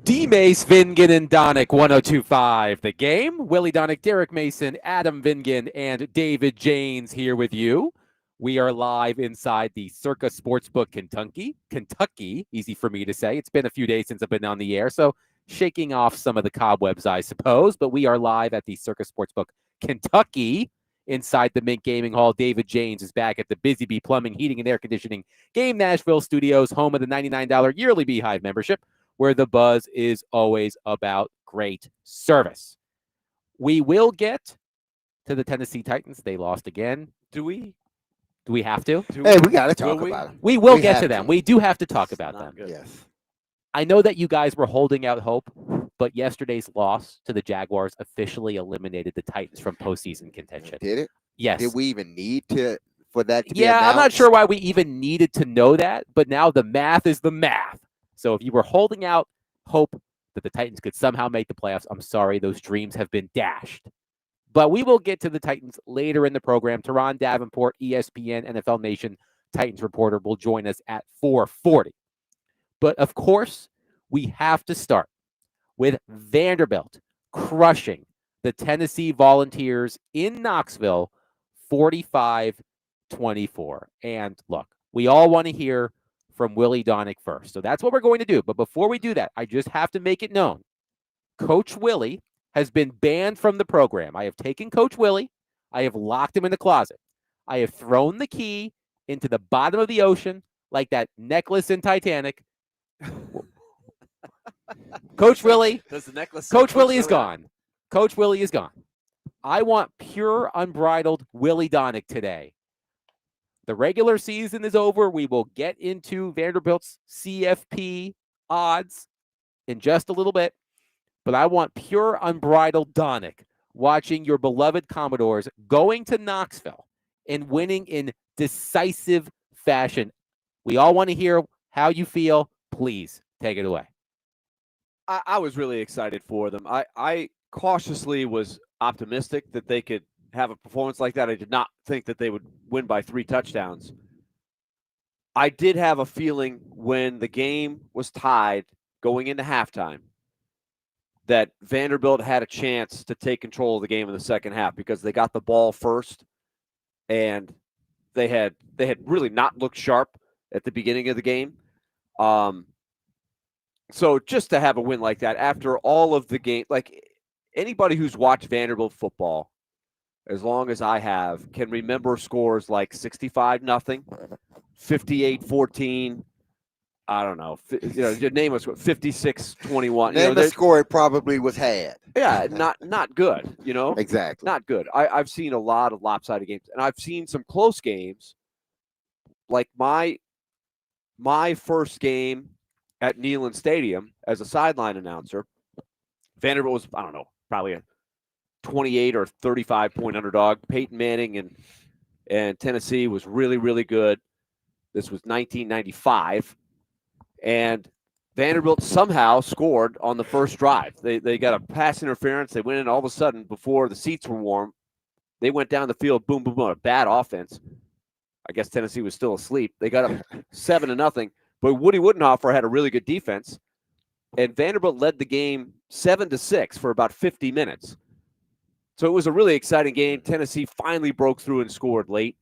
D-Mace, Vingan, and Donick, 1025 The Game. Willie Donick, Derek Mason, Adam Vingan, and David Janes here with you. We are live inside the Circa Sportsbook, Kentucky, easy for me to say. It's been a few days since I've been on the air, so shaking off some of the cobwebs, I suppose. But we are live at the Circa Sportsbook, Kentucky, inside the Mint Gaming Hall. David Janes is back at the Busy Bee Plumbing, Heating, and Air Conditioning Game Nashville Studios, home of the $99 yearly Beehive membership, where the buzz is always about great service. We will get to the Tennessee Titans. They lost again. Do we have to? Hey, we got to talk about them. We will get to them. We do have to talk about them. Good. Yes. I know that you guys were holding out hope, but yesterday's loss to the Jaguars officially eliminated the Titans from postseason contention. Did it? Yes. Did we even need for that to be announced? I'm not sure why we even needed to know that, but now the math is the math. So if you were holding out hope that the Titans could somehow make the playoffs, I'm sorry, those dreams have been dashed. But we will get to the Titans later in the program. Teron Davenport, ESPN, NFL Nation Titans reporter, will join us at 4:40. But of course, we have to start with Vanderbilt crushing the Tennessee Volunteers in Knoxville 45-24. And look, we all want to hear from Willie Donick first. So that's what we're going to do. But before we do that, I just have to make it known. Coach Willie has been banned from the program. I have taken Coach Willie. I have locked him in the closet. I have thrown the key into the bottom of the ocean like that necklace in Titanic. Coach Willie, Coach Willie is gone. Coach Willie is gone. I want pure, unbridled Willie Donick today. The regular season is over. We will get into Vanderbilt's CFP odds in just a little bit. But I want pure, unbridled Donick watching your beloved Commodores going to Knoxville and winning in decisive fashion. We all want to hear how you feel. Please take it away. I was really excited for them. I cautiously was optimistic that they could have a performance like that. I did not think that they would win by 3 touchdowns. I did have a feeling when the game was tied going into halftime that Vanderbilt had a chance to take control of the game in the second half because they got the ball first and they had really not looked sharp at the beginning of the game. So just to have a win like that after all of the game, like anybody who's watched Vanderbilt football as long as I have, can remember scores like 65-0, 58-14. I don't know. Your name was 56-21. Name the score it probably was had. Yeah, not good. Exactly. Not good. I've seen a lot of lopsided games, and I've seen some close games. Like my first game at Neyland Stadium as a sideline announcer, Vanderbilt was, I don't know, probably a 28 or 35 point underdog. Peyton Manning and Tennessee was really, really good. This was 1995. And Vanderbilt somehow scored on the first drive. They got a pass interference. They went in all of a sudden before the seats were warm. They went down the field, boom, boom, boom, a bad offense. I guess Tennessee was still asleep. They got up 7-0. But Woody Woodenhofer had a really good defense. And Vanderbilt led the game 7-6 for about 50 minutes. So it was a really exciting game. Tennessee finally broke through and scored late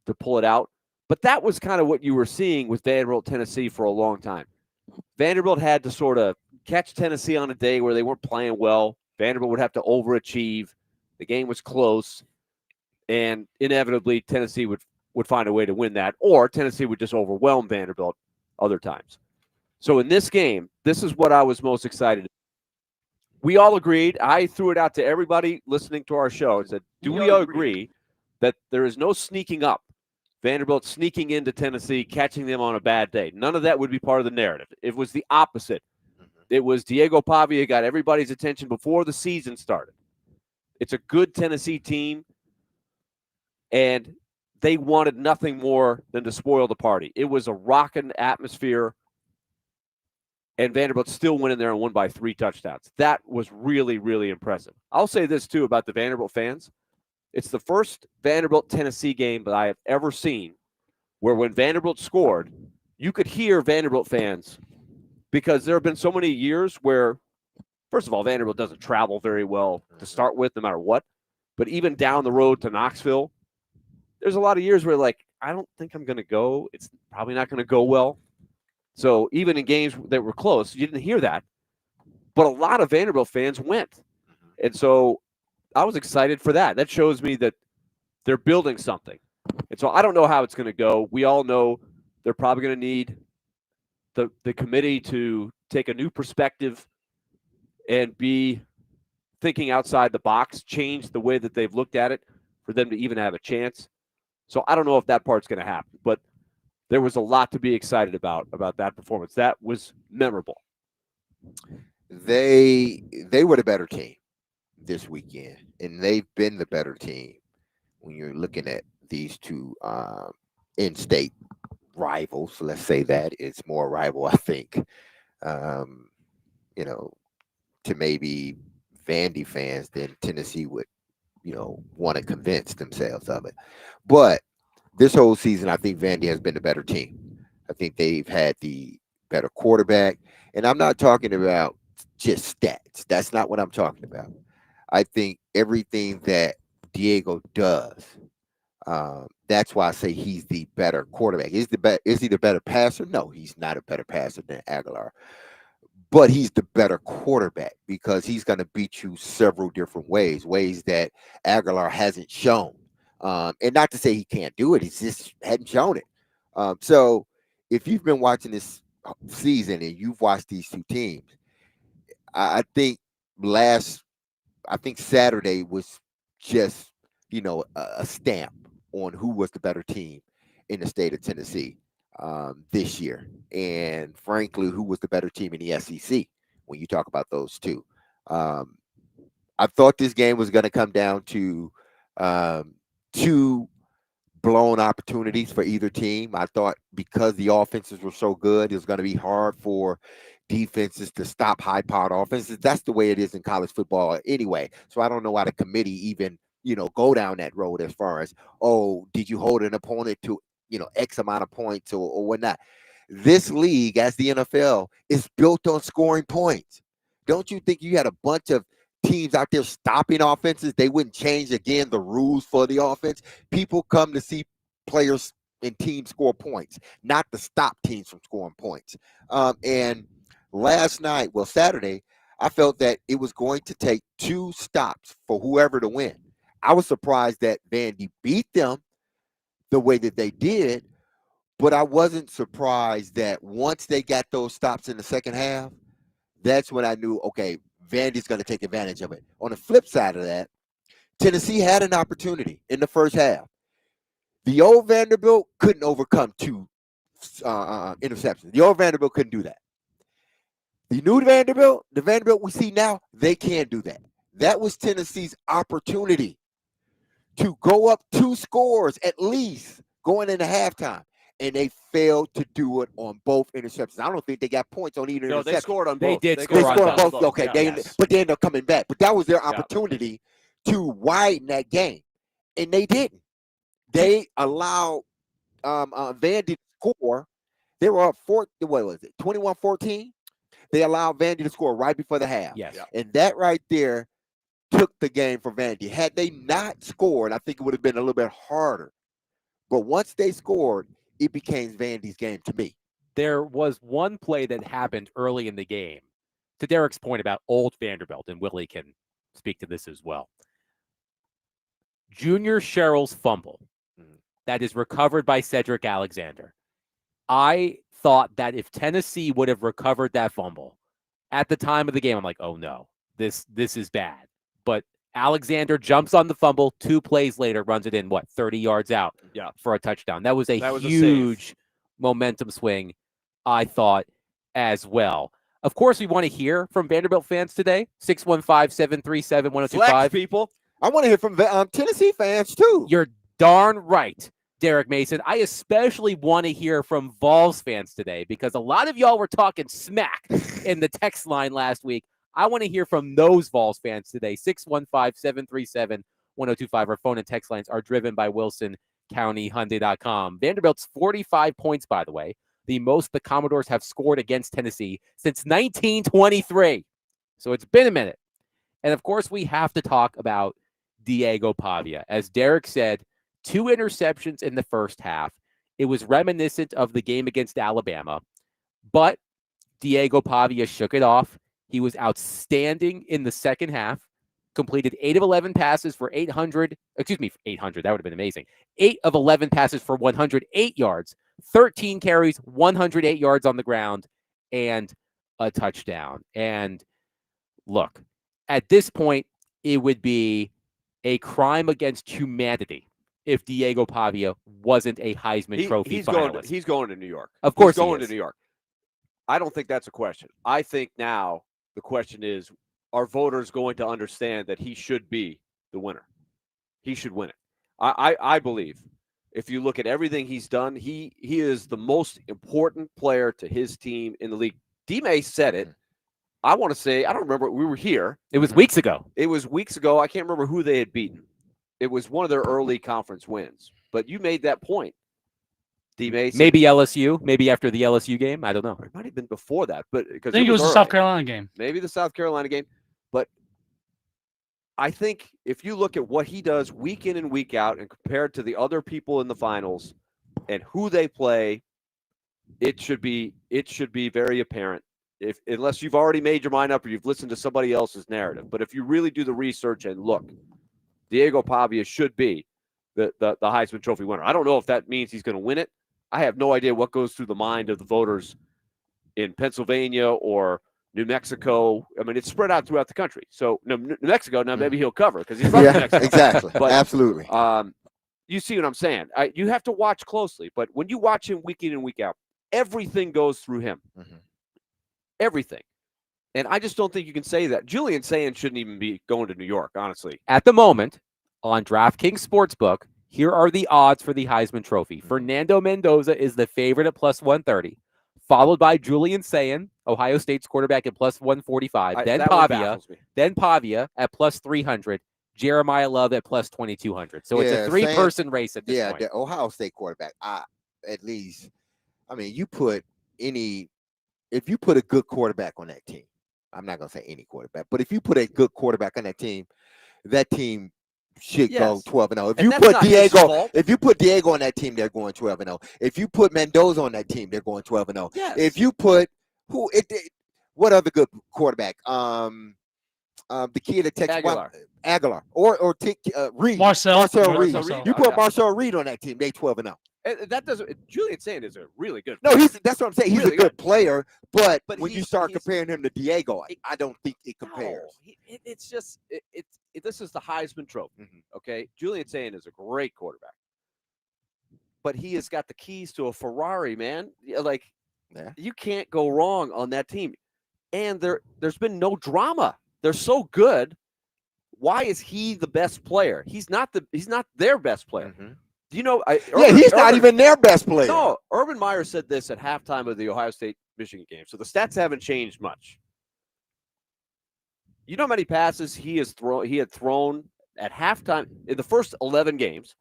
to pull it out. But that was kind of what you were seeing with Vanderbilt, Tennessee for a long time. Vanderbilt had to sort of catch Tennessee on a day where they weren't playing well. Vanderbilt would have to overachieve. The game was close. And inevitably, Tennessee would find a way to win that. Or Tennessee would just overwhelm Vanderbilt other times. So in this game, this is what I was most excited about. We all agreed. I threw it out to everybody listening to our show and said, do we all agree that there is no sneaking up? Vanderbilt sneaking into Tennessee, catching them on a bad day. None of that would be part of the narrative. It was the opposite. It was Diego Pavia got everybody's attention before the season started. It's a good Tennessee team, and they wanted nothing more than to spoil the party. It was a rocking atmosphere. And Vanderbilt still went in there and won by 3 touchdowns. That was really, really impressive. I'll say this, too, about the Vanderbilt fans. It's the first Vanderbilt-Tennessee game that I have ever seen where when Vanderbilt scored, you could hear Vanderbilt fans because there have been so many years where, first of all, Vanderbilt doesn't travel very well to start with, no matter what. But even down the road to Knoxville, there's a lot of years where, like, I don't think I'm going to go. It's probably not going to go well. So even in games that were close, you didn't hear that. But a lot of Vanderbilt fans went. And so I was excited for that. That shows me that they're building something. And so I don't know how it's going to go. We all know they're probably going to need the committee to take a new perspective and be thinking outside the box, change the way that they've looked at it for them to even have a chance. So I don't know if that part's going to happen, but there was a lot to be excited about that performance. That was memorable. They were the better team this weekend, and they've been the better team when you're looking at these two in-state rivals. Let's say that it's more rival, I think, to maybe Vandy fans than Tennessee would, want to convince themselves of it. But this whole season, I think Vandy has been the better team. I think they've had the better quarterback. And I'm not talking about just stats. That's not what I'm talking about. I think everything that Diego does, that's why I say he's the better quarterback. Is he the better passer? No, he's not a better passer than Aguilar. But he's the better quarterback because he's going to beat you several different ways that Aguilar hasn't shown. And not to say he can't do it, he just hadn't shown it. So if you've been watching this season and you've watched these two teams, I think Saturday was just, a stamp on who was the better team in the state of Tennessee this year. And frankly, who was the better team in the SEC when you talk about those two. I thought this game was going to come down to two blown opportunities for either team. I thought because the offenses were so good, it was going to be hard for defenses to stop high-powered offenses. That's the way it is in college football anyway. So I don't know why the committee even, go down that road as far as, did you hold an opponent to, X amount of points or whatnot. This league, as the NFL, is built on scoring points. Don't you think you had a bunch of teams out there stopping offenses? They wouldn't change, again, the rules for the offense. People come to see players and teams score points, not to stop teams from scoring points. And Saturday, I felt that it was going to take two stops for whoever to win. I was surprised that Vandy beat them the way that they did, but I wasn't surprised that once they got those stops in the second half, that's when I knew, okay, Vandy's going to take advantage of it. On the flip side of that, Tennessee had an opportunity in the first half. The old Vanderbilt couldn't overcome two interceptions. The old Vanderbilt couldn't do that. The new Vanderbilt, the Vanderbilt we see now, they can't do that. That was Tennessee's opportunity to go up 2 scores at least going into halftime. And they failed to do it on both interceptions. I don't think they got points on either interception. They scored on both. They scored on both. Okay, but they ended up coming back. But that was their opportunity to widen that game. And they didn't. They allowed Vandy to score. They were up 21-14? They allowed Vandy to score right before the half. Yes. And that right there took the game for Vandy. Had they not scored, I think it would have been a little bit harder. But once they scored, it became Vandy's game to me. There was one play that happened early in the game, to Derek's point about old Vanderbilt, and Willie can speak to this as well. Junior Sherrill's fumble that is recovered by Cedric Alexander. I thought that if Tennessee would have recovered that fumble at the time of the game, I'm like, oh no, this is bad. But Alexander jumps on the fumble, 2 plays later, runs it in, 30 yards out for a touchdown. That was a huge momentum swing, I thought, as well. Of course, we want to hear from Vanderbilt fans today, 615-737-1025. Flex, people. I want to hear from Tennessee fans, too. You're darn right, Derek Mason. I especially want to hear from Vols fans today because a lot of y'all were talking smack in the text line last week. I want to hear from those Vols fans today. 615-737-1025. Our phone and text lines are driven by WilsonCountyHyundai.com. Vanderbilt's 45 points, by the way, the most the Commodores have scored against Tennessee since 1923. So it's been a minute. And of course, we have to talk about Diego Pavia. As Derek said, 2 interceptions in the first half. It was reminiscent of the game against Alabama, but Diego Pavia shook it off. He was outstanding in the second half, completed 8 of 11 passes for 800. Excuse me, 800. That would have been amazing. 8 of 11 passes for 108 yards, 13 carries, 108 yards on the ground, and a touchdown. And look, at this point, it would be a crime against humanity if Diego Pavia wasn't a Heisman Trophy finalist. He's going to New York. Of course, he's going to New York. I don't think that's a question. I think now the question is, are voters going to understand that he should be the winner? He should win it. I believe if you look at everything he's done, he is the most important player to his team in the league. D-May said it. I want to say, I don't remember. We were here. It was weeks ago. It was weeks ago. I can't remember who they had beaten. It was one of their early conference wins. But you made that point, D-May. Maybe LSU. Maybe after the LSU game. I don't know. It might have been before that. But I think it was the South Carolina game. Maybe the South Carolina game. But I think if you look at what he does week in and week out and compared to the other people in the finals and who they play, it should be very apparent. Unless you've already made your mind up or you've listened to somebody else's narrative. But if you really do the research and look, Diego Pavia should be the Heisman Trophy winner. I don't know if that means he's going to win it. I have no idea what goes through the mind of the voters in Pennsylvania or New Mexico. I mean, it's spread out throughout the country. So New Mexico, now maybe he'll cover because he's from New Mexico. Exactly. But, absolutely. You see what I'm saying? You have to watch closely. But when you watch him week in and week out, everything goes through him. Mm-hmm. Everything. And I just don't think you can say that. Julian Sayin shouldn't even be going to New York, honestly. At the moment, on DraftKings Sportsbook, here are the odds for the Heisman Trophy. Fernando Mendoza is the favorite at plus 130, followed by Julian Sayin, Ohio State's quarterback, at plus 145. Then Pavia at plus 300. Jeremiah Love at plus 2,200. So it's a 3-person race at this point. Yeah, the Ohio State quarterback, at least, I mean, if you put a good quarterback on that team, I'm not going to say any quarterback, but if you put a good quarterback on that team should go 12-0. If you put Diego on that team, they're going 12-0. If you put Mendoza on that team, they're going 12-0. Yes. If you put what other good quarterback? The kid at Texas Aguilar or Reed. Marcel Reed. Marcel. You put Marcel Reed on that team, they 12-0. That doesn't. Julian Sayin is a really good. No, that's what I'm saying. He's really a good player, but when you start he's comparing him to Diego, I don't think it compares. No, it's just this is the Heisman Trophy. Okay, Julian Sayin is a great quarterback, but he has got the keys to a Ferrari, man. Like, you can't go wrong on that team, and there's been no drama. They're so good. Why is he the best player? He's not their best player. Mm-hmm. Do you know? He's not even their best player. No, Urban Meyer said this at halftime of the Ohio State-Michigan game. So the stats haven't changed much. You know how many passes he had thrown at halftime in the first 11 games?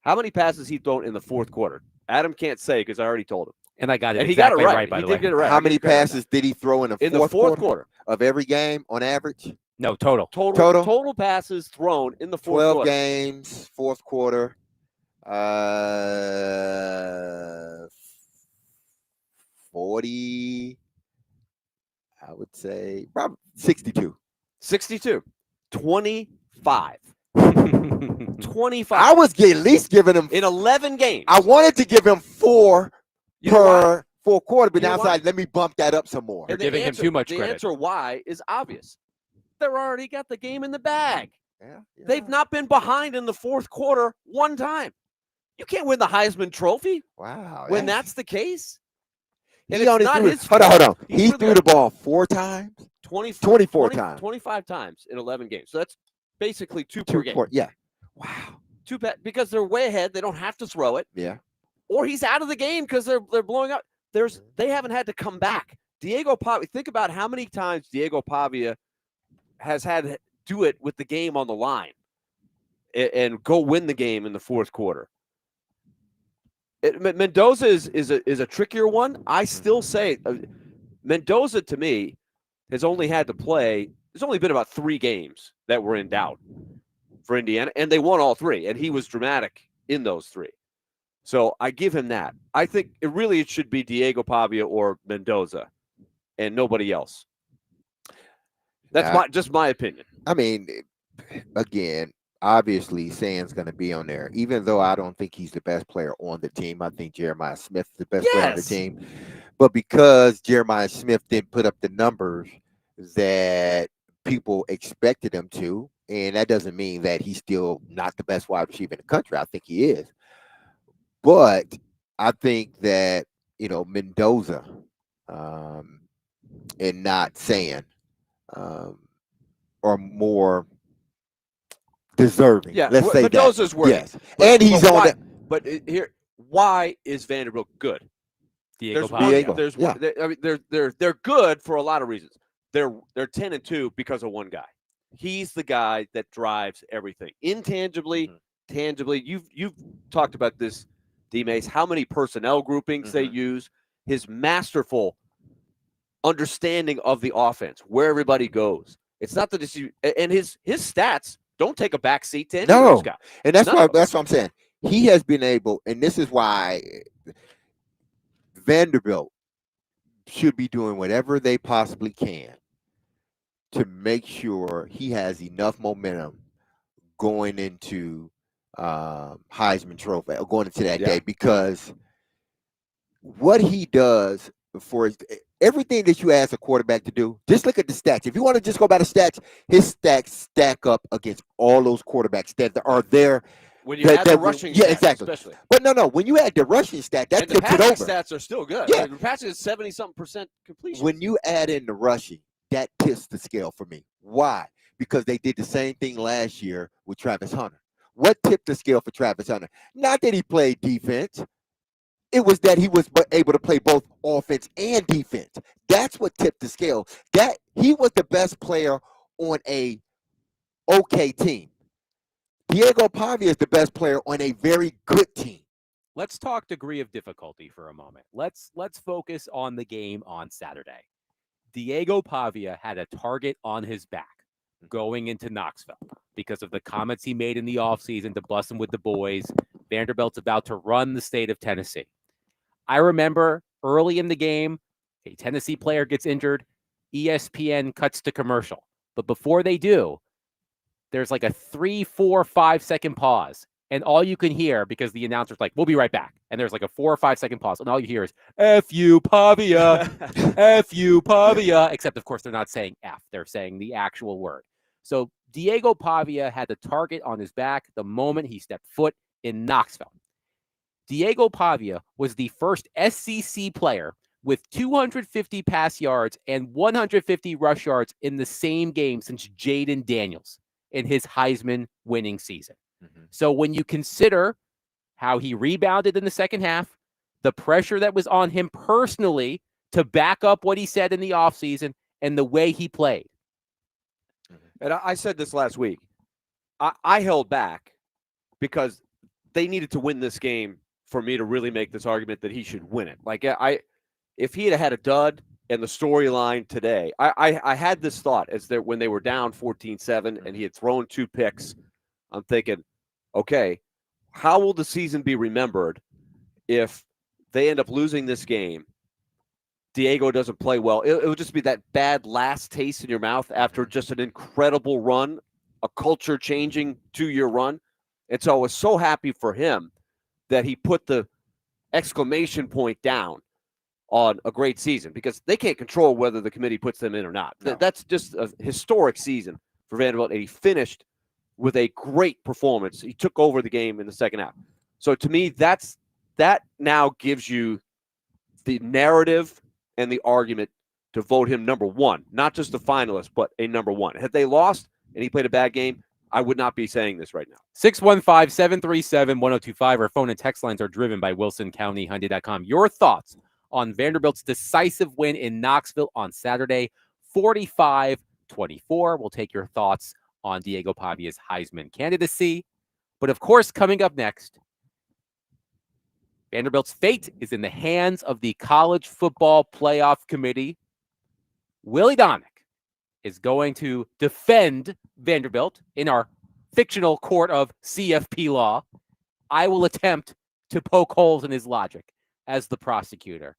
How many passes he thrown in the fourth quarter? Adam can't say because I already told him. And I got it. And exactly he got it right. By the He way. did get it right. How many passes did he throw in the fourth quarter of every game on average? No, total. Total passes thrown in the fourth 12 quarter. games, fourth quarter. 40, I would say, probably 62. 25. 25. I was at least giving him in 11 games. I wanted to give him 4 per 4 quarter, but now it's like, let me bump that up some more. You're giving him too much credit. The answer why is obvious. They're already got the game in the bag. Yeah. They've not been behind in the fourth quarter one time. You can't win the Heisman Trophy. Wow. When that's the case. And he only threw his hold on. He threw the ball 4 times? 24 times. 25 times in 11 games. So that's basically 2 per game. Yeah. Wow. Because they're way ahead. They don't have to throw it. Yeah. Or he's out of the game because they're blowing up. They haven't had to come back. Diego Pavia, think about how many times Diego Pavia has had to do it with the game on the line and go win the game in the fourth quarter. Mendoza is a trickier one. I still say Mendoza to me has only had to play. There's only been about 3 games that were in doubt for Indiana, and they won all 3, and he was dramatic in those 3. So I give him that. I think it should be Diego Pavia or Mendoza, and nobody else. That's just my opinion. I mean, again, obviously Sand's going to be on there, even though I don't think he's the best player on the team. I think Jeremiah Smith is the best player on the team. But because Jeremiah Smith didn't put up the numbers that people expected him to, and that doesn't mean that he's still not the best wide receiver in the country. I think he is. But I think that, Mendoza and not Sand are more deserving. Yeah, let's say Mendoza's that. worthy. Yes, and he's on it. But here, why is Vanderbilt good? Diego There's one. I mean, they're good for a lot of reasons. They're 10-2 because of one guy. He's the guy that drives everything, intangibly, tangibly. You've talked about this, D. Mace. How many personnel groupings they use? His masterful understanding of the offense, where everybody goes. It's not that and his stats don't take a back seat to any of those guys. And that's what I'm saying. He has been able, and this is why Vanderbilt should be doing whatever they possibly can to make sure he has enough momentum going into Heisman Trophy, or going into that day, because what he does for everything that you ask a quarterback to do, just look at the stats. If you want to just go by the stats, his stats stack up against all those quarterbacks that are there. When you add the rushing stats, exactly. Especially. But no, when you add the rushing stat, that tips it over. The stats are still good. Yeah. The passing is 70-something% completion. When you add in the rushing, that tips the scale for me. Why? Because they did the same thing last year with Travis Hunter. What tipped the scale for Travis Hunter? Not that he played defense. It was that he was able to play both offense and defense. That's what tipped the scale. That he was the best player on a okay team. Diego Pavia is the best player on a very good team. Let's talk degree of difficulty for a moment. Let's focus on the game on Saturday. Diego Pavia had a target on his back going into Knoxville because of the comments he made in the offseason to bust him with the boys. Vanderbilt's about to run the state of Tennessee. I remember early in the game, a Tennessee player gets injured. ESPN cuts to commercial. But before they do, there's like a 3, 4, 5-second pause. And all you can hear, because the announcer's like, we'll be right back. And there's like a 4 or 5-second pause. And all you hear is, F you, Pavia. F you, Pavia. Except, of course, they're not saying F. They're saying the actual word. So Diego Pavia had the target on his back the moment he stepped foot in Knoxville. Diego Pavia was the first SEC player with 250 pass yards and 150 rush yards in the same game since Jaden Daniels in his Heisman winning season. So when you consider how he rebounded in the second half, the pressure that was on him personally to back up what he said in the offseason, and the way he played. And I said this last week. I held back because they needed to win this game for me to really make this argument that he should win it. Like, if he had a dud and the storyline today, I had this thought as that when they were down 14-7 and he had thrown 2 picks, I'm thinking, okay, how will the season be remembered if they end up losing this game? Diego doesn't play well. It will just be that bad last taste in your mouth after just an incredible run, a culture-changing 2-year run. And so I was so happy for him that he put the exclamation point down on a great season, because they can't control whether the committee puts them in or not. No. That's just a historic season for Vanderbilt, and he finished with a great performance. He took over the game in the second half. So to me, that now gives you the narrative and the argument to vote him number 1, not just a finalist, but a number 1. Had they lost and he played a bad game, I would not be saying this right now. 615-737-1025. Our phone and text lines are driven by WilsonCountyHyundai.com. Your thoughts on Vanderbilt's decisive win in Knoxville on Saturday, 45-24. We'll take your thoughts on Diego Pavia's Heisman candidacy. But of course, coming up next, Vanderbilt's fate is in the hands of the College Football Playoff Committee. Willie Donick is going to defend Vanderbilt in our fictional court of CFP law. I will attempt to poke holes in his logic as the prosecutor.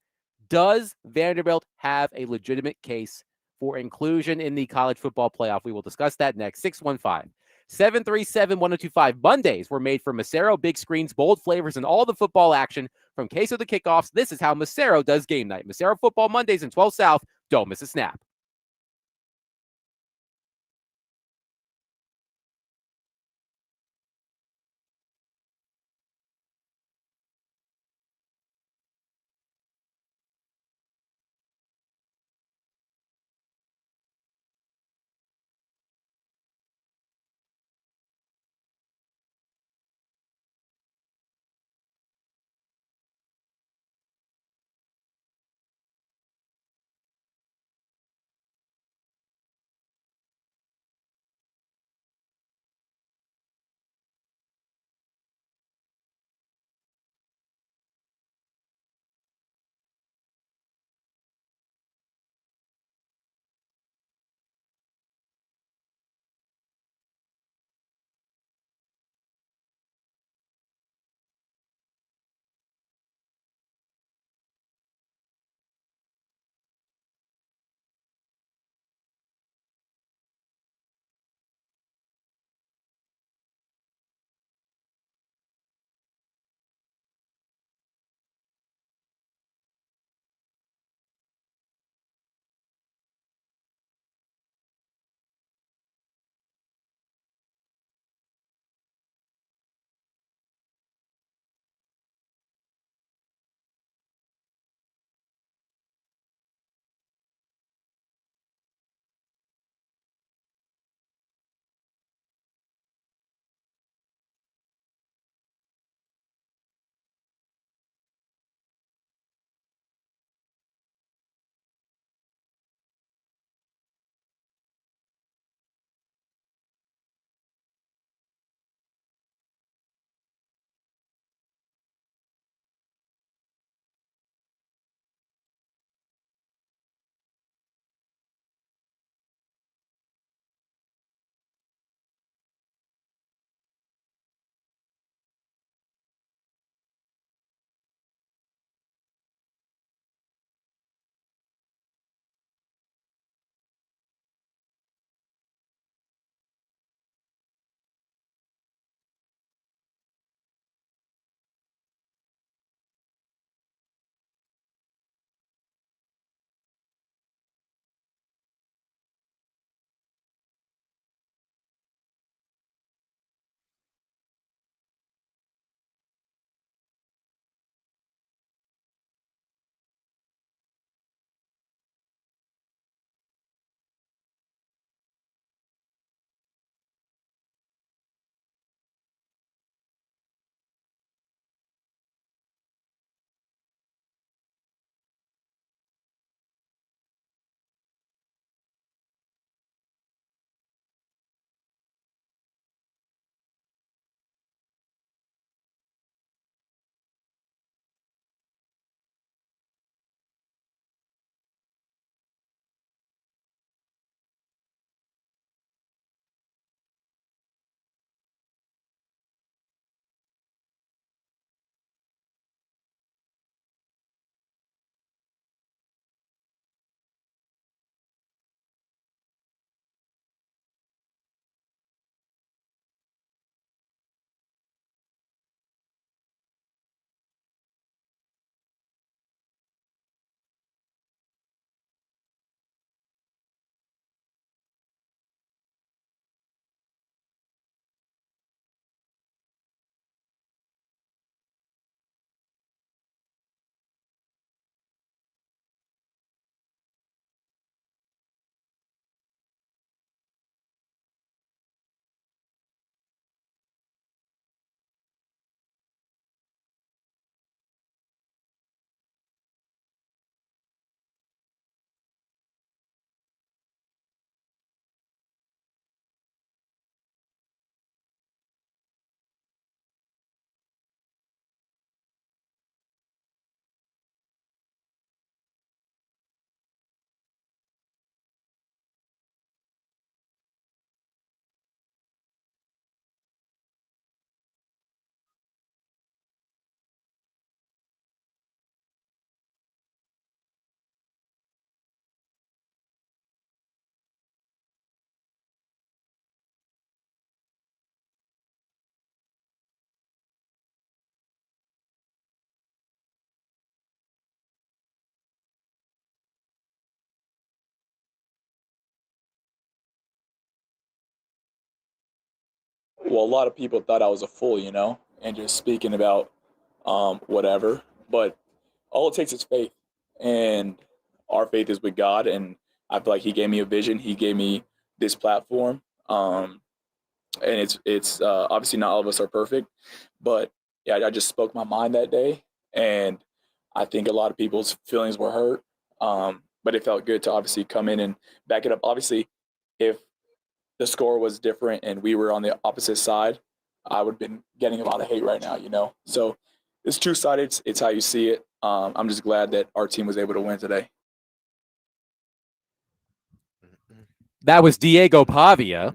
Does Vanderbilt have a legitimate case for inclusion in the college football playoff? We will discuss that next. 615-737-1025. Mondays were made for Macero, big screens, bold flavors, and all the football action. From queso to kickoffs, this is how Macero does game night. Macero Football Mondays in 12 South. Don't miss a snap. well, a lot of people thought I was a fool, and just speaking about whatever. But all it takes is faith, and our faith is with God. And I feel like He gave me a vision. He gave me this platform, and it's obviously not all of us are perfect, but yeah, I just spoke my mind that day, and I think a lot of people's feelings were hurt. But it felt good to obviously come in and back it up. Obviously, if the score was different and we were on the opposite side, I would have been getting a lot of hate right now. So it's two-sided. It's how you see it. I'm just glad that our team was able to win today. That was Diego Pavia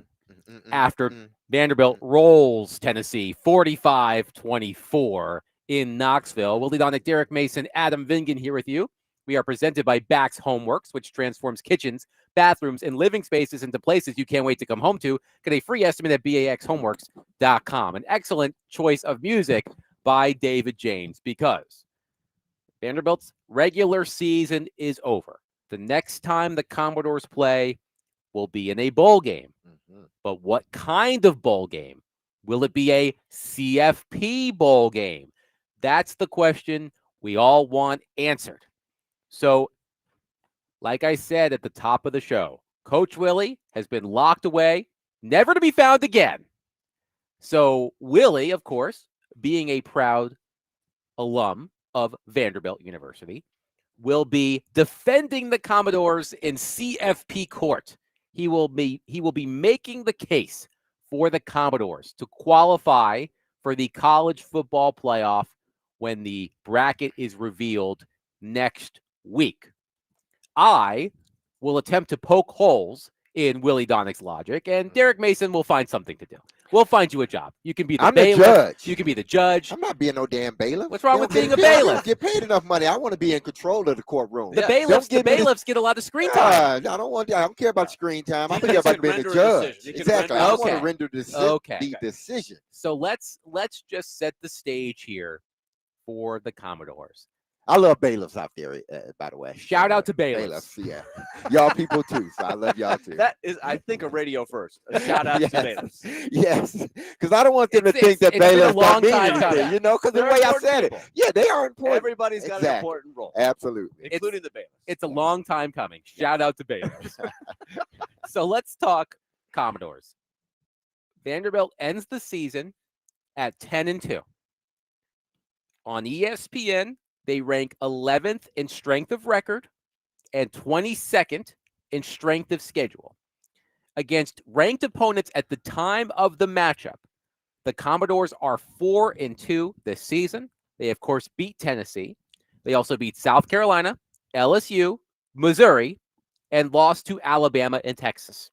after Vanderbilt rolls Tennessee 45-24 in Knoxville. Willie Donick, Derek Mason, Adam Vingan here with you. We are presented by Bax Homeworks, which transforms kitchens, bathrooms, and living spaces into places you can't wait to come home to. Get a free estimate at baxhomeworks.com. An excellent choice of music by David James, because Vanderbilt's regular season is over. The next time the Commodores play will be in a bowl game. But what kind of bowl game? Will it be a CFP bowl game? That's the question we all want answered. So, like I said at the top of the show, Coach Willie has been locked away, never to be found again. So, Willie, of course, being a proud alum of Vanderbilt University, will be defending the Commodores in CFP court. He will be making the case for the Commodores to qualify for the college football playoff when the bracket is revealed next week. I will attempt to poke holes in Willie Donick's logic, and Derek Mason will find something to do. We'll find you a job. You can be the bailiff. The judge. You can be the judge. I'm not being no damn bailiff. What's wrong with being a bailiff? I don't get paid enough money. I want to be in control of the courtroom. The bailiffs get a lot of screen time. I don't care about screen time. I care about being a judge. Exactly. I want to render the decision. So let's just set the stage here for the Commodores. I love bailiffs out there, by the way. Shout out to bailiffs. Yeah. Y'all people too, so I love y'all too. That is, I think, a radio first. A shout out to bailiffs. Yes, because I don't want them to think that bailiffs don't mean anything, because the way I said it. Yeah, they are important. Everybody's got an important role. Absolutely. Including the bailiffs. It's a long time coming. Shout out to bailiffs. So let's talk Commodores. Vanderbilt ends the season at 10-2. On ESPN, they rank 11th in strength of record and 22nd in strength of schedule. Against ranked opponents at the time of the matchup, the Commodores are 4-2 this season. They, of course, beat Tennessee. They also beat South Carolina, LSU, Missouri, and lost to Alabama and Texas.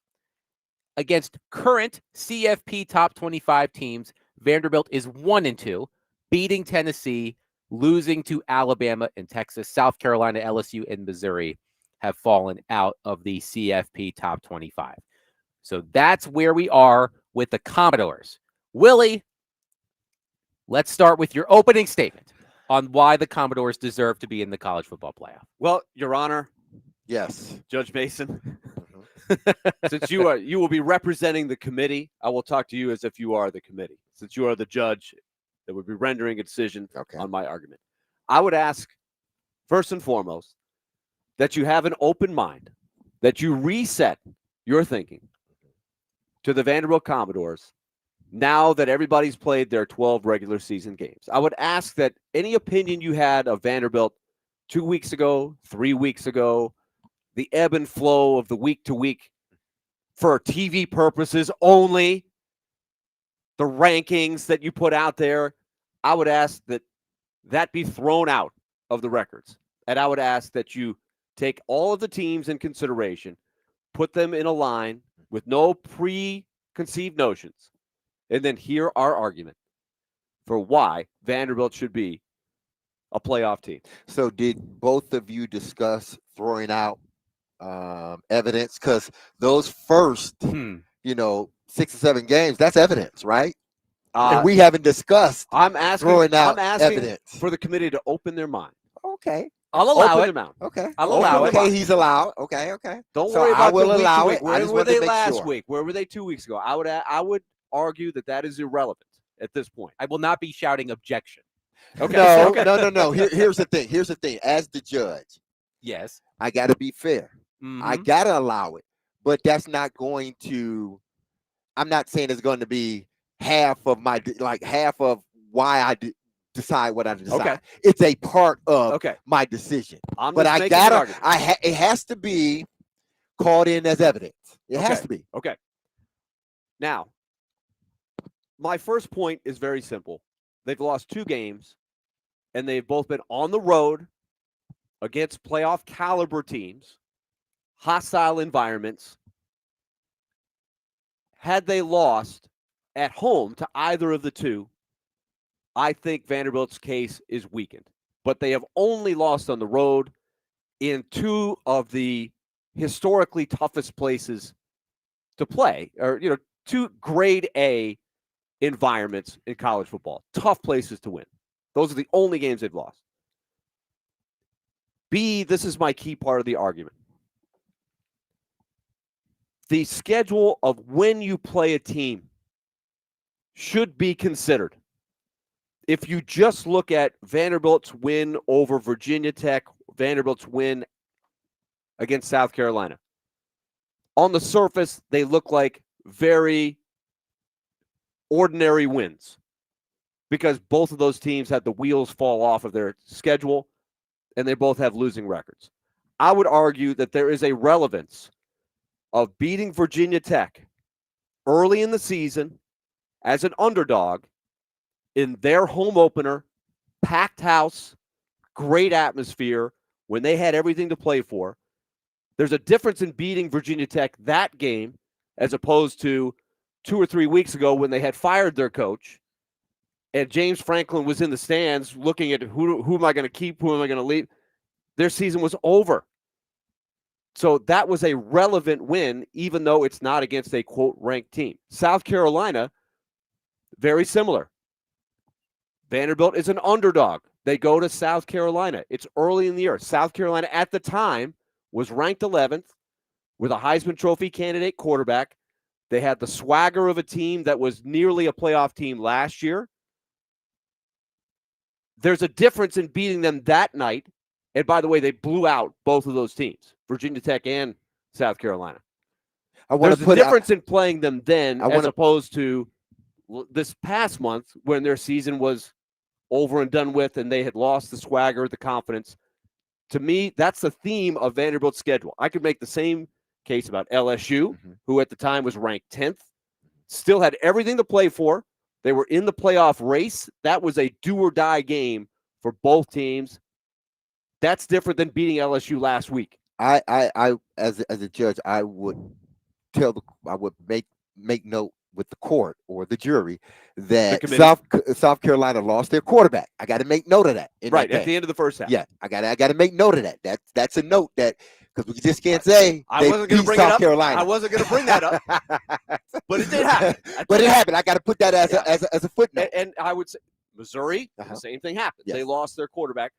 Against current CFP top 25 teams, Vanderbilt is 1-2, beating Tennessee, losing to Alabama and Texas. South Carolina, LSU, and Missouri have fallen out of the CFP top 25. So that's where we are with the Commodores. Willie, let's start with your opening statement on why the Commodores deserve to be in the college football playoff. Well, Your Honor. Yes. Judge Mason. Since you will be representing the committee, I will talk to you as if you are the committee. Since you are the judge that would be rendering a decision on my argument. I would ask, first and foremost, that you have an open mind, that you reset your thinking to the Vanderbilt Commodores now that everybody's played their 12 regular season games. I would ask that any opinion you had of Vanderbilt 2 weeks ago, 3 weeks ago, the ebb and flow of the week to week for TV purposes only, the rankings that you put out there, I would ask that be thrown out of the records. And I would ask that you take all of the teams in consideration, put them in a line with no preconceived notions, and then hear our argument for why Vanderbilt should be a playoff team. So did both of you discuss throwing out evidence? Because those first, 6 or 7 games, that's evidence, right? And we haven't discussed throwing out evidence for the committee to open their mind. Okay. I'll allow it. Okay. I'll allow it. Okay, he's allowed. Okay. Don't worry about I will allow it. Where were they last week? Where were they 2 weeks ago? I would argue that is irrelevant at this point. I will not be shouting objection. Okay. No, Okay. no. Here's the thing. Here's the thing. As the judge, Yes. I got to be fair. I Mhm. got to allow it. But that's not going to, I'm not saying it's going to be half of why I decide what I decide. Okay. It's a part of Okay. my decision. I'm But just I making an gotta, argument. it has to be called in as evidence. It has Okay. to be. Okay. Now, my first point is very simple. They've lost 2 games, and they've both been on the road against playoff caliber teams, hostile environments. Had they lost at home to either of the two, I think Vanderbilt's case is weakened. But they have only lost on the road in 2 of the historically toughest places to play, or 2 grade A environments in college football. Tough places to win. Those are the only games they've lost. B, this is my key part of the argument. The schedule of when you play a team should be considered. If you just look at Vanderbilt's win over Virginia Tech, Vanderbilt's win against South Carolina, on the surface, they look like very ordinary wins because both of those teams had the wheels fall off of their schedule and they both have losing records. I would argue that there is a relevance of beating Virginia Tech early in the season as an underdog in their home opener, packed house, great atmosphere, when they had everything to play for. There's a difference in beating Virginia Tech that game as opposed to 2 or 3 weeks ago when they had fired their coach and James Franklin was in the stands looking at who am I going to keep, who am I going to leave. Their season was over. So that was a relevant win, even though it's not against a, quote, ranked team. South Carolina, very similar. Vanderbilt is an underdog. They go to South Carolina. It's early in the year. South Carolina at the time was ranked 11th with a Heisman Trophy candidate quarterback. They had the swagger of a team that was nearly a playoff team last year. There's a difference in beating them that night. And by the way, they blew out both of those teams, Virginia Tech and South Carolina. There's a difference in playing them then as opposed to this past month when their season was over and done with and they had lost the swagger, the confidence. To me, that's the theme of Vanderbilt's schedule. I could make the same case about LSU, who at the time was ranked 10th, still had everything to play for. They were in the playoff race. That was a do-or-die game for both teams. That's different than beating LSU last week. I as a judge, I would make note with the court or the jury that South Carolina lost their quarterback. I got to make note of that. Right at the end of the first half. Yeah, I got to make note of that. That's a note that because we just can't say I wasn't going to bring South it up. Carolina. I wasn't going to bring that up, but it did happen. But it happened. I got to put that as a footnote. And I would say Missouri, the same thing happened. Yes. They lost their quarterback,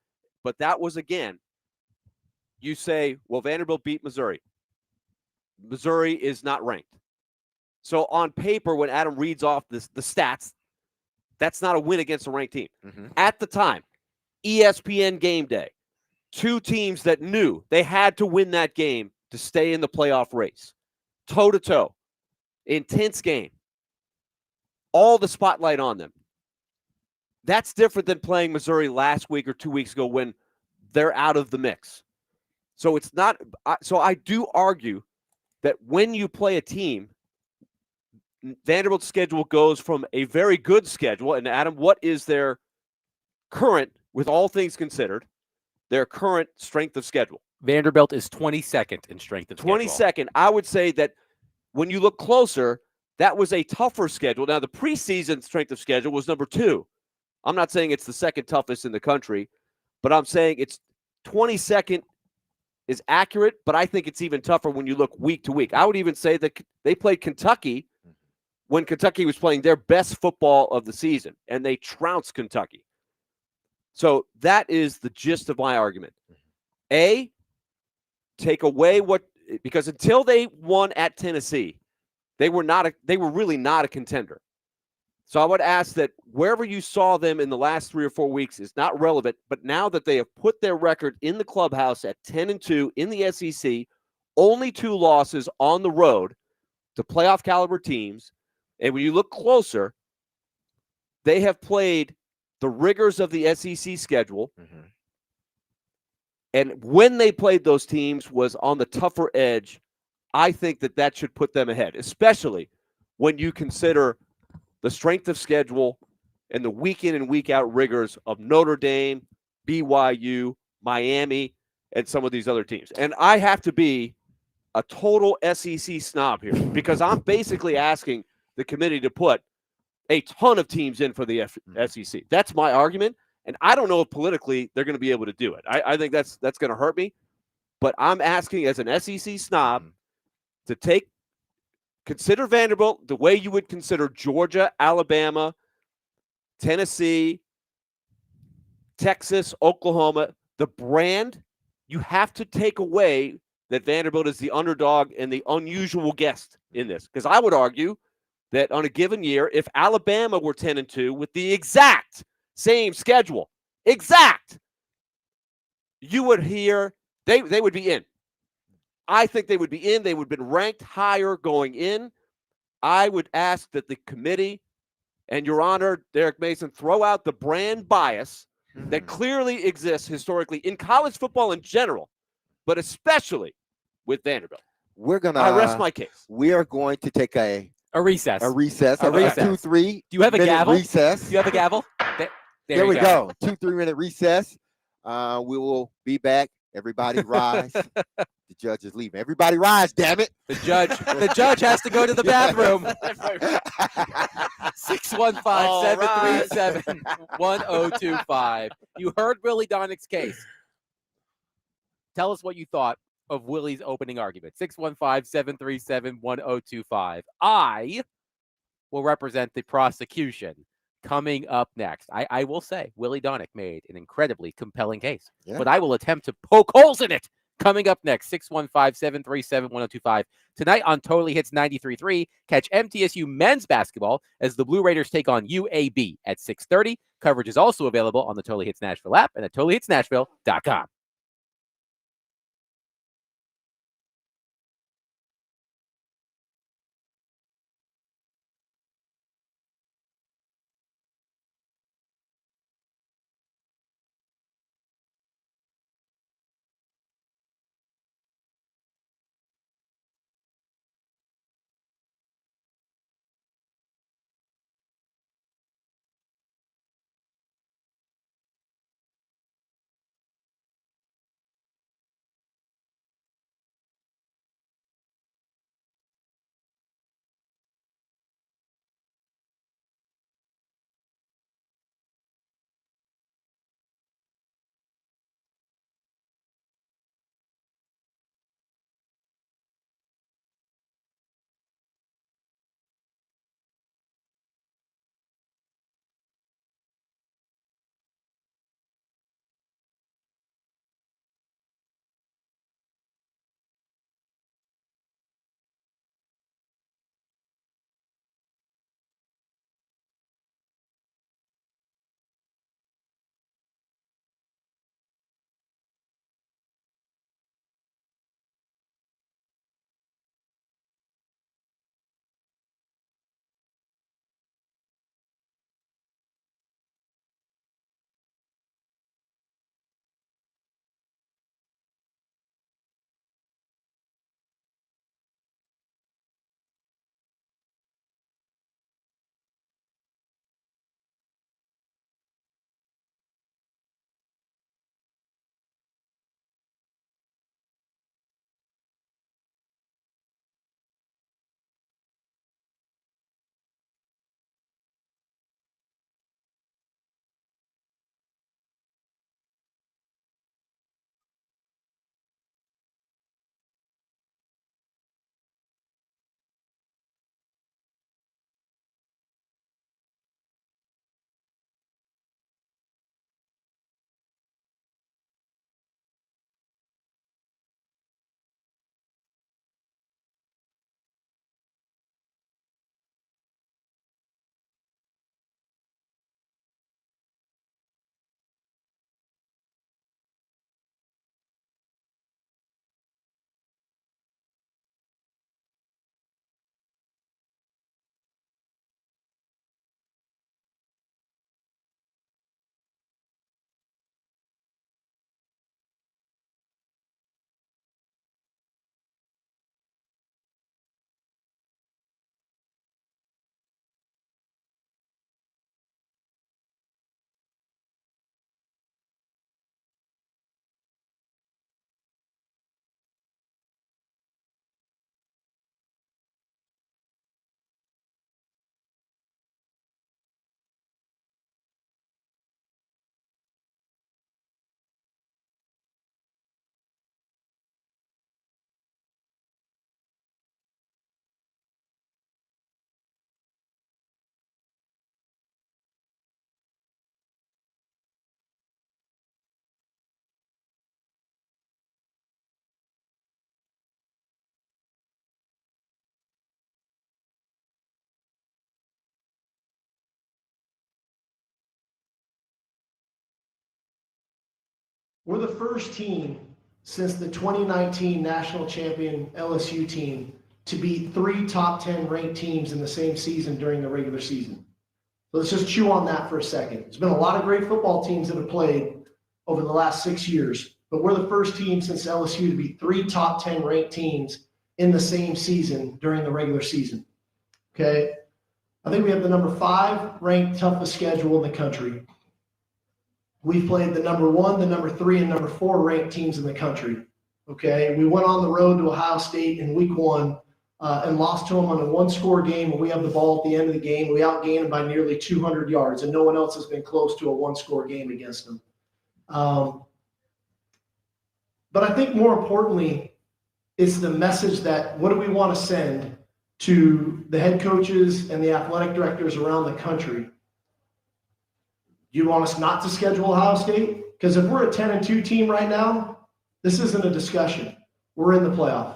but that was again. You say, well, Vanderbilt beat Missouri. Missouri is not ranked. So on paper, when Adam reads off the stats, that's not a win against a ranked team. At the time, ESPN game day, 2 teams that knew they had to win that game to stay in the playoff race. Toe-to-toe. Intense game. All the spotlight on them. That's different than playing Missouri last week or 2 weeks ago when they're out of the mix. So it's not. So I do argue that when you play a team, Vanderbilt's schedule goes from a very good schedule. And Adam, what is their current, with all things considered, their current strength of schedule? Vanderbilt is 22nd in strength of schedule. 22nd. I would say that when you look closer, that was a tougher schedule. Now, the preseason strength of schedule was number 2. I'm not saying it's the second toughest in the country, but I'm saying it's 22nd is accurate, but I think it's even tougher when you look week to week. I would even say that they played Kentucky when Kentucky was playing their best football of the season, and they trounced Kentucky. So that is the gist of my argument. A, take away because until they won at Tennessee, they were really not a contender. So I would ask that wherever you saw them in the last 3 or 4 weeks is not relevant, but now that they have put their record in the clubhouse at 10-2 in the SEC, only 2 losses on the road to playoff caliber teams, and when you look closer, they have played the rigors of the SEC schedule. Mm-hmm. And when they played those teams was on the tougher edge. I think that should put them ahead, especially when you consider the strength of schedule and the week in and week out rigors of Notre Dame, BYU, Miami, and some of these other teams. And I have to be a total SEC snob here because I'm basically asking the committee to put a ton of teams in for the SEC. That's my argument. And I don't know if politically they're going to be able to do it. I think that's going to hurt me. But I'm asking as an SEC snob to consider Vanderbilt the way you would consider Georgia, Alabama, Tennessee, Texas, Oklahoma. The brand, you have to take away that Vanderbilt is the underdog and the unusual guest in this. Because I would argue that on a given year, if Alabama were 10-2 with the exact same schedule, you would hear they would be in. I think they would be in. They would have been ranked higher going in. I would ask that the committee and Your Honor, Derek Mason, throw out the brand bias that clearly exists historically in college football in general, but especially with Vanderbilt. I rest my case. We are going to take a recess. A recess. A recess. 2-3. Do you have a gavel? Recess. Do you have a gavel? There we go. 2-3 minute recess. We will be back. Everybody rise. The judge is leaving. Everybody rise, damn it. The judge has to go to the bathroom. 615-737-1025. You heard Willie Donick's case. Tell us what you thought of Willie's opening argument. 615-737-1025. I will represent the prosecution coming up next. I will say Willie Donick made an incredibly compelling case, but I will attempt to poke holes in it. Coming up next, 615-737-1025. Tonight on Totally Hits 93.3, catch MTSU men's basketball as the Blue Raiders take on UAB at 6:30. Coverage is also available on the Totally Hits Nashville app and at totallyhitsnashville.com. We're the first team since the 2019 national champion LSU team to beat 3 top 10 ranked teams in the same season during the regular season. So let's just chew on that for a second. There's been a lot of great football teams that have played over the last 6 years, but we're the first team since LSU to beat 3 top 10 ranked teams in the same season during the regular season. Okay? I think we have the number 5 ranked toughest schedule in the country. We've played the number 1, the number 3, and number 4 ranked teams in the country. Okay? We went on the road to Ohio State in week 1 and lost to them on a 1-score game when we have the ball at the end of the game. We outgained them by nearly 200 yards, and no one else has been close to a 1-score game against them. But I think more importantly, it's the message that what do we want to send to the head coaches and the athletic directors around the country? Do you want us not to schedule Ohio State? Because if we're a 10-2 team right now, this isn't a discussion. We're in the playoff.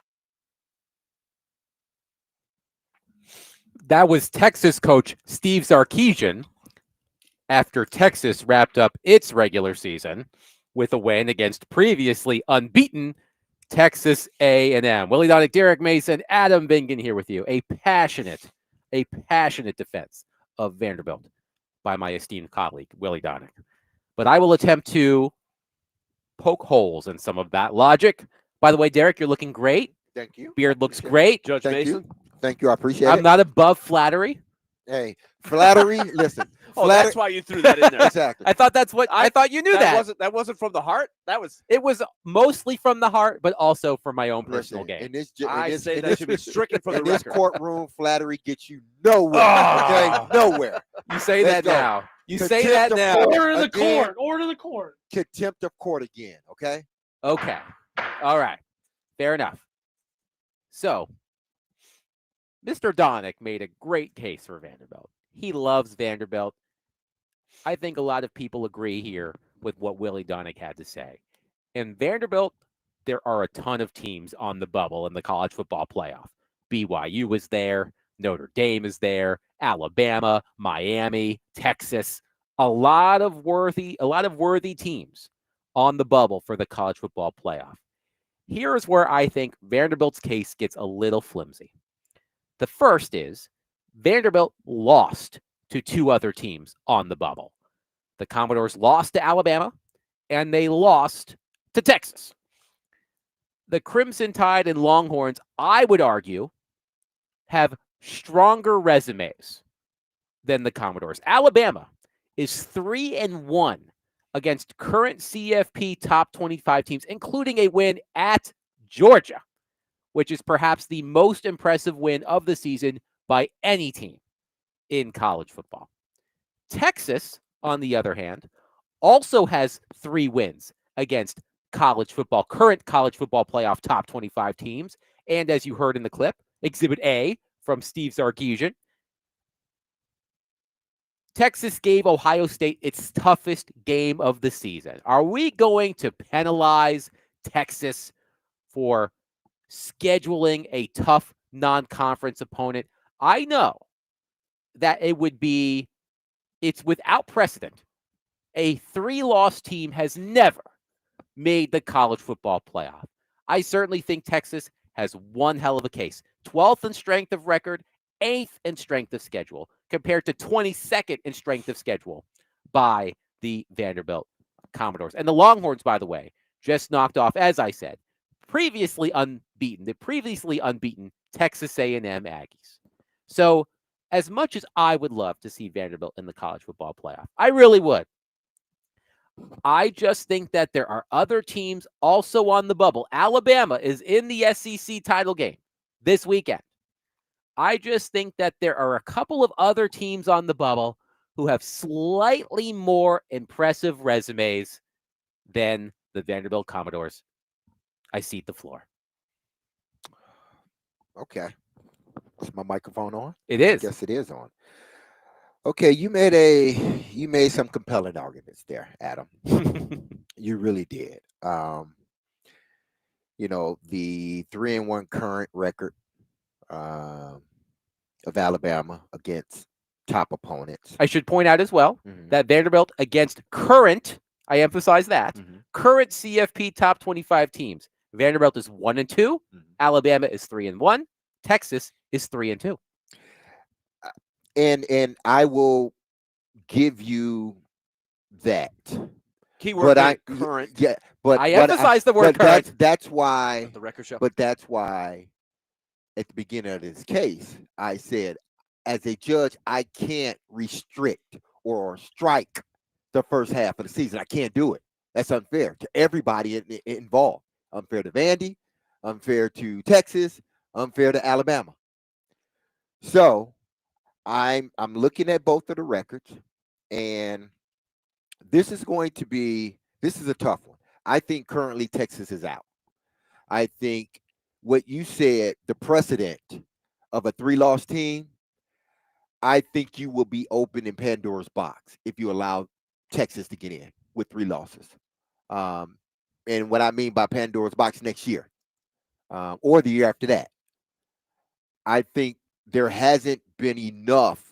That was Texas coach Steve Sarkisian after Texas wrapped up its regular season with a win against previously unbeaten Texas A&M. Willie Donick, Derek Mason, Adam Vingan here with you. A passionate defense of Vanderbilt by my esteemed colleague, Willie Donick. But I will attempt to poke holes in some of that logic. By the way, Derek, you're looking great. Thank you. Beard looks great. Judge Thank Mason. Thank you. I appreciate it. I'm not above flattery. Hey, flattery. Listen. Oh, that's why you threw that in there. Exactly. I thought that's what I thought you knew that. That wasn't from the heart. It was mostly from the heart, but also from my own personal Listen, gain. I say that should be stricken from the in this record. courtroom, flattery gets you nowhere. Oh. Okay, nowhere. You say Let's that go. now. You say Contempt that of now. court. Order the Again. court. Order the court. Contempt of court again. Okay. Okay. All right. Fair enough. So, Mr. Donick made a great case for Vanderbilt. He loves Vanderbilt. I think a lot of people agree here with what Willie Donick had to say. In Vanderbilt, there are a ton of teams on the bubble in the college football playoff. BYU was there. Notre Dame is there. Alabama, Miami, Texas. A lot of worthy teams on the bubble for the college football playoff. Here's where I think Vanderbilt's case gets a little flimsy. The first is Vanderbilt lost to 2 other teams on the bubble. The Commodores lost to Alabama, and they lost to Texas. The Crimson Tide and Longhorns, I would argue, have stronger resumes than the Commodores. Alabama is 3-1 against current CFP top 25 teams, including a win at Georgia, which is perhaps the most impressive win of the season by any team in college football. Texas, on the other hand, also has 3 wins against current college football playoff top 25 teams. And as you heard in the clip, Exhibit A from Steve Sarkisian, Texas gave Ohio State its toughest game of the season. Are we going to penalize Texas for scheduling a tough non-conference opponent? I know that it's without precedent. A 3-loss team has never made the college football playoff. I certainly think Texas has one hell of a case. 12th in strength of record, 8th in strength of schedule, compared to 22nd in strength of schedule by the Vanderbilt Commodores. And the Longhorns, by the way, just knocked off, as I said, the previously unbeaten Texas A&M Aggies. So as much as I would love to see Vanderbilt in the college football playoff, I really would. I just think that there are other teams also on the bubble. Alabama is in the SEC title game this weekend. I just think that there are a couple of other teams on the bubble who have slightly more impressive resumes than the Vanderbilt Commodores. I cede the floor. Okay. Is my microphone on? It is. Yes, it is on. Okay, you made some compelling arguments there, Adam. You really did. The 3-1 current record of Alabama against top opponents. I should point out as well Mhm. that Vanderbilt against current, I emphasize that, Mhm. Current CFP top 25 teams. Vanderbilt is 1-2. Alabama is 3-1. Texas is 3-2. And I will give you that. Keyword But current. Yeah, but I but emphasize the word current. That's why. The record show. But that's why, at the beginning of this case, I said, as a judge, I can't restrict or strike the first half of the season. I can't do it. That's unfair to everybody involved. Unfair to Vandy, unfair to Texas, unfair to Alabama. So I'm looking at both of the records, and this is a tough one. I think currently Texas is out. I think what you said, the precedent of a 3-loss team, I think you will be opening Pandora's box if you allow Texas to get in with 3 losses. And what I mean by Pandora's box, next year or the year after that. I think there hasn't been enough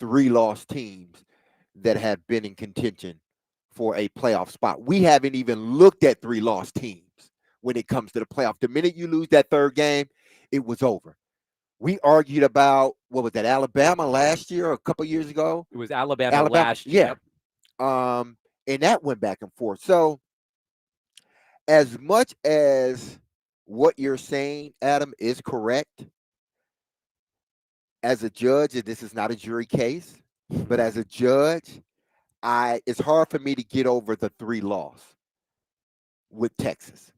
3-loss teams that have been in contention for a playoff spot. We haven't even looked at 3-loss teams when it comes to the playoff. The minute you lose that third game, it was over. We argued about, what was that, Alabama last year or a couple years ago? It was Alabama last year. Yeah. And that went back and forth. So as much as what you're saying, Adam, is correct, as a judge, and this is not a jury case, but as a judge, it's hard for me to get over the 3-loss with Texas.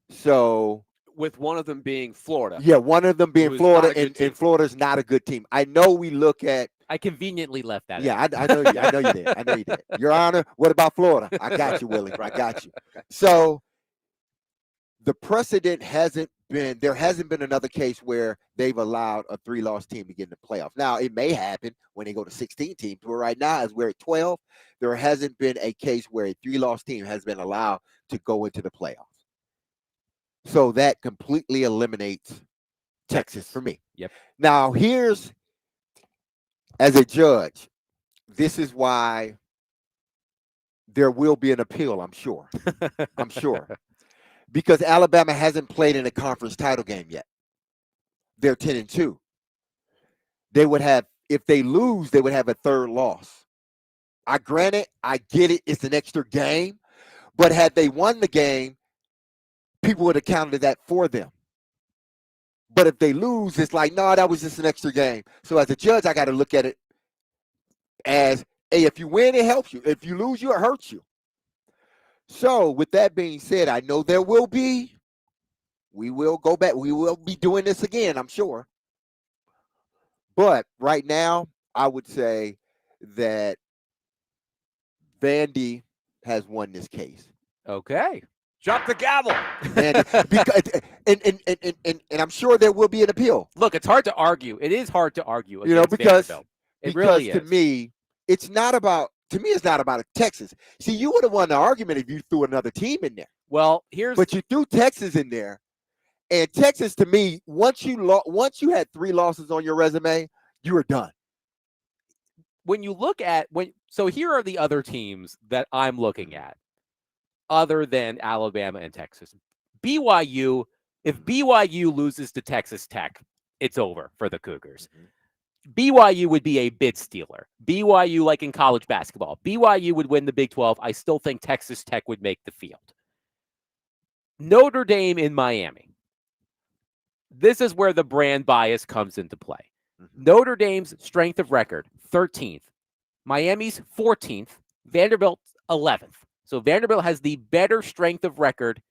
So with one of them being Florida. Yeah, one of them being Who's Florida, not a good team. and Florida's not a good team. I know we look at. I conveniently left that. Yeah, I know you. I know you did. I know you did. Your Honor, what about Florida? I got you, Willie. I got you. So the precedent hasn't been. There hasn't been another case where they've allowed a 3-loss team to get in the playoffs. Now it may happen when they go to 16 teams. But right now, as we're at 12, there hasn't been a case where a 3-loss team has been allowed to go into the playoffs. So that completely eliminates Texas for me. Yep. Now, as a judge, this is why there will be an appeal, I'm sure. I'm sure. Because Alabama hasn't played in a conference title game yet. They're 10-2. They would have, if they lose, they would have a 3rd loss. I get it, it's an extra game. But had they won the game, people would have counted that for them. But if they lose, it's like, no, that was just an extra game. So as a judge, I got to look at it as, hey, if you win, it helps you. If you lose, it hurts you. So with that being said, I know we will go back. We will be doing this again, I'm sure. But right now, I would say that Vandy has won this case. Okay. Drop the gavel. And I'm sure there will be an appeal. Look, it's hard to argue. It is hard to argue. Because Vanderbilt. It really to is. me, it's not about Texas. See, you would have won the argument if you threw another team in there. Well, but you threw Texas in there, and Texas, to me, once you had 3 losses on your resume, you were done. When you look at so here are the other teams that I'm looking at, other than Alabama and Texas. BYU, if BYU loses to Texas Tech, it's over for the Cougars. BYU would be a bid stealer. BYU, like in college basketball, BYU would win the Big 12. I still think Texas Tech would make the field. Notre Dame in Miami. This is where the brand bias comes into play. Notre Dame's strength of record, 13th. Miami's 14th. Vanderbilt, 11th. So Vanderbilt has the better strength of record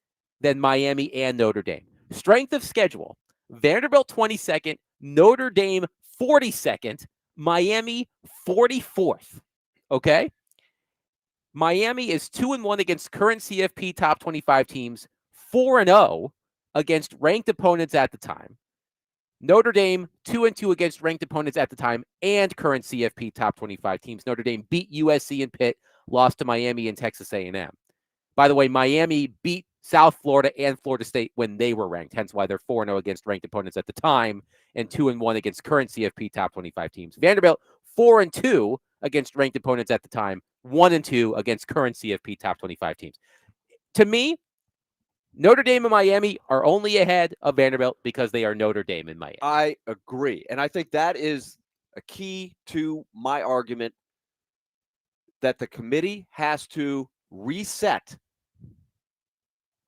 than Miami and Notre Dame. Strength of schedule, Vanderbilt 22nd, Notre Dame 42nd, Miami 44th. Okay? Miami is 2-1 against current CFP top 25 teams, 4-0 against ranked opponents at the time. Notre Dame 2-2 against ranked opponents at the time and current CFP top 25 teams. Notre Dame beat USC and Pitt, lost to Miami and Texas A&M. By the way, Miami beat South Florida and Florida State when they were ranked, hence why they're 4-0 against ranked opponents at the time and 2-1 against current CFP top 25 teams. Vanderbilt 4-2 against ranked opponents at the time, 1-2 against current CFP top 25 teams. To me, Notre Dame and Miami are only ahead of Vanderbilt because they are Notre Dame and Miami. I agree. And I think that is a key to my argument that the committee has to reset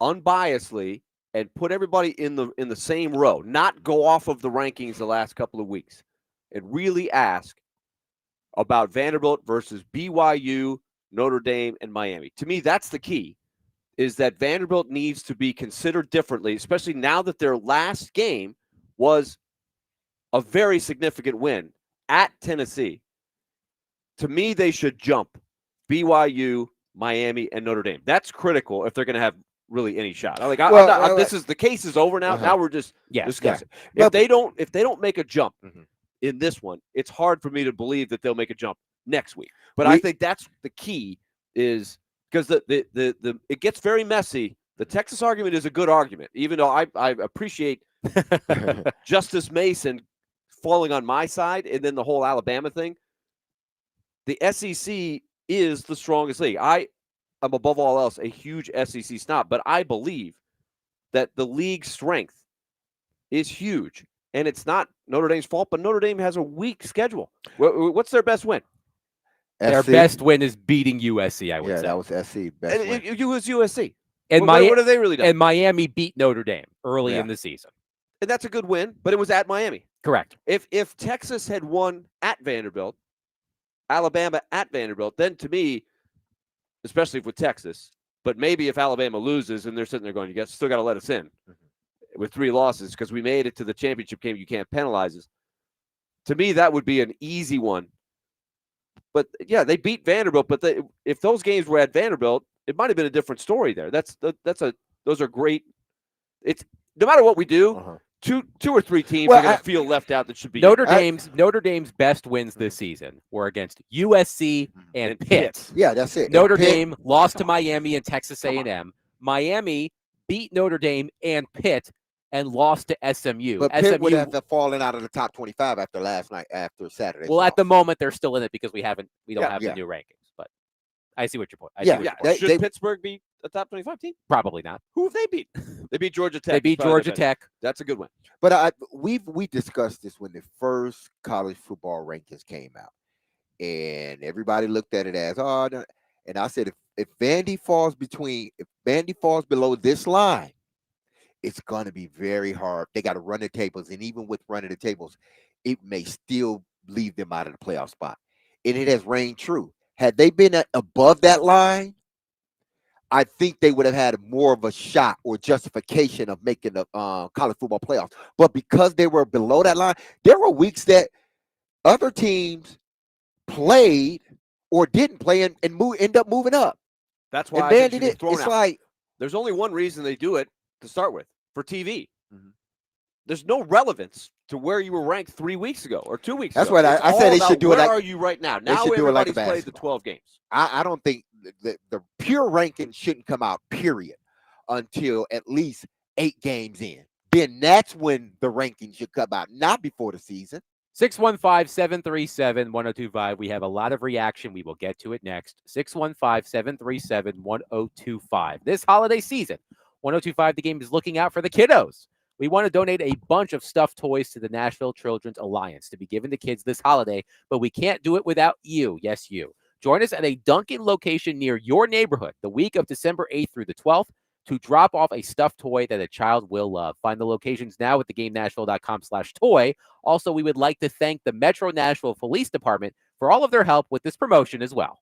unbiasedly and put everybody in the same row, not go off of the rankings the last couple of weeks, and really ask about Vanderbilt versus BYU, Notre Dame, and Miami. To me, that's the key, is that Vanderbilt needs to be considered differently, especially now that their last game was a very significant win at Tennessee. To me, they should jump BYU, Miami, and Notre Dame. That's critical if they're going to have really any shot. This is the case is over now. Now we're just discussing. Yeah. If they don't make a jump in this one, it's hard for me to believe that they'll make a jump next week. But I think that's the key, is because it gets very messy. The Texas argument is a good argument, even though I appreciate Justice Mason falling on my side, and then the whole Alabama thing. The SEC is the strongest league. I'm above all else a huge SEC snob, but I believe that the league's strength is huge, and it's not Notre Dame's fault. But Notre Dame has a weak schedule. What's their best win? Their best win is beating USC. I would say that was SC best win. It was USC. And what have they really done? And Miami beat Notre Dame early in the season. And that's a good win, but it was at Miami. Correct. If Texas had won at Vanderbilt, Alabama at Vanderbilt, then to me, especially with Texas, but maybe if Alabama loses and they're sitting there going, you guys still got to let us in with 3 losses because we made it to the championship game, you can't penalize us. To me, that would be an easy one. But yeah, they beat Vanderbilt, but if those games were at Vanderbilt, it might have been a different story there. Those are great. It's no matter what we do, two or three teams are going to feel left out that should be Notre Dame's best wins this season were against USC and Pitt. Yeah, that's it. Notre Dame lost to Miami and Texas A&M. Miami beat Notre Dame and Pitt and lost to SMU. But Pitt would have fallen out of the top 25 after last night, after Saturday. Well, at the moment, they're still in it because we don't have the new rankings. But I see what your point. Should Pittsburgh be a top 25 team? Probably not. Who have they beat? They beat Georgia Tech. They beat Georgia Tech. That's a good win. But we discussed this when the first college football rankings came out, and everybody looked at it as and I said if Vandy falls below this line, it's going to be very hard. They got to run the tables, and even with running the tables, it may still leave them out of the playoff spot. And it has reigned true. Had they been above that line, I think they would have had more of a shot or justification of making the college football playoffs. But because they were below that line, there were weeks that other teams played or didn't play and end up moving up. That's why I think it's like there's only one reason they do it to start with, for TV. There's no relevance to where you were ranked 3 weeks ago or 2 weeks That's ago. what I said. They should do it. Where are you right now? Now everybody's played the 12 games. I don't think the pure ranking shouldn't come out, period, until at least 8 games in. Then that's when the ranking should come out, not before the season. 615-737-1025. We have a lot of reaction. We will get to it next. 615-737-1025. This holiday season, 1025 The Game is looking out for the kiddos. We want to donate a bunch of stuffed toys to the Nashville Children's Alliance to be given to kids this holiday, but we can't do it without you. Yes, you. Join us at a Dunkin' location near your neighborhood the week of December 8th through the 12th to drop off a stuffed toy that a child will love. Find the locations now at thegamenashville.com/toy. Also, we would like to thank the Metro Nashville Police Department for all of their help with this promotion as well.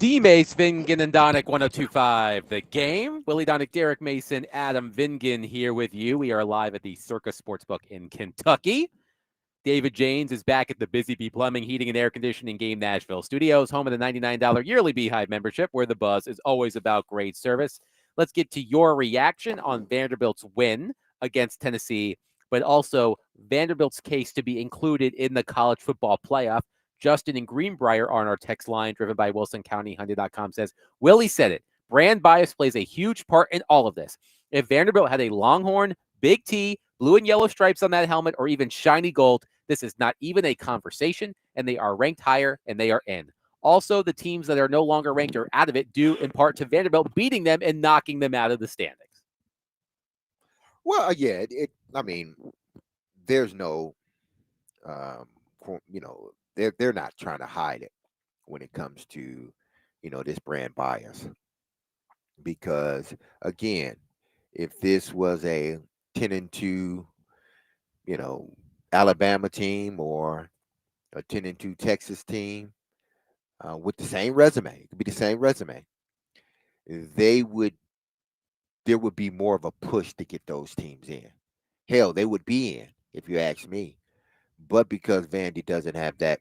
D. Mace, Vingan, and Donick, 102.5 The Game. Willie Donick, Derek Mason, Adam Vingan here with you. We are live at the Circa Sportsbook in Kentucky. David Janes is back at the Busy Bee Plumbing, Heating, and Air Conditioning Game Nashville Studios, home of the $99 yearly Beehive membership, where the buzz is always about great service. Let's get to your reaction on Vanderbilt's win against Tennessee, but also Vanderbilt's case to be included in the college football playoff. Justin in Greenbrier on our text line, driven by WilsonCountyHundy.com, says, Willie said it. Brand bias plays a huge part in all of this. If Vanderbilt had a Longhorn, Big T, blue and yellow stripes on that helmet, or even shiny gold, this is not even a conversation, and they are ranked higher, and they are in. Also, the teams that are no longer ranked are out of it, due in part to Vanderbilt beating them and knocking them out of the standings. Well, yeah, I mean, there's no, they're not trying to hide it when it comes to, this brand bias. Because again, if this was a 10-2, Alabama team or a 10-2 Texas team with the same resume, it could be the same resume, there would be more of a push to get those teams in. Hell, they would be in, if you ask me. But because Vandy doesn't have that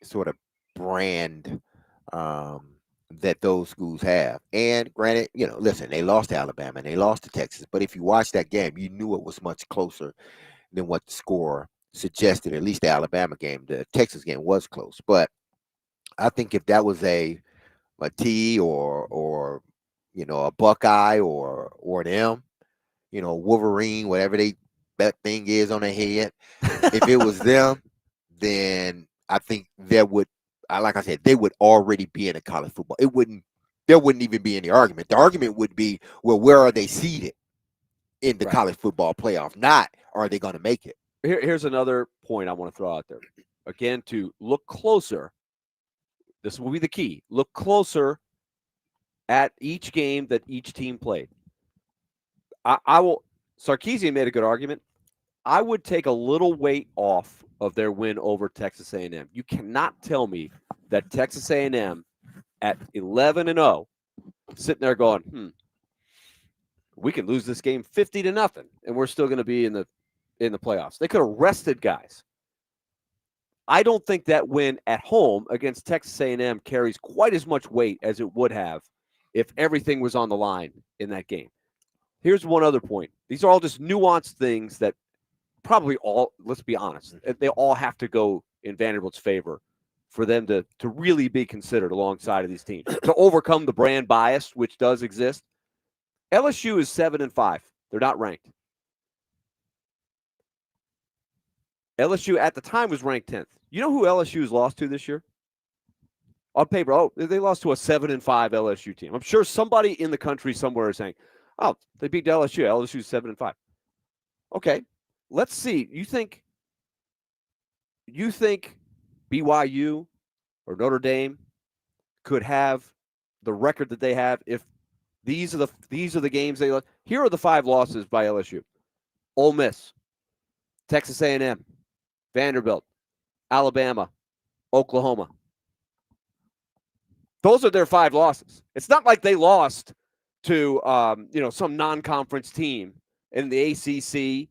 sort of brand that those schools have, and granted, listen, they lost to Alabama and they lost to Texas, but if you watch that game, you knew it was much closer than what the score suggested. At least the Alabama game, the Texas game was close. But I think if that was a T or a Buckeye or an M, Wolverine, whatever that thing is on their head, if it was them, then I think like I said, they would already be in a college football. There wouldn't even be any argument. The argument would be, well, where are they seated in the college football playoff? Not, are they going to make it? Here's another point I want to throw out there. Again, to look closer, this will be the key. Look closer at each game that each team played. Sarkisian made a good argument. I would take a little weight off of their win over Texas A&M. You cannot tell me that Texas A&M at 11-0, sitting there going, we can lose this game 50-0, and we're still going to be in the playoffs. They could have rested guys. I don't think that win at home against Texas A&M carries quite as much weight as it would have if everything was on the line in that game. Here's one other point. These are all just nuanced things that probably all, let's be honest, they all have to go in Vanderbilt's favor for them to really be considered alongside of these teams. To overcome the brand bias, which does exist. LSU is 7-5. They're not ranked. LSU at the time was ranked 10th. You know who LSU has lost to this year? On paper, they lost to a 7-5 LSU team. I'm sure somebody in the country somewhere is saying, they beat LSU. LSU's 7-5. Okay, let's see. You think BYU or Notre Dame could have the record that they have if these are the games they lost? Here are the 5 losses by LSU: Ole Miss, Texas A&M, Vanderbilt, Alabama, Oklahoma. Those are their 5 losses. It's not like they lost to some non-conference team in the ACC.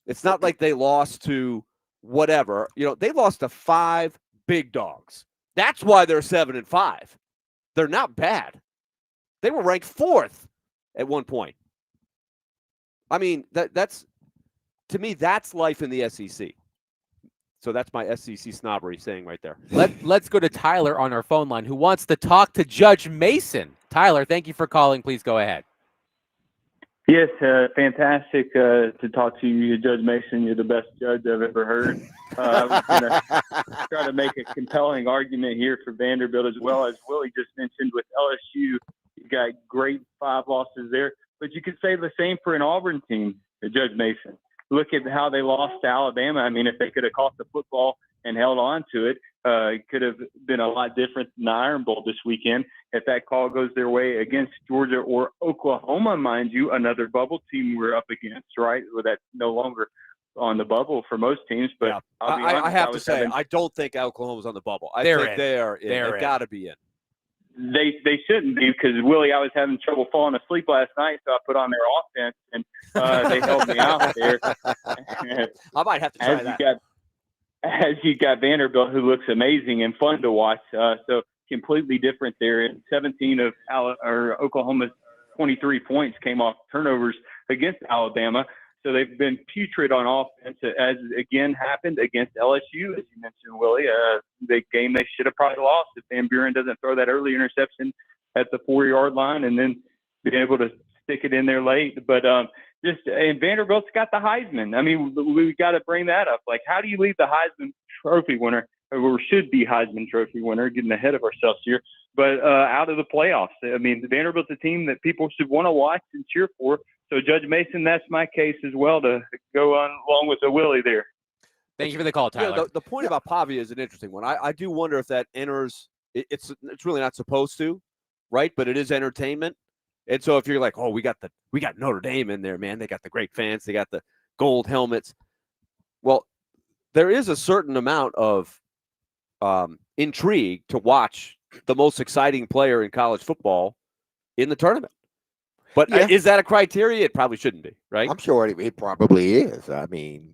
It's not like they lost to whatever. They lost to 5 big dogs. That's why they're 7-5. They're not bad. They were ranked 4th at one point. I mean, that's to me, that's life in the SEC. So that's my SEC snobbery saying right there. Let's go to Tyler on our phone line, who wants to talk to Judge Mason. Tyler, thank you for calling. Please go ahead. Yes, fantastic to talk to you, Judge Mason. You're the best judge I've ever heard. I was going to try to make a compelling argument here for Vanderbilt, as well as Willie just mentioned with LSU. You got great 5 losses there, but you could say the same for an Auburn team, Judge Mason. Look at how they lost to Alabama. I mean, if they could have caught the football and held on to it, it could have been a lot different than the Iron Bowl this weekend. If that call goes their way against Georgia or Oklahoma, mind you, another bubble team we're up against, right? Well, that's no longer on the bubble for most teams. But yeah. I have to say, I don't think Oklahoma's on the bubble. I think they are in. They've got to be in. they shouldn't be, because Willie, I was having trouble falling asleep last night, so I put on their offense, and they helped me out there. I might have to try that. As you got Vanderbilt, who looks amazing and fun to watch, so completely different there. And 17 of Oklahoma's 23 points came off turnovers against Alabama. So they've been putrid on offense, as again happened against LSU, as you mentioned, Willie. The game they should have probably lost if Van Buren doesn't throw that early interception at the 4-yard line and then be able to stick it in there late. But and Vanderbilt's got the Heisman. I mean, we got to bring that up. Like, how do you leave the Heisman Trophy winner, or should be Heisman Trophy winner, getting ahead of ourselves here, but out of the playoffs? I mean, Vanderbilt's a team that people should want to watch and cheer for. So, Judge Mason, that's my case as well, to go on along with the Willie there. Thank you for the call, Tyler. Yeah, the point about Pavia is an interesting one. I do wonder if that enters. It's really not supposed to, right? But it is entertainment. And so if you're like, oh, we got Notre Dame in there, man. They got the great fans. They got the gold helmets. Well, there is a certain amount of intrigue to watch the most exciting player in college football in the tournament. But is that a criteria? It probably shouldn't be, right? I'm sure it probably is. I mean,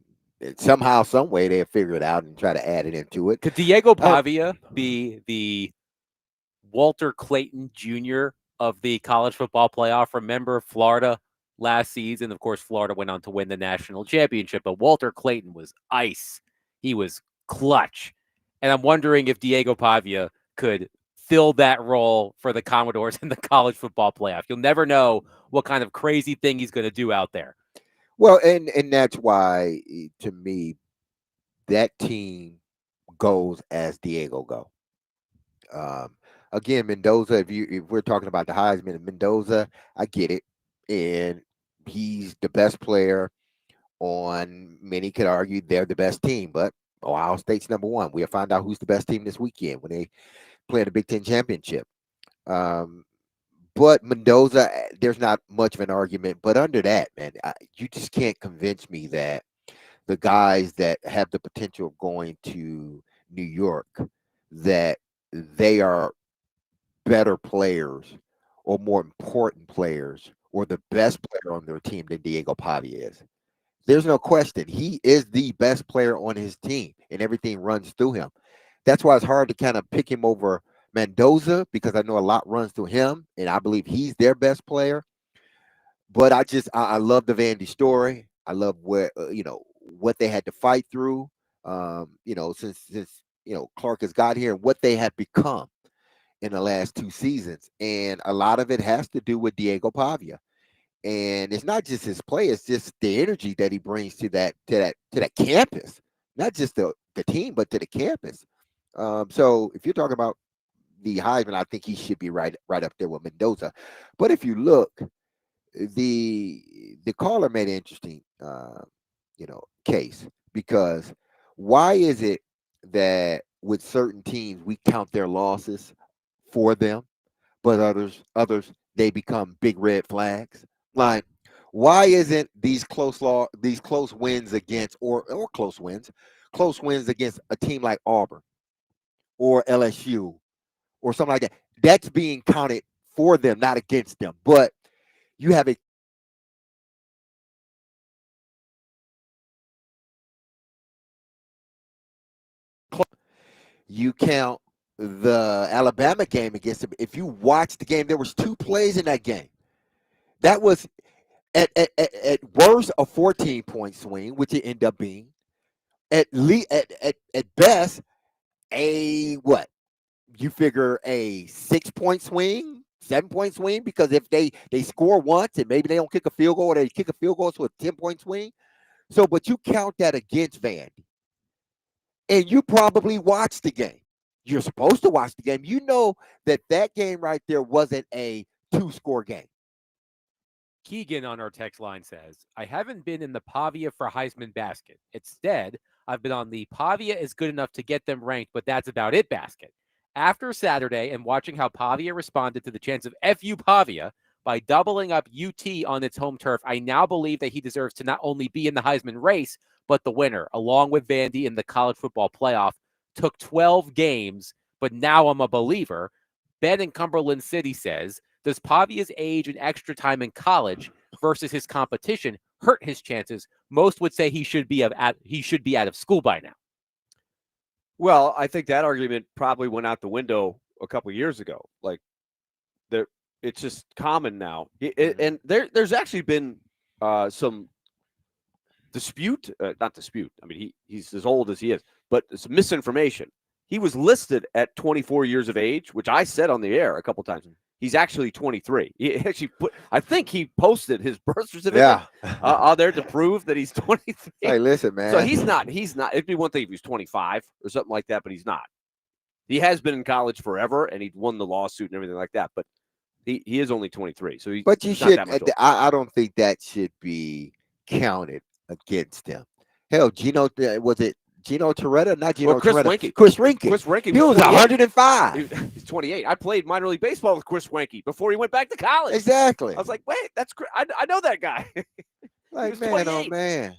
somehow, some way, they'll figure it out and try to add it into it. Could Diego Pavia be the Walter Clayton Jr. of the college football playoff? Remember Florida last season? Of course, Florida went on to win the national championship, but Walter Clayton was ice. He was clutch. And I'm wondering if Diego Pavia could fill that role for the Commodores in the college football playoff. You'll never know what kind of crazy thing he's going to do out there. Well, and that's why, to me, that team goes as Diego go. Again, Mendoza, if we're talking about the Heisman, Mendoza, I get it. And he's the best player on, many could argue they're the best team, but Ohio State's number one. We'll find out who's the best team this weekend when they play the Big Ten championship. But Mendoza, there's not much of an argument. But under that, man, you just can't convince me that the guys that have the potential of going to New York, that they are better players or more important players or the best player on their team than Diego Pavia is. There's no question. He is the best player on his team, and everything runs through him. That's why it's hard to kind of pick him over Mendoza, because I know a lot runs through him, and I believe he's their best player. But I love the Vandy story. I love what they had to fight through, since Clark has got here, and what they have become in the last 2 seasons. And a lot of it has to do with Diego Pavia. And it's not just his play; it's just the energy that he brings to that campus, not just the team, but to the campus. So if you're talking about the Heisman, I think he should be right up there with Mendoza. But if you look, the caller made an interesting case, because why is it that with certain teams we count their losses for them, but others they become big red flags? Like, why isn't these close wins against or close wins against a team like Auburn or LSU or something like that, that's being counted for them, not against them? But you have you count the Alabama game against them. If you watch the game, there was 2 plays in that game. That was at worst a 14-point swing, which it ended up being. At best, a what? You figure a 6-point swing, 7-point swing, because if they score once and maybe they don't kick a field goal, or they kick a field goal, so a 10-point swing. So, but you count that against Vandy, and you probably watched the game. You're supposed to watch the game. You know that game right there wasn't a 2-score game. Keegan on our text line says, I haven't been in the Pavia for Heisman basket. Instead, I've been on the Pavia is good enough to get them ranked, but that's about it basket. After Saturday and watching how Pavia responded to the chance of FU Pavia by doubling up UT on its home turf, I now believe that he deserves to not only be in the Heisman race, but the winner, along with Vandy in the college football playoff. Took 12 games, but now I'm a believer. Ben in Cumberland City says, does Pavia's age and extra time in college versus his competition hurt his chances? Most would say he should be out of school by now. Well, I think that argument probably went out the window a couple of years ago. Like, it's just common now, and there's actually been some dispute, not dispute. I mean, he's as old as he is, but it's misinformation. He was listed at 24 years of age, which I said on the air a couple times. He's actually 23. He actually I think he posted his birth certificate out there to prove that he's 23. Hey, listen, man. So he's not. It'd be one thing if he was 25 or something like that, but he's not. He has been in college forever, and he won the lawsuit and everything like that. But he is only 23. So he's. But you not should. that much older. I don't think that should be counted against him. Hell, was it Gino Toretta? Not Gino Chris Toretta. Wenke. Chris Wenke. Chris Wenke. He was 105. He's 28. I played minor league baseball with Chris Wenke before he went back to college. Exactly. I was like, wait, I know that guy. Like, was man, 28. oh man.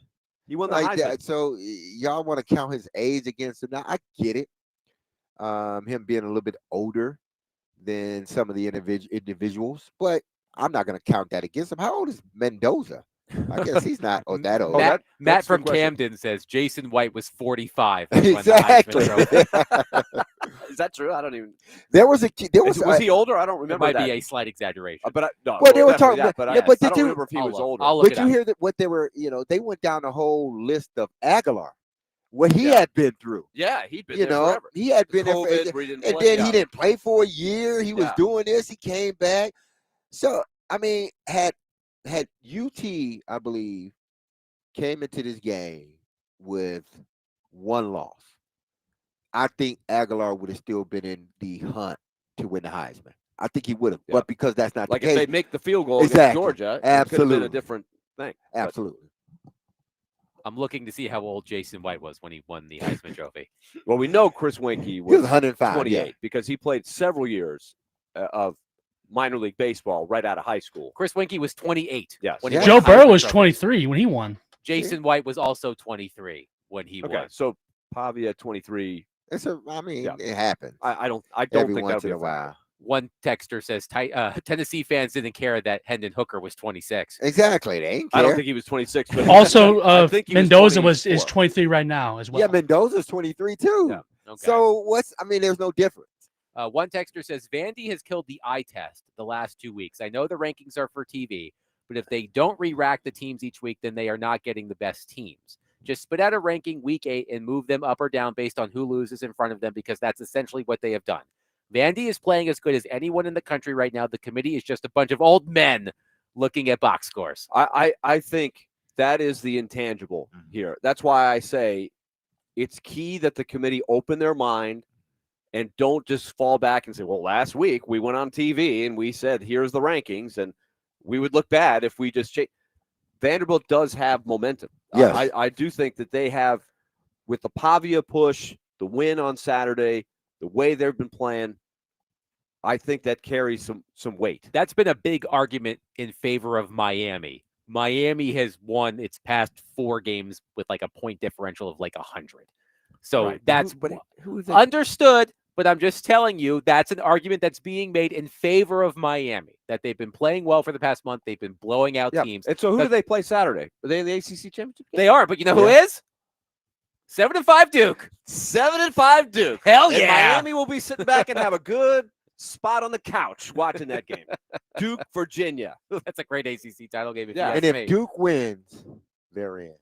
He won the Like Heisman. that. So y'all want to count his age against him? Now I get it. Him being a little bit older than some of the individuals, but I'm not going to count that against him. How old is Mendoza? I guess he's not that old. Oh, Matt from Camden says Jason White was 45. when he won the Heisman Exactly. Trophy. Is that true? I don't even. Was he older? I don't It remember. might that. be a slight exaggeration. But Well, they were talking that, about- but yeah, but I did don't you- remember if he was older. I'll look But it you up. hear that what they were, they went down the whole list of Aguilar, what he Yeah. had been through. Yeah, he'd been You there know, forever. he had been there, COVID, where he didn't and play, then he didn't play for a year. He was Yeah. doing this. He came back. So I mean, had UT, I believe, came into this game with one loss, I think Aguilar would have still been in the hunt to win the Heisman. I think he would have, Yeah. but because that's not Like the if case. they make the field goal against Exactly. Georgia, it could have been Absolutely. a different thing. But Absolutely. I'm looking to see how old Jason White was when he won the Heisman Trophy. well, we know Chris Wenke He was was 105. 28 Yeah. because he played several years of minor league baseball right out of high school. Chris Wenke was 28. Yes. when he Yeah. won Joe the Burrow Heisman was Trophy. 23 when he won. Jason White was also 23 when he Okay, won. so Pavia 23. I mean, Yeah. it happens I don't every think once that'll in be a while. One texter says Tennessee fans didn't care that Hendon Hooker was 26. Exactly. They ain't care. I don't think he was 26. But Also, I think he was Mendoza is 24. 23 right now as well. Yeah, Mendoza's 23 too. Yeah. Okay. So there's no difference. One texter says Vandy has killed the eye test the last 2 weeks. I know the rankings are for TV, but if they don't re-rack the teams each week, then they are not getting the best teams. Just spit out a ranking week 8 and move them up or down based on who loses in front of them, because that's essentially what they have done. Vandy is playing as good as anyone in the country right now. The committee is just a bunch of old men looking at box scores. I think that is the intangible here. That's why I say it's key that the committee open their mind and don't just fall back and say, well, last week we went on TV and we said, here's the rankings, and we would look bad if we just change. Vanderbilt does have momentum. Yes. I do think that they have, with the Pavia push, the win on Saturday, the way they've been playing, I think that carries some weight. That's been a big argument in favor of Miami. Miami has won its past 4 games with like a point differential of like 100. So Right. that's Who is that? understood, but I'm just telling you that's an argument that's being made in favor of Miami, that they've been playing well for the past month. They've been blowing out teams. And so who But- do they play Saturday? Are they in the ACC championship game? They are, but you know who is? 7-5 Duke. 7-5 Duke. Hell And yeah. Miami will be sitting back and have a good spot on the couch watching that game. Duke, Virginia. That's a great ACC title game. If Yeah. you And ask if me. Duke wins, they're in.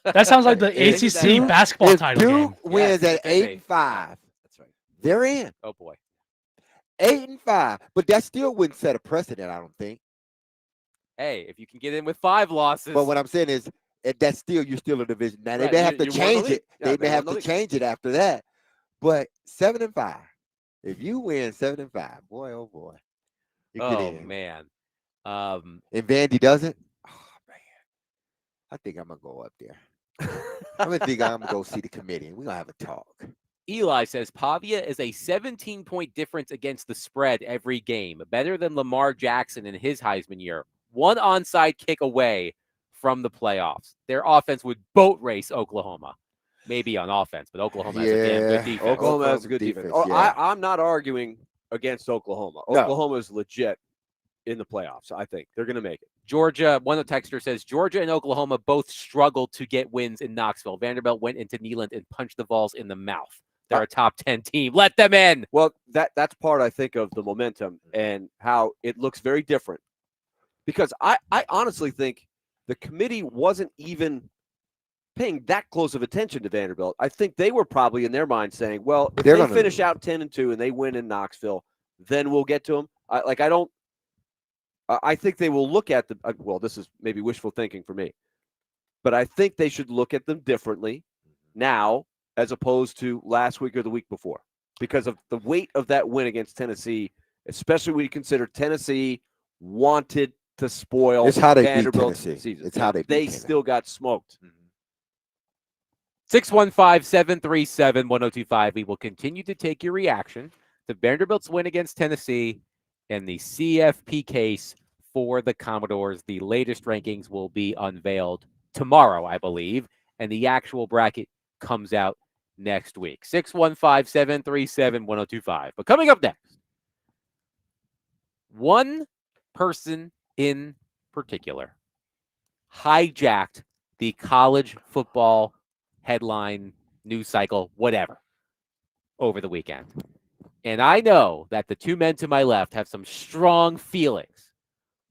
That sounds like the If ACC Duke- basketball If title Duke game. wins Yes, at 8-5, That's right. they're in. Oh boy. 8-5, but that still wouldn't set a precedent, I don't think. Hey, if you can get in with 5 losses, But what I'm saying is, that's still you're still a division. Now they Right, may have you to won the change league. it. Yeah, They they may have won the to league. change it after that. But 7-5, if you win 7-5, boy, oh boy, you get oh in. man. And Vandy doesn't. Oh man, I think I'm gonna go up there. I'm gonna go see the committee, and we're gonna have a talk. Eli says Pavia is a 17-point difference against the spread every game, better than Lamar Jackson in his Heisman year. 1 onside kick away from the playoffs. Their offense would boat race Oklahoma. maybe on offense, but Oklahoma has a damn good Yeah. defense. Oklahoma has a Oklahoma good defense. defense, Oh, yeah. I'm not arguing against Oklahoma. No. Oklahoma is legit in the playoffs. I think they're going to make it. Georgia, one of the texters says, Georgia and Oklahoma both struggled to get wins in Knoxville. Vanderbilt went into Neyland and punched the Vols in the mouth. They're a top 10 team. Let them in. Well, that's part, I think, of the momentum and how it looks very different. Because I honestly think the committee wasn't even paying that close of attention to Vanderbilt. I think they were probably in their mind saying, well, if they finish out 10-2 and they win in Knoxville, then we'll get to them. I think they will look at them. Well, this is maybe wishful thinking for me, but I think they should look at them differently now as opposed to last week or the week before because of the weight of that win against Tennessee, especially when you consider Tennessee wanted to spoil Vanderbilt's season. It's how they beat They Tennessee. still got smoked. 615-737-1025. We will continue to take your reaction to Vanderbilt's win against Tennessee and the CFP case for the Commodores. The latest rankings will be unveiled tomorrow, I believe, and the actual bracket comes out next week. 615-737-1025. But coming up next, one person in particular hijacked the college football headline, news cycle, whatever, over the weekend. And I know that the two men to my left have some strong feelings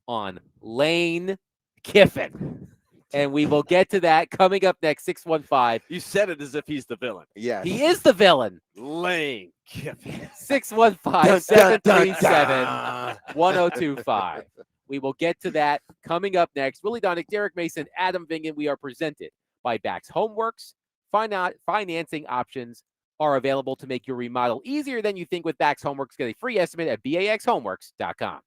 on Lane Kiffin. And we will get to that coming up next, 615. You said it as if he's the villain. Yes. He is the villain. Lane Kiffin. 615-737-1025. We will get to that coming up next. Willie Donick, Derek Mason, Adam Vingen. We are presented by Bax Homeworks. Financing options are available to make your remodel easier than you think with Bax Homeworks. Get a free estimate at baxhomeworks.com.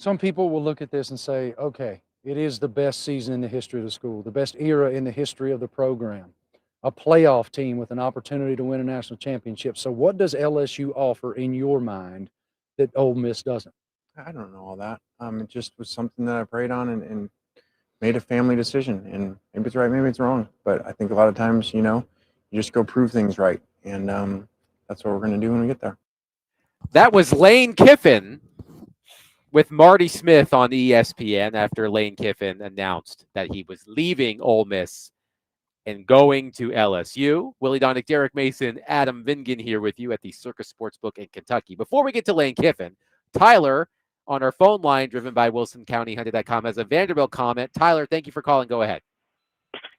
some people will look at this and say, okay, it is the best season in the history of the school, the best era in the history of the program, a playoff team with an opportunity to win a national championship. So what does LSU offer in your mind that Ole Miss doesn't? I don't know all that. It just was something that I prayed on and made a family decision. And maybe it's right, maybe it's wrong. But I think a lot of times, you just go prove things right. And that's what we're going to do when we get there. That was Lane Kiffin with Marty Smith on ESPN after Lane Kiffin announced that he was leaving Ole Miss and going to LSU. Willie Donick, Derek Mason, Adam Vingan here with you at the Circus Sportsbook in Kentucky. Before we get to Lane Kiffin, Tyler on our phone line, driven by WilsonCountyHunter.com, has a Vanderbilt comment. Tyler, thank you for calling. Go ahead.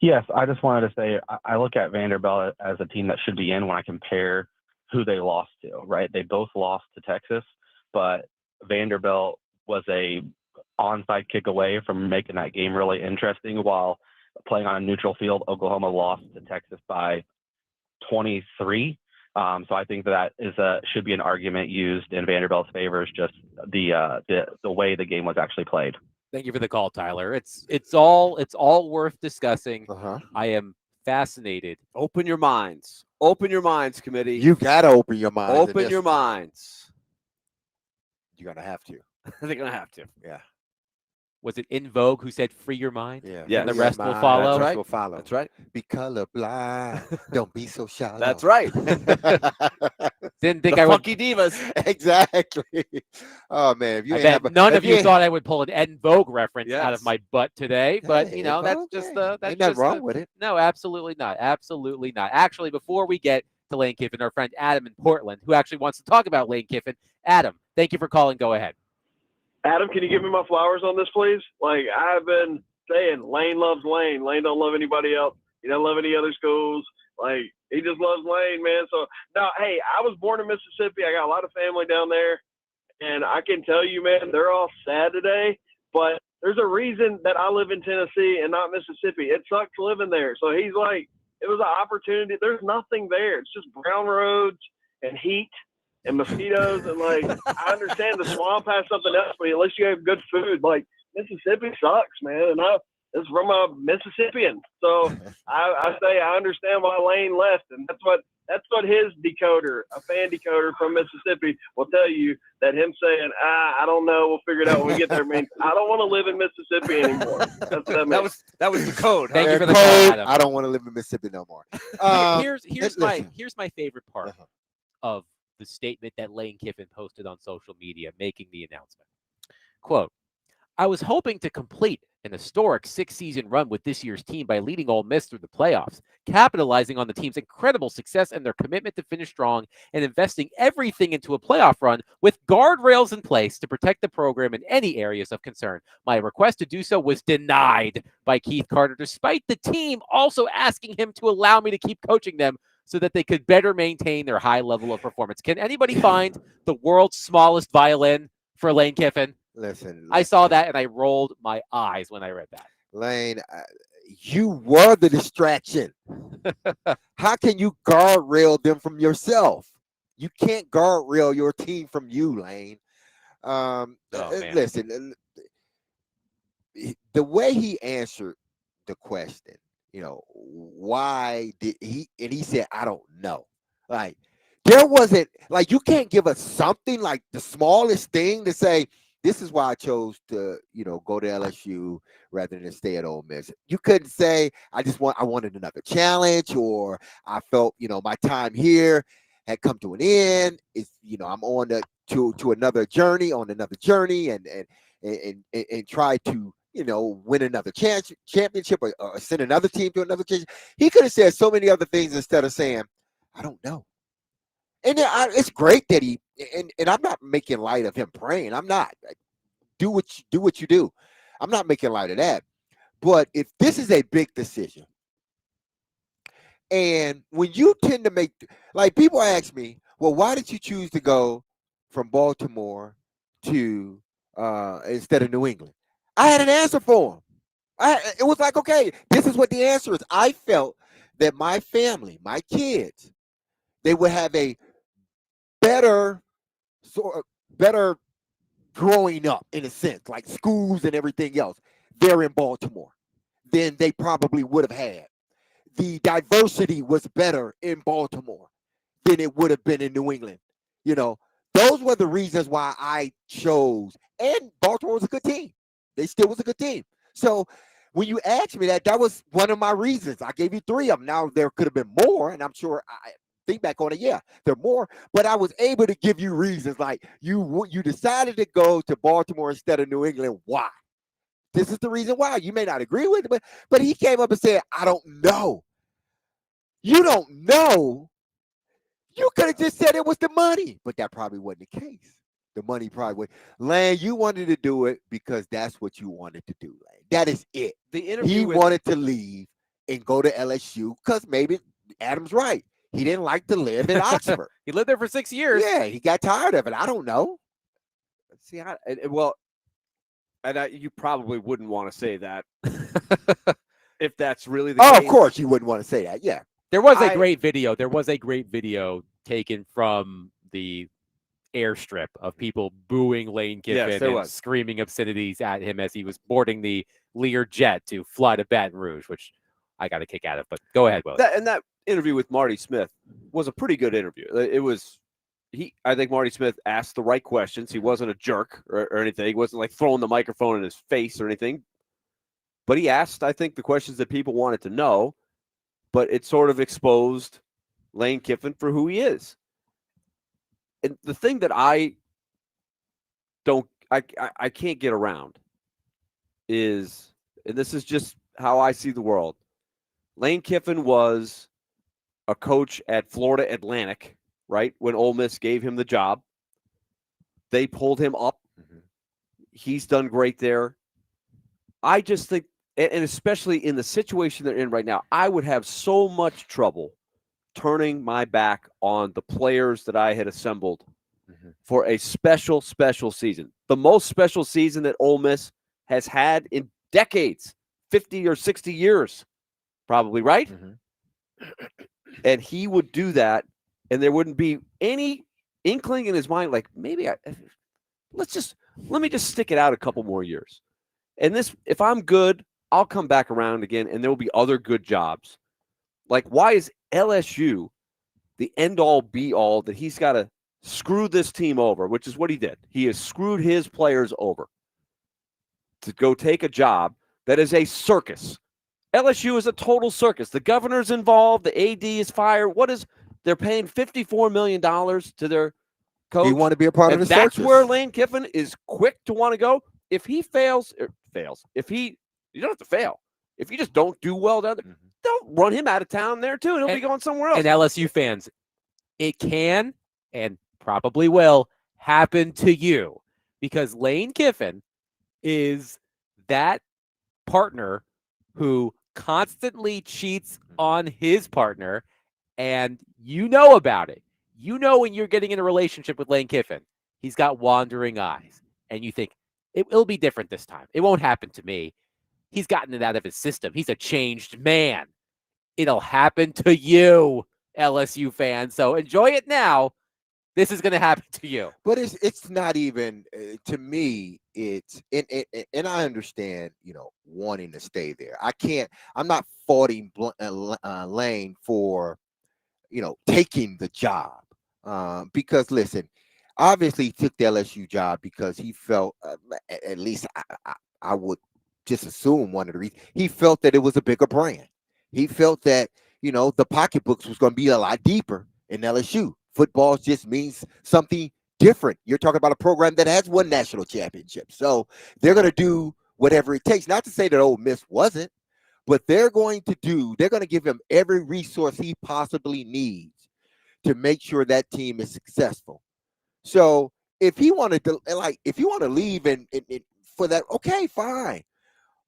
Yes, I just wanted to say I look at Vanderbilt as a team that should be in when I compare who they lost to, right? They both lost to Texas, but Vanderbilt was a onside kick away from making that game really interesting while playing on a neutral field. Oklahoma lost to Texas by 23. So I think that should be an argument used in Vanderbilt's favor, is just the way the game was actually played. Thank you for the call, Tyler. It's all worth discussing. I am fascinated. Open your minds. Open your minds, committee. You gotta open your minds. Open your minds. You're gonna have to. They're gonna have to. Yeah. Was it In Vogue who said "free your mind"? Yeah. And the rest will follow. That's right. Will follow. That's right. Be colorblind. Don't be so shallow. That's right. Didn't think the I would. Funky Divas. Exactly. Oh man, if you I ain't bet have a, none if of you ain't- thought I would pull an En Vogue reference out of Yes. my butt today, but Hey, that's okay. just that's ain't nothing just wrong with it. No, absolutely not. Absolutely not. Actually, before we get to Lane Kiffin, our friend Adam in Portland, who actually wants to talk about Lane Kiffin. Adam, thank you for calling. Go ahead. Adam, can you give me my flowers on this, please? Like, I've been saying, Lane loves Lane. Lane don't love anybody else. He doesn't love any other schools. Like, he just loves Lane, man. So, no, hey, I was born in Mississippi. I got a lot of family down there. And I can tell you, man, they're all sad today. But there's a reason that I live in Tennessee and not Mississippi. It sucks living there. So he's like, it was an opportunity. There's nothing there. It's just brown roads and heat and mosquitoes. And, like, I understand the swamp has something else, but at least you have good food. Like, Mississippi sucks, man. And it's from a Mississippian. So I say I understand why Lane left. And that's what his decoder, a fan decoder from Mississippi, will tell you, that him saying, I don't know, we'll figure it out when we get there, means I don't want to live in Mississippi anymore. That's what that means. That was the code. Thank you for the Code, call, Adam. I don't want to live in Mississippi no more. Here's my favorite part of the statement that Lane Kiffin posted on social media making the announcement. Quote, I was hoping to complete an historic 6-season run with this year's team by leading Ole Miss through the playoffs, capitalizing on the team's incredible success and their commitment to finish strong and investing everything into a playoff run with guardrails in place to protect the program in any areas of concern. My request to do so was denied by Keith Carter, despite the team also asking him to allow me to keep coaching them so that they could better maintain their high level of performance. Can anybody find the world's smallest violin for Lane Kiffin? Listen, I saw that and I rolled my eyes when I read that. Lane, you were the distraction. How can you guardrail them from yourself? You can't guardrail your team from you, Lane. Listen, the way he answered the question, why did he, and he said, I don't know. Like, there wasn't, like, you can't give us something like the smallest thing to say, this is why I chose to, go to LSU rather than stay at Ole Miss. You couldn't say, I wanted another challenge, or I felt, my time here had come to an end. It's, I'm on to another journey, and try to, win another championship or send another team to another championship. He could have said so many other things instead of saying, I don't know. And it's great that and I'm not making light of him praying. I'm not. Do what you do. I'm not making light of that. But if this is a big decision, and when you tend to make, like, people ask me, well, why did you choose to go from Baltimore to instead of New England? I had an answer for him. It was like, okay, this is what the answer is. I felt that my family, my kids, they would have a better growing up, in a sense, like schools and everything else, they're in Baltimore than they probably would have had. The diversity was better in Baltimore than it would have been in New England. You know, those were the reasons why I chose. And Baltimore was a good team. They still was a good team. So when you asked me that, that was one of my reasons. I gave you 3 of them. Now, there could have been more, and I'm sure I think back on it, yeah, there are more. But I was able to give you reasons like you decided to go to Baltimore instead of New England. Why? This is the reason why. You may not agree with it, but he came up and said, I don't know. You don't know. You could have just said it was the money, but that probably wasn't the case. The money probably would. Lane, you wanted to do it because that's what you wanted to do, Lane. That is it. The interview He with wanted to leave and go to LSU because maybe Adam's right. He didn't like to live in Oxford. He lived there for 6 years. Yeah, he got tired of it. I don't know. See, you probably wouldn't want to say that if that's really the Oh, case. of course you wouldn't want to say that. Yeah. There was a great video. There was a great video taken from the airstrip of people booing Lane Kiffin Yes, there and was. screaming obscenities at him as he was boarding the Lear jet to fly to Baton Rouge, which I got a kick out of. But go ahead, Will. That interview with Marty Smith was a pretty good interview. It was. I think Marty Smith asked the right questions. He wasn't a jerk or anything. He wasn't like throwing the microphone in his face or anything. But he asked, I think, the questions that people wanted to know. But it sort of exposed Lane Kiffin for who he is. And the thing that I can't get around is, and this is just how I see the world. Lane Kiffin was a coach at Florida Atlantic, right? When Ole Miss gave him the job, they pulled him up. Mm-hmm. He's done great there. I just think, and especially in the situation they're in right now, I would have so much trouble turning my back on the players that I had assembled for a special, special season. The most special season that Ole Miss has had in decades, 50 or 60 years, probably, right? And he would do that, and there wouldn't be any inkling in his mind, like, maybe let me just stick it out a couple more years. And this, if I'm good, I'll come back around again, and there will be other good jobs. Like, why is LSU the end-all, be-all that he's got to screw this team over, which is what he did. He has screwed his players over to go take a job that is a circus. LSU is a total circus. The governor's involved. The AD is fired. They're paying $54 million to their coach. You want to be a part of the That's circus. where Lane Kiffin is quick to want to go. If he fails, you don't have to fail. If you just don't do well down there, they'll run him out of town there too, and he'll be going somewhere else. And LSU fans, it can and probably will happen to you because Lane Kiffin is that partner who constantly cheats on his partner, and you know about it. You know when you're getting in a relationship with Lane Kiffin, he's got wandering eyes, and you think, it'll be different this time. It won't happen to me. He's gotten it out of his system. He's a changed man. It'll happen to you, LSU fans. So enjoy it now. This is going to happen to you. But it's not even, to me, it's, and I understand, wanting to stay there. I'm not faulting Lane for, taking the job. Because, listen, obviously he took the LSU job because he felt, at least I would just assume one of the reasons, he felt that it was a bigger brand. He felt that, the pocketbooks was going to be a lot deeper in LSU. Football just means something different. You're talking about a program that has won national championships. So they're going to do whatever it takes. Not to say that Ole Miss wasn't, but they're going to give him every resource he possibly needs to make sure that team is successful. So if he wanted to, if you want to leave and for that, okay, fine.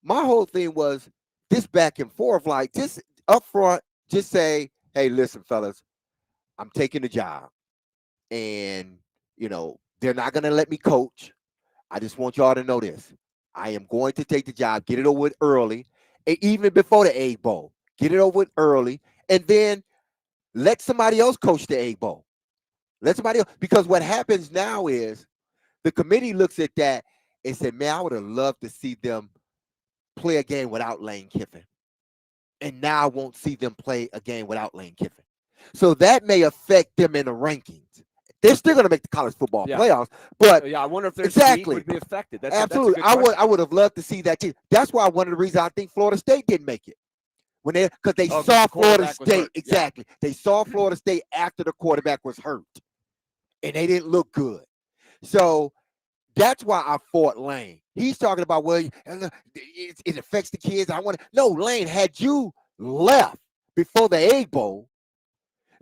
My whole thing was this back and forth, like just up front, just say, hey, listen, fellas, I'm taking the job, and, they're not going to let me coach. I just want y'all to know this. I am going to take the job, get it over with early, and even before the Egg Bowl, get it over with early, and then let somebody else coach the Egg Bowl. Let somebody else, because what happens now is The committee looks at that and said, man, I would have loved to see them play a game without Lane Kiffin. And now I won't see them play a game without Lane Kiffin. So that may affect them in the rankings. They're still going to make the college football playoffs, but I wonder if their exactly seed would be affected. absolutely, That's a good I would have loved to see that too. That's why one of the reasons I think Florida State didn't make it because they saw the Florida quarterback was State hurt. Yeah. exactly. They saw Florida State after the quarterback was hurt, and they didn't look good. So that's why I fought Lane. He's talking about it affects the kids. No, Lane, had you left before the Egg Bowl,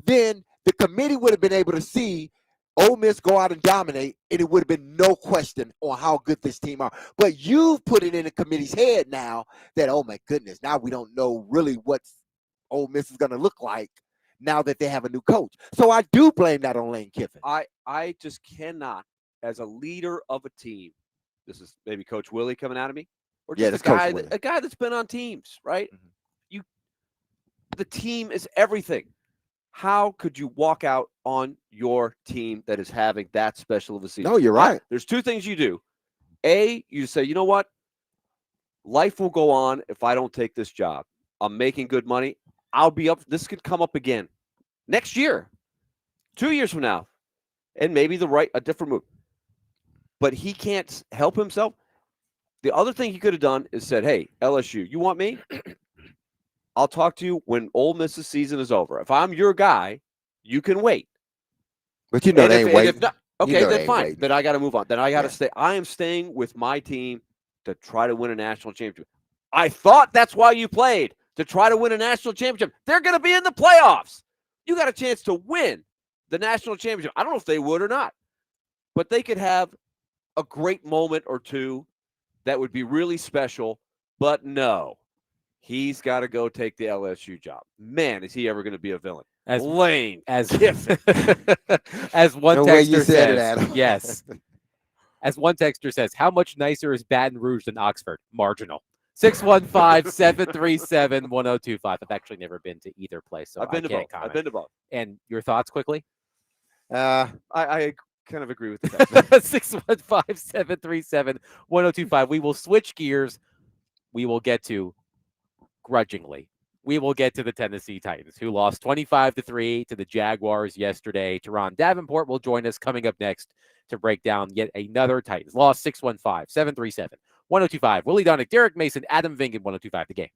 then the committee would have been able to see Ole Miss go out and dominate, and it would have been no question on how good this team are. But you've put it in the committee's head now that, oh my goodness, now we don't know really what Ole Miss is going to look like now that they have a new coach. So I do blame that on Lane Kiffin. I just cannot, as a leader of a team, this is maybe Coach Willie coming out of me, or just that's Coach Willie. a guy that's been on teams, right? Mm-hmm. The team is everything. How could you walk out on your team that is having that special of a season? No, you're right. There's two things you do. A, you say, you know what? Life will go on if I don't take this job. I'm making good money. I'll be up. This could come up again next year, 2 years from now, and maybe a different move. But he can't help himself. The other thing he could have done is said, hey, LSU, you want me? I'll talk to you when Ole Miss's season is over. If I'm your guy, you can wait. But they ain't waiting. Okay, then fine. Waiting. Then I got to move on. Then I got to stay. I am staying with my team to try to win a national championship. I thought that's why you played, to try to win a national championship. They're going to be in the playoffs. You got a chance to win the national championship. I don't know if they would or not, but they could have a great moment or two that would be really special. But no. He's got to go take the LSU job. Man, is he ever going to be a villain? Lane, as one texter says, yes. As one texter says, how much nicer is Baton Rouge than Oxford? Marginal. 615-737-1025. I've actually never been to either place, so I've been to both. Comment. I've been to both. And your thoughts quickly? I kind of agree with that. 615-737-1025. We will switch gears. We will get to grudgingly. We will get to the Tennessee Titans, who lost 25-3 to the Jaguars yesterday. Teron Davenport will join us coming up next to break down yet another Titans loss. 615-737-1025. Willie Donick, Derek Mason, Adam Vingan, 1025 The Game.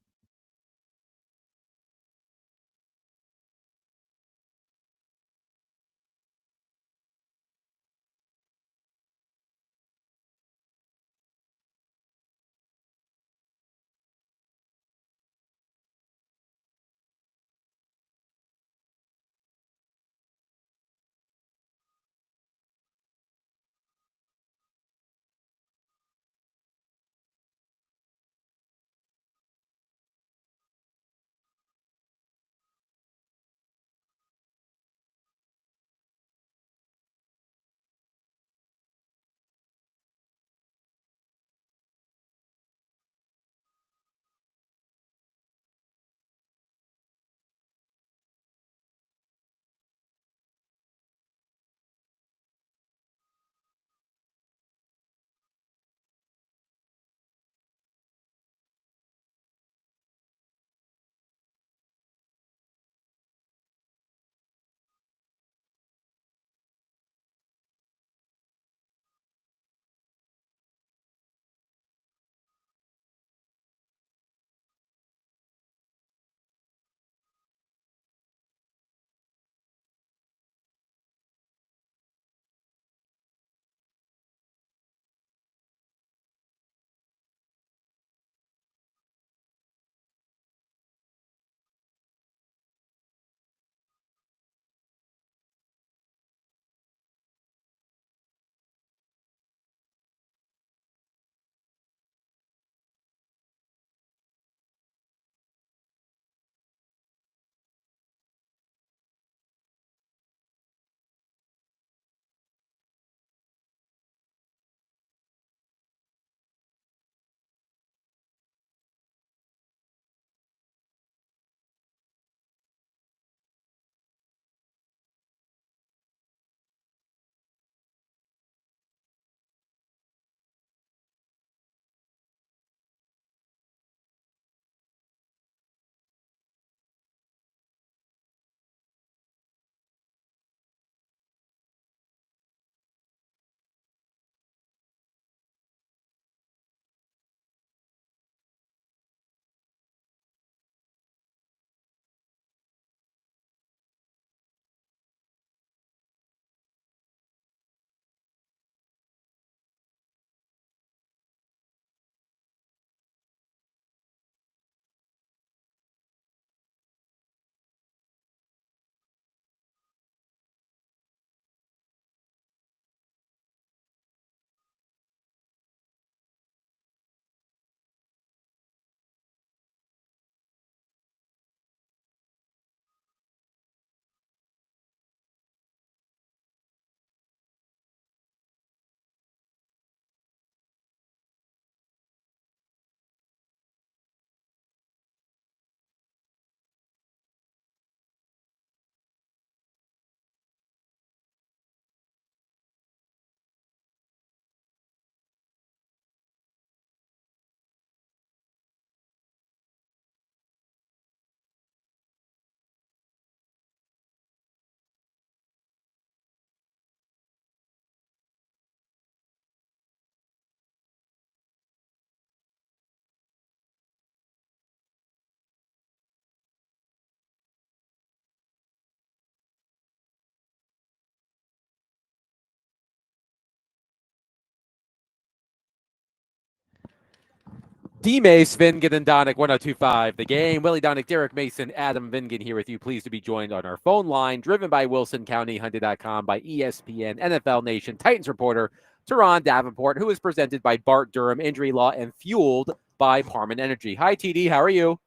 D-Mace, Vingan, and Donick, 1025 The Game. Willie Donick, Derek Mason, Adam Vingan here with you. Pleased to be joined on our phone line, driven by Wilson County, Hyundai.com, by ESPN, NFL Nation, Titans reporter, Teron Davenport, who is presented by Bart Durham Injury Law and fueled by Parman Energy. Hi, TD. How are you?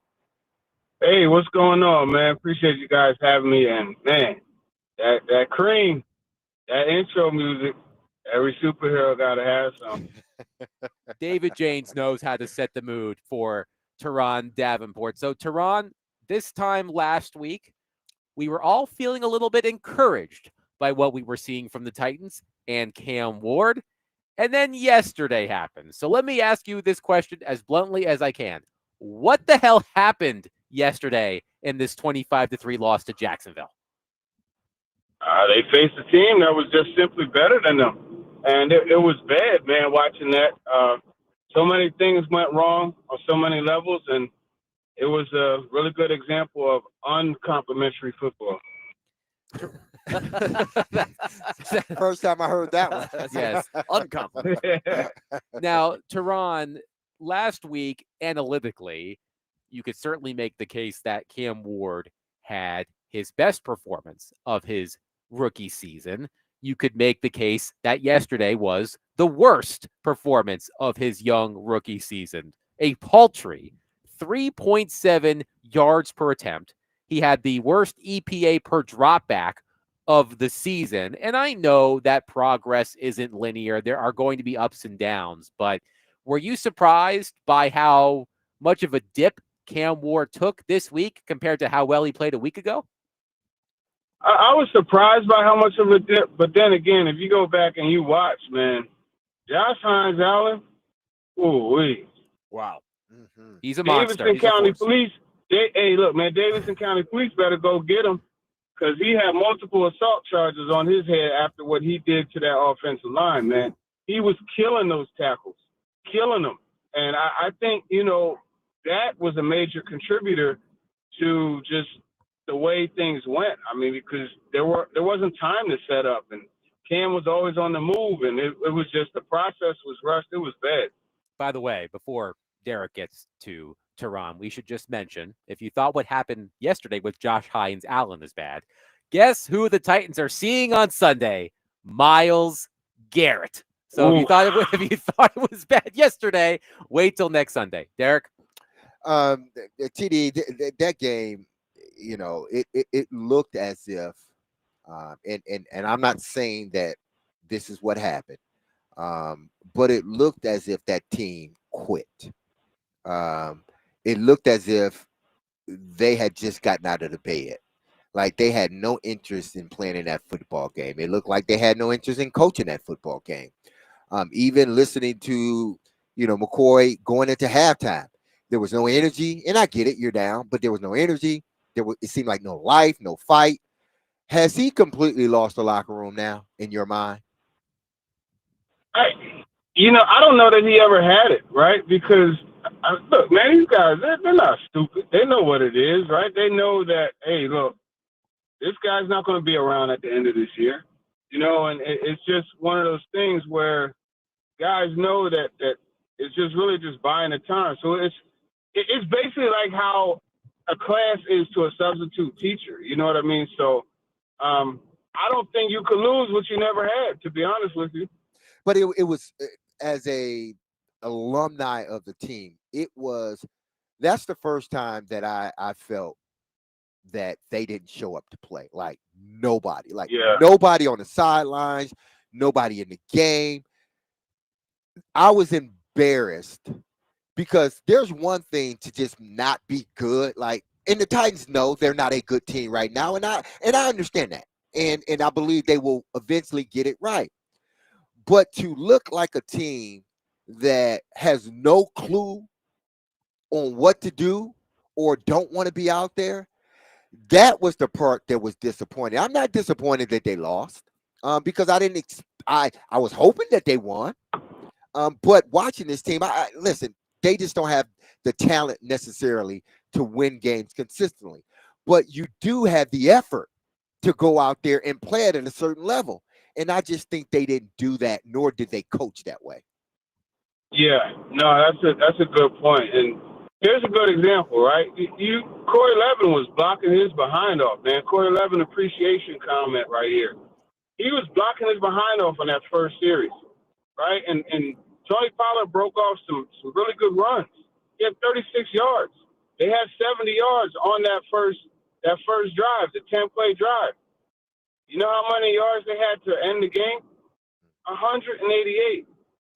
Hey, what's going on, man? Appreciate you guys having me. And, man, that cream, that intro music, every superhero got to have some. David Janes knows how to set the mood for Teron Davenport. So, Teron, this time last week, we were all feeling a little bit encouraged by what we were seeing from the Titans and Cam Ward. And then yesterday happened. So let me ask you this question as bluntly as I can. What the hell happened yesterday in this 25-3 loss to Jacksonville? They faced a team that was just simply better than them. And it was bad, man, watching that. So many things went wrong on so many levels, and it was a really good example of uncomplimentary football. First time I heard that one. Yes, uncomplimentary. Now, Teron, last week, analytically, you could certainly make the case that Cam Ward had his best performance of his rookie season. You could make the case that yesterday was the worst performance of his young rookie season. A paltry 3.7 yards per attempt. He had the worst EPA per dropback of the season. And I know that progress isn't linear. There are going to be ups and downs. But were you surprised by how much of a dip Cam Ward took this week compared to how well he played a week ago? I was surprised by how much of a dip, but then again, if you go back and you watch, man, Josh Hines Allen, ooh-wee. Wow. Mm-hmm. He's a monster. Davidson County Police, hey, look, man, Davidson County Police better go get him because he had multiple assault charges on his head after what he did to that offensive line, man. He was killing those tackles, killing them. And I think, that was a major contributor to just the way things went. I mean, because there wasn't time to set up, and Cam was always on the move, and it was just the process was rushed. It was bad. By the way, before Derek gets to Teron, we should just mention, if you thought what happened yesterday with Josh Hines Allen is bad, guess who the Titans are seeing on Sunday? Myles Garrett. So if you thought it was bad yesterday, wait till next Sunday. Derek? TD, that game, it looked as if, and I'm not saying that this is what happened, but it looked as if that team quit. It looked as if they had just gotten out of the bed. Like they had no interest in playing in that football game. It looked like they had no interest in coaching that football game. Even listening to, McCoy going into halftime, there was no energy. And I get it, you're down, but there was no energy. It seemed like no life, no fight. Has he completely lost the locker room now, in your mind? I don't know that he ever had it, right? Because, look, man, these guys, they're not stupid. They know what it is, right? They know that, hey, look, this guy's not going to be around at the end of this year, and it's just one of those things where guys know that it's just really just buying the time. So it's basically like how a class is to a substitute teacher. You know what I mean? So I don't think you could lose what you never had, to be honest with you. But it was, as a alumni of the team, that's the first time that I felt that they didn't show up to play. Like nobody, nobody on the sidelines, nobody in the game. I was embarrassed because there's one thing to just not be good. And the Titans know they're not a good team right now. And I understand that. And I believe they will eventually get it right. But to look like a team that has no clue on what to do or don't want to be out there, that was the part that was disappointing. I'm not disappointed that they lost because I was hoping that they won. But watching this team, listen, they just don't have the talent necessarily to win games consistently. But you do have the effort to go out there and play it at a certain level. And I just think they didn't do that, nor did they coach that way. Yeah, no, that's a good point. And here's a good example, right? Corey Levin was blocking his behind off, man. Corey Levin appreciation comment right here. He was blocking his behind off on that first series, right? And Tony Pollard broke off some really good runs. He had 36 yards. They had 70 yards on that first drive, the 10-play drive. You know how many yards they had to end the game? 188.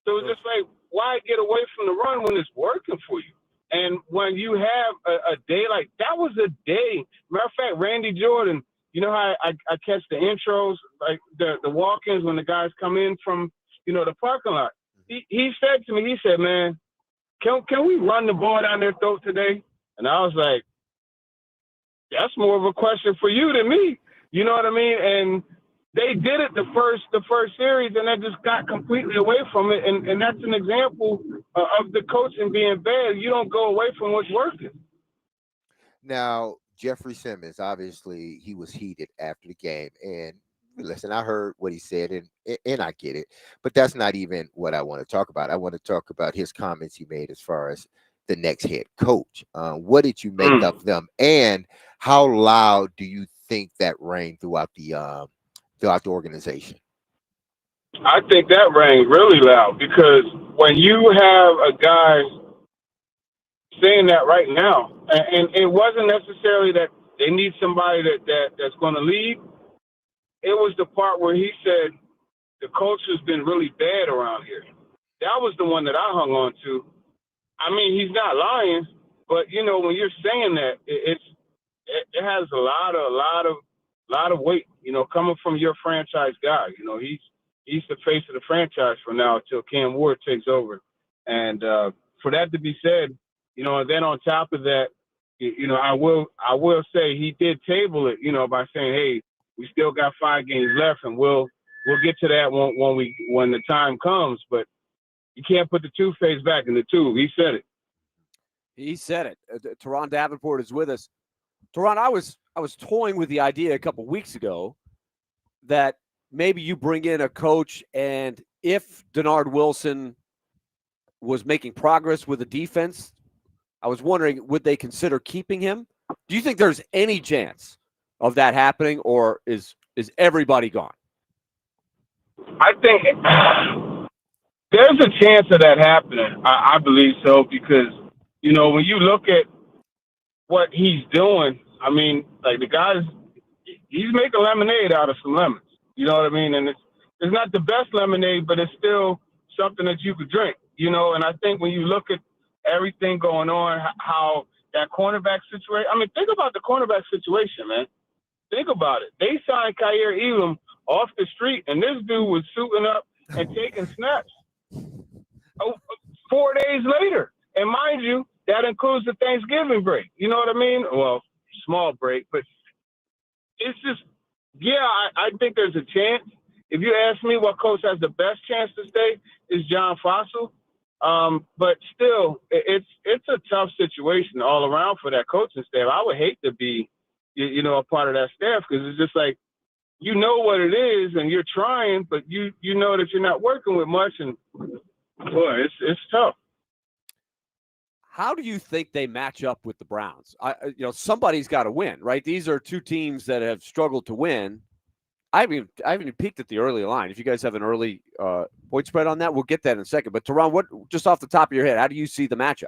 So it's just like, why get away from the run when it's working for you? And when you have a day like that, was a day. Matter of fact, Randy Jordan, you know how I catch the intros, like the walk-ins when the guys come in from, the parking lot. He said to me, he said, man, can we run the ball down their throat today? And I was like, that's more of a question for you than me. You know what I mean? And they did it the first series, and they just got completely away from it. And that's an example of the coaching being bad. You don't go away from what's working. Now, Jeffrey Simmons, obviously, he was heated after the game. And listen, I heard what he said, and I get it. But that's not even what I want to talk about. I want to talk about his comments he made as far as the next head coach. What did you make of them? And how loud do you think that rang throughout the organization? I think that rang really loud, because when you have a guy saying that right now, and it wasn't necessarily that they need somebody that's going to lead. It was the part where he said the culture's been really bad around here. That was the one that I hung on to. I mean, he's not lying, but when you're saying that, it has a lot of weight, coming from your franchise guy. He's the face of the franchise from now until Cam Ward takes over. And for that to be said, and then on top of that, I will say he did table it, by saying, hey, we still got 5 games left, and we'll get to that when the time comes. But you can't put the toothpaste back in the tube. He said it. He said it. Teron Davenport is with us. Teron, I was toying with the idea a couple weeks ago that maybe you bring in a coach, and if Denard Wilson was making progress with the defense, I was wondering, would they consider keeping him? Do you think there's any chance of that happening, or is everybody gone? I think there's a chance of that happening. I believe so, because, when you look at what he's doing, I mean, like, the guy's, he's making lemonade out of some lemons. You know what I mean? And it's not the best lemonade, but it's still something that you could drink, And I think when you look at everything going on, how that cornerback situation, I mean, think about the cornerback situation, man. Think about it. They signed Kyer Elam off the street, and this dude was suiting up and taking snaps 4 days later. And mind you, that includes the Thanksgiving break. You know what I mean? Well, small break, but it's just, yeah, I think there's a chance. If you ask me what coach has the best chance to stay, is John Fossil. But still, it's a tough situation all around for that coaching staff. I would hate to be, a part of that staff, because it's just like, what it is, and you're trying, but you know that you're not working with much, and boy, it's tough. How do you think they match up with the Browns? Somebody's got to win, right? These are two teams that have struggled to win. I haven't even peeked at the early line. If you guys have an early point spread on that, we'll get that in a second. But Teron, what, just off the top of your head, how do you see the matchup?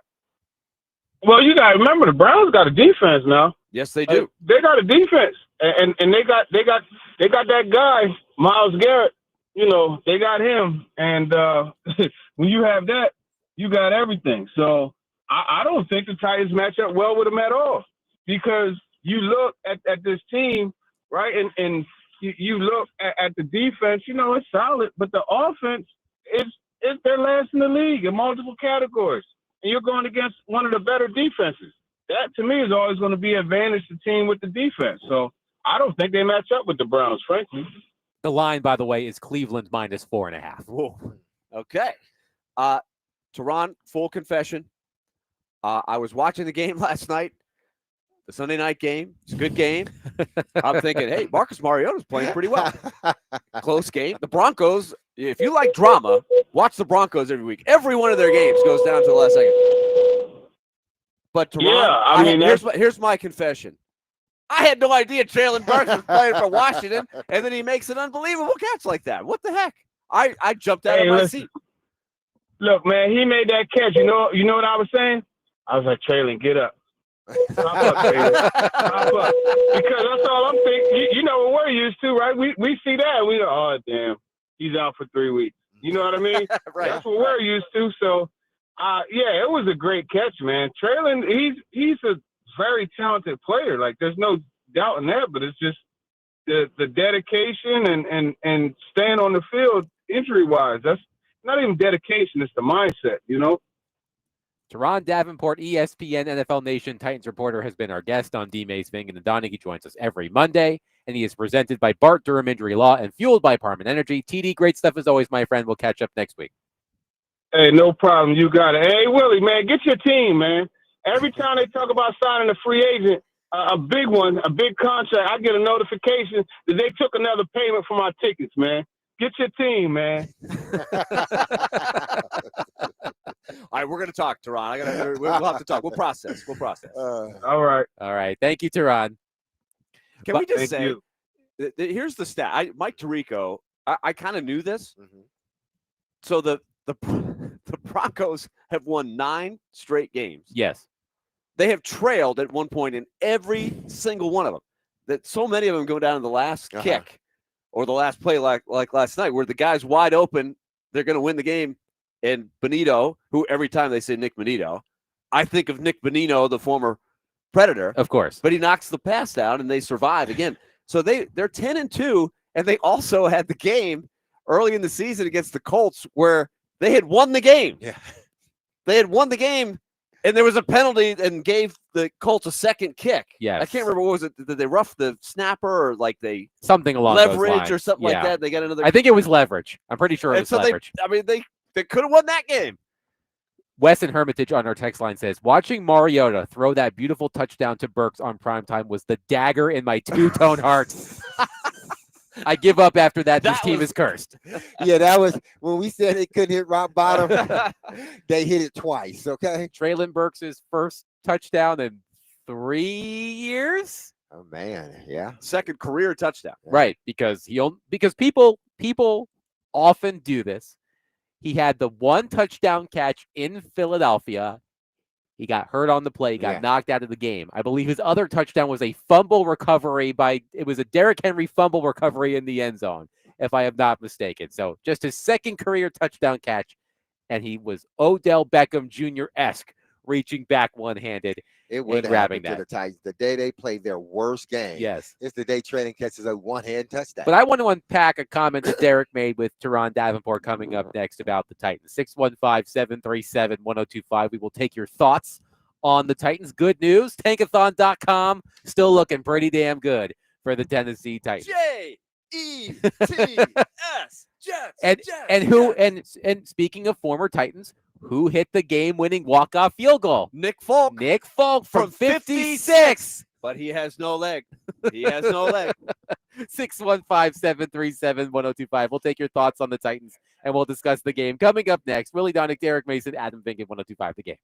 Well, you got to remember, the Browns got a defense now. Yes, they do. They got a defense, and they got that guy, Myles Garrett. They got him, and when you have that, you got everything. So I don't think the Titans match up well with them at all, because you look at this team, right, and you look at the defense. It's solid, but the offense is they're last in the league in multiple categories, and you're going against one of the better defenses. That, to me, is always going to be an advantage to the team with the defense. So I don't think they match up with the Browns, frankly. The line, by the way, is Cleveland -4.5. Whoa. Okay. Teron, full confession. I was watching the game last night. the Sunday night game. It's a good game. I'm thinking, hey, Marcus Mariota's playing pretty well. Close game. The Broncos, if you like drama, watch the Broncos every week. Every one of their games goes down to the last second. But Teron, here's my confession. I had no idea Traylon Burks was playing for Washington, and then he makes an unbelievable catch like that. What the heck? I jumped out of my seat. Look, man, he made that catch. You know what I was saying? I was like, Traylon, get up. Pop up, Traylon. Pop up. Because that's all I'm thinking. You know what we're used to, right? We see that. We go, oh, damn, he's out for 3 weeks. You know what I mean? Right. That's what we're used to. So, yeah, it was a great catch, man. Traylon, he's a very talented player. Like, there's no doubt in that, but it's just the dedication and staying on the field injury-wise. That's not even dedication. It's the mindset, you know? Teron Davenport, ESPN NFL Nation Titans reporter, has been our guest on D-Mace, Vingan, and Donnie. He joins us every Monday, and he is presented by Bart Durham Injury Law and fueled by Parman Energy. TD, great stuff as always, my friend. We'll catch up next week. Hey, no problem. You got it. Hey, Willie, man, get your team, man. Every time they talk about signing a free agent, a big one, a big contract, I get a notification that they took another payment for my tickets, man. Get your team, man. All right, we're going to talk, Teron. We'll have to talk. We'll process. All right. All right. Thank you, Teron. Can we just say, here's the stat. Mike Tirico, I kind of knew this. Mm-hmm. So the Broncos have won 9 straight games. Yes. They have trailed at one point in every single one of them. That so many of them go down to the last kick or the last play like last night where the guy's wide open, they're going to win the game. And Bonito, who every time they say Nick Bonito, I think of Nick Bonino, the former Predator. Of course. But he knocks the pass down and they survive again. So they're 10-2, and they also had the game early in the season against the Colts where they had won the game. Yeah. They had won the game, and there was a penalty and gave the Colts a second kick. Yes. I can't remember, what was it? Did they rough the snapper or like they something along those leverage lines. or something like that? They got another. I think it was leverage. I'm pretty sure it was so leverage. They could have won that game. Wes and Hermitage on our text line says, watching Mariota throw that beautiful touchdown to Burks on primetime was the dagger in my two-tone heart. I give up after that. This team is cursed. Yeah, that was when we said they couldn't hit rock bottom. They hit it twice, okay? Traylon Burks' first touchdown in 3 years? Oh, man, yeah. Second career touchdown. Right, because people often do this. He had the one touchdown catch in Philadelphia. He got hurt on the play, got knocked out of the game. I believe his other touchdown was a fumble recovery it was a Derrick Henry fumble recovery in the end zone, if I am not mistaken. So just his second career touchdown catch, and he was Odell Beckham Jr.-esque, reaching back one-handed It would grabbing happen to the Titans the day they played their worst game. Yes. It's the day Training catches a one-hand touchdown. But I want to unpack a comment that Derek made with Teron Davenport coming up next about the Titans. 615-737-1025. We will take your thoughts on the Titans. Good news, Tankathon.com still looking pretty damn good for the Tennessee Titans. J-E-T-S. Jets. And speaking of former Titans, who hit the game-winning walk-off field goal? Nick Folk. Nick Folk from 56. But he has no leg. He has no leg. 615-737-1025. We'll take your thoughts on the Titans, and we'll discuss the game. Coming up next, Willie Donick, Derek Mason, Adam Vingan, 1025 The Game.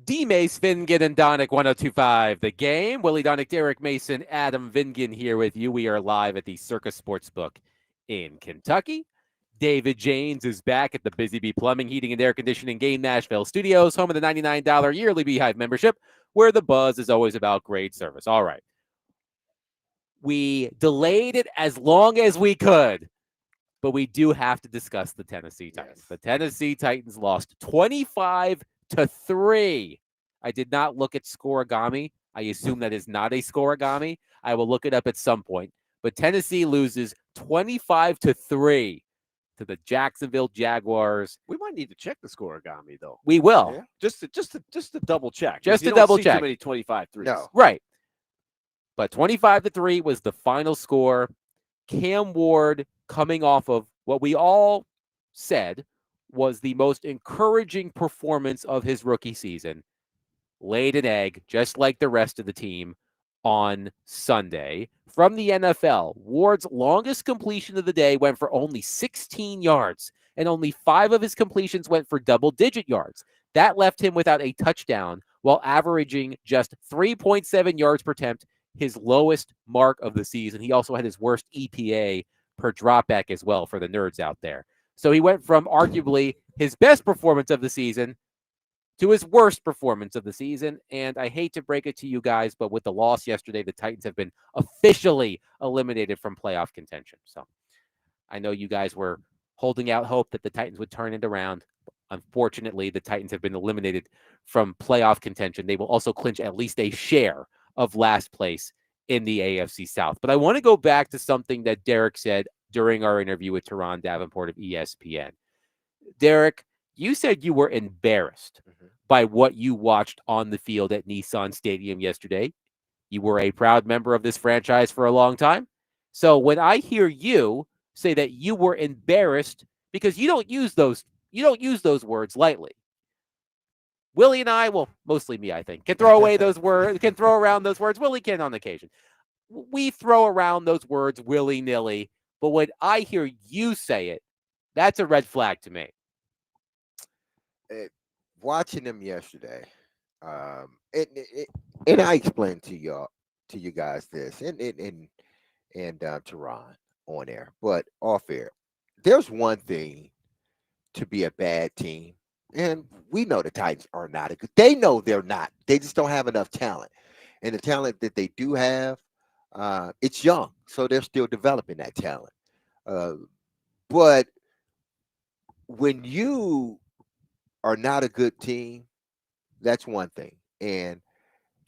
D-Mace, Vingan, and Donick, 102.5 The Game. Willie Donick, Derek Mason, Adam Vingan here with you. We are live at the Circus Sportsbook in Kentucky. David Janes is back at the Busy Bee Plumbing, Heating, and Air Conditioning Game Nashville Studios, home of the $99 yearly Beehive membership, where the buzz is always about great service. All right. We delayed it as long as we could, but we do have to discuss the Tennessee Titans. Yes. The Tennessee Titans lost 25-3. I did not look at scoregami. I assume that is not a scoregami. I will look it up at some point. But Tennessee loses 25-3 to the Jacksonville Jaguars. We might need to check the scoregami though. We will. Yeah. Just to double check. Just You to don't double see check. Too many 25-3s. No. Right. But 25-3 was the final score. Cam Ward, coming off of what we all said was the most encouraging performance of his rookie season, laid an egg, just like the rest of the team, on Sunday. From the NFL, Ward's longest completion of the day went for only 16 yards, and only 5 of his completions went for double-digit yards. That left him without a touchdown while averaging just 3.7 yards per attempt, his lowest mark of the season. He also had his worst EPA per dropback as well for the nerds out there. So he went from arguably his best performance of the season to his worst performance of the season. And I hate to break it to you guys, but with the loss yesterday, the Titans have been officially eliminated from playoff contention. So I know you guys were holding out hope that the Titans would turn it around. Unfortunately, the Titans have been eliminated from playoff contention. They will also clinch at least a share of last place in the AFC South. But I want to go back to something that Derek said during our interview with Teron Davenport of ESPN. Derek, you said you were embarrassed by what you watched on the field at Nissan Stadium yesterday. You were a proud member of this franchise for a long time. So when I hear you say that you were embarrassed, because you don't use those words lightly. Willie and I, well, mostly me, I think, can throw away those words, can throw around those words. Willie can on occasion. We throw around those words willy-nilly, but when I hear you say it, that's a red flag to me. Watching them yesterday, and I explained to you guys this, and Teron on air, but off air. There's one thing to be a bad team, and we know the Titans are not a good. They know they're not. They just don't have enough talent, and the talent that they do have, it's young, so they're still developing that talent. But when you are not a good team, that's one thing, and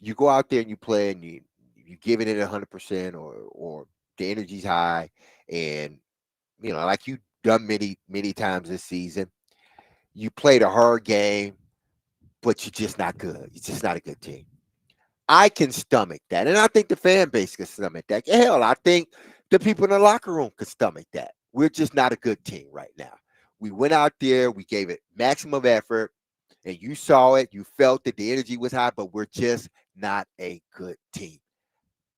you go out there and you play and you giving it 100%, or the energy's high, and like you've done many times this season. You played a hard game, but you're just not good. You're just not a good team. I can stomach that, and I think the fan base can stomach that. Hell, I think the people in the locker room can stomach that. We're just not a good team right now. We went out there, we gave it maximum effort, and you saw it. You felt that the energy was high, but we're just not a good team.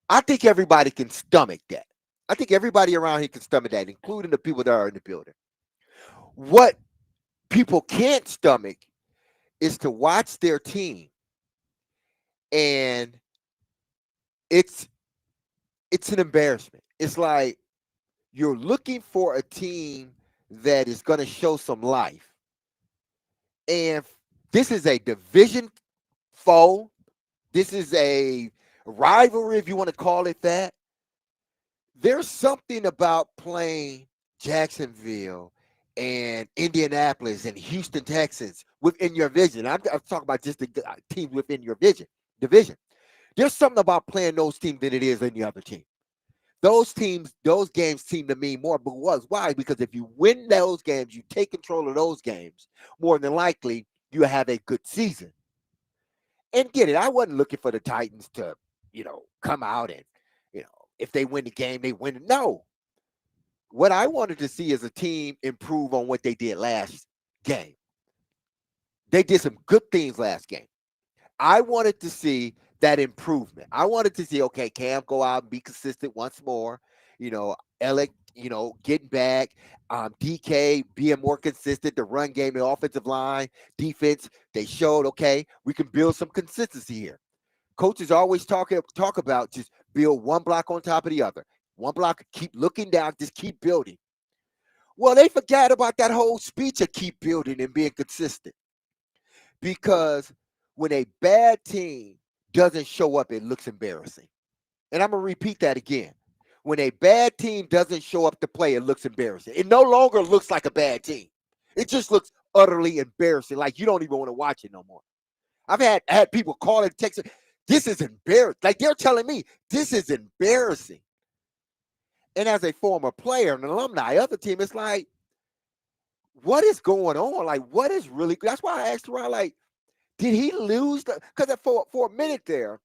I think everybody can stomach that. I think everybody around here can stomach that, including the people that are in the building. What people can't stomach is to watch their team, and it's an embarrassment. It's like you're looking for a team that is going to show some life, and this is a division foe. This is a rivalry, if you want to call it that. There's something about playing Jacksonville and Indianapolis and Houston Texans within your vision. I'm talking about just the teams within your division. There's something about playing those teams than it is any other team. Those games seem to mean more. But why? Because if you win those games, you take control of those games, more than likely you have a good season. And get it, I wasn't looking for the Titans to, come out and, if they win the game, they win it. No. What I wanted to see is a team improve on what they did last game. They did some good things last game. I wanted to see that improvement. I wanted to see, okay, Cam go out and be consistent once more. Alec getting back. DK being more consistent, the run game, the offensive line, defense, they showed, okay, we can build some consistency here. Coaches always talk about just build one block on top of the other. One block, keep looking down, just keep building. Well, they forgot about that whole speech of keep building and being consistent. Because when a bad team doesn't show up, it looks embarrassing. And I'm going to repeat that again. When a bad team doesn't show up to play, it looks embarrassing. It no longer looks like a bad team. It just looks utterly embarrassing, like you don't even want to watch it no more. I've had people call and text, this is embarrassing. Like they're telling me, this is embarrassing. And as a former player and an alumni of the team, it's like, what is going on? Like, what is really, that's why I asked around, like, did he lose? Because for a minute there,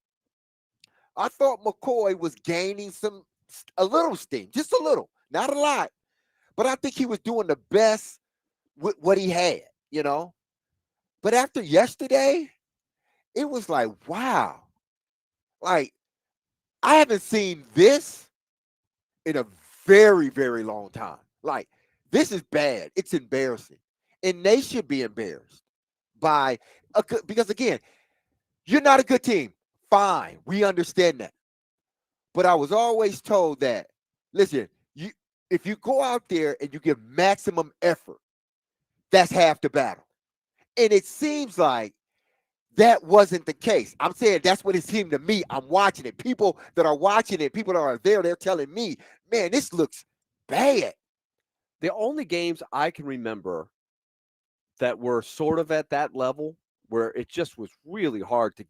I thought McCoy was gaining a little steam, just a little, not a lot. But I think he was doing the best with what he had, But after yesterday, it was like, wow. Like, I haven't seen this in a very, very long time. Like, this is bad. It's embarrassing. And they should be embarrassed because, again, you're not a good team. Fine. We understand that. But I was always told that, listen, if you go out there and you give maximum effort, that's half the battle. And it seems like that wasn't the case. I'm saying that's what it seemed to me. I'm watching it. People that are watching it, people that are there, they're telling me, man, this looks bad. The only games I can remember that were sort of at that level where it just was really hard to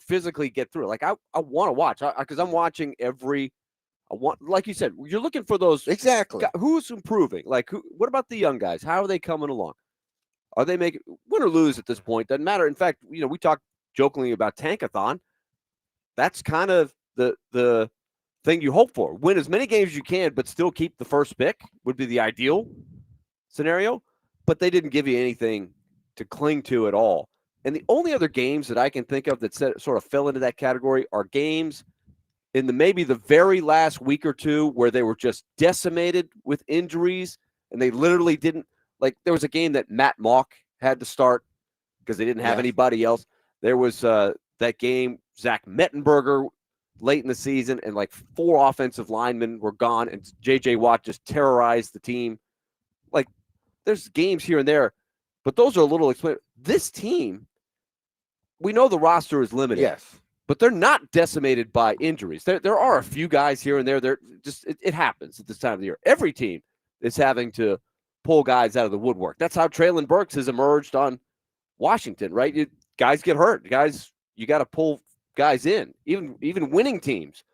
physically get through. Like I want to watch because I'm watching like you said, you're looking for those. Exactly. Who's improving? Like, what about the young guys? How are they coming along? Are they making win or lose at this point? Doesn't matter. In fact, we talked jokingly about Tankathon. That's kind of the thing you hope for. Win as many games as you can, but still keep the first pick would be the ideal scenario. But they didn't give you anything to cling to at all. And the only other games that I can think of that sort of fell into that category are games in maybe the very last week or two where they were just decimated with injuries and they literally didn't. Like, there was a game that Matt Mock had to start because they didn't have anybody else. There was that game, Zach Mettenberger, late in the season, and like 4 offensive linemen were gone, and J.J. Watt just terrorized the team. Like, there's games here and there, but those are a little explained. This team, we know the roster is limited. Yes. But they're not decimated by injuries. There are a few guys here and there. They're just it happens at this time of the year. Every team is having to pull guys out of the woodwork. That's how Traylon Burks has emerged on Washington, right? Guys get hurt. Guys, you got to pull guys in. Even winning teams,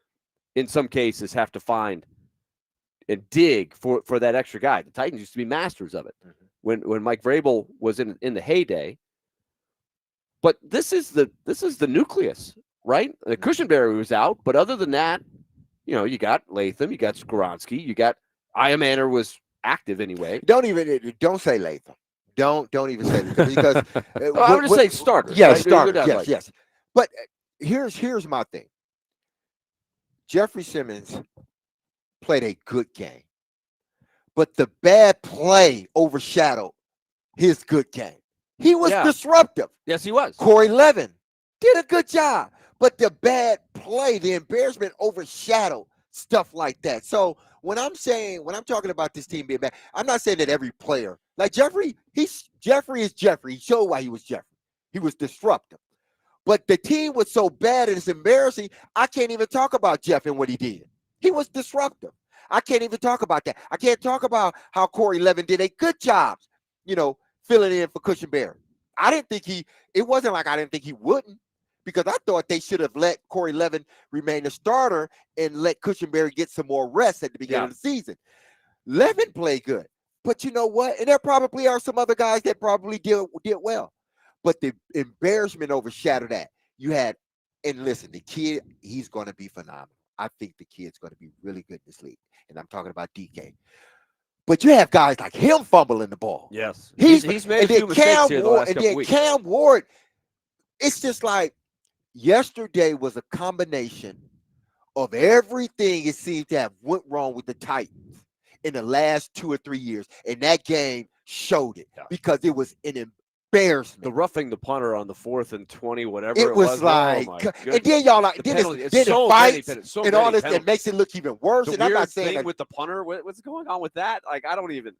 in some cases, have to find and dig for that extra guy. The Titans used to be masters of it when Mike Vrabel was in the heyday. But this is the nucleus, right? The Cushenberry was out, but other than that, you got Latham, you got Skoronski, you got Iamaner was active anyway. Don't say Latham. Don't even say Latham because I would just say starters. Yes, right? starters. Yes. But here's my thing. Jeffrey Simmons played a good game, but the bad play overshadowed his good game. He was disruptive. Yes, he was. Corey Levin did a good job, but the bad play, the embarrassment overshadowed stuff like that. So when I'm talking about this team being bad, I'm not saying that every player, like Jeffrey is Jeffrey. He showed why he was Jeffrey. He was disruptive. But the team was so bad and it's embarrassing, I can't even talk about Jeff and what he did. He was disruptive. I can't even talk about that. I can't talk about how Corey Levin did a good job, filling in for Cushenberry. It wasn't like I didn't think he wouldn't, because I thought they should have let Corey Levin remain a starter and let Cushenberry get some more rest at the beginning of the season. Levin played good. But you know what? And there probably are some other guys that probably did well. But the embarrassment overshadowed that. And listen, the kid, he's going to be phenomenal. I think the kid's going to be really good in this league. And I'm talking about DK. But you have guys like him fumbling the ball. Yes. He's made a few mistakes here the last couple weeks. Cam Ward, it's just like yesterday was a combination of everything it seemed to have went wrong with the Titans. in the last 2 or 3 years, and that game showed it Yeah. because it was an embarrassment. The roughing the punter on the 4th and 20, whatever It was oh like, my and goodness. then y'all like, The then penalty- it's, then so it many fights penalties, so and many all this that penalties. makes it look even worse. The And I'm weird not saying thing that with the punter, what's going on with that? Like, I don't even.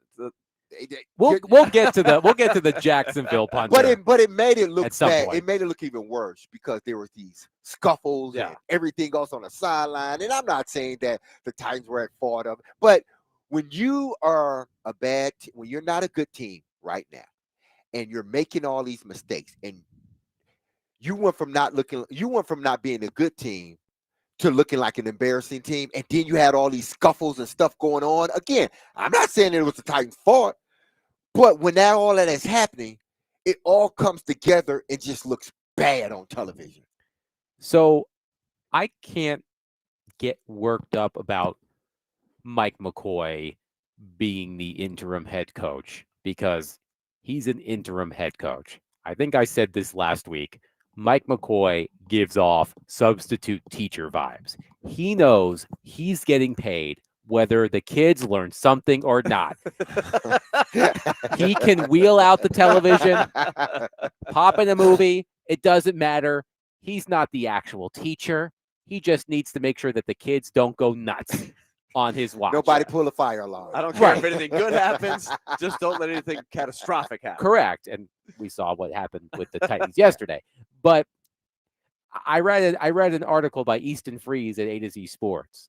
We'll get to the Jacksonville punter. But it made it look at some bad. point. It made it look even worse because there was these scuffles Yeah. and everything else on the sideline. And I'm not saying that the Titans were at fault of it, but when you are a bad, when you're not a good team right now, and you're making all these mistakes, and you went from not being a good team to looking like an embarrassing team, and then you had all these scuffles and stuff going on. Again, I'm not saying it was the Titans' fault, but when all that is happening, it all comes together and just looks bad on television. So I can't get worked up about Mike McCoy being the interim head coach because he's an interim head coach. I think I said this last week. Mike McCoy gives off substitute teacher vibes. He knows he's getting paid whether the kids learn something or not. He can wheel out the television, pop in a movie. It doesn't matter. He's not the actual teacher. He just needs to make sure that the kids don't go nuts on his watch. Nobody pull a fire alarm. I don't care if Right. anything good happens. Just don't let anything catastrophic happen. Correct. And we saw what happened with the Titans yesterday. But I read an article by Easton Freeze at A to Z Sports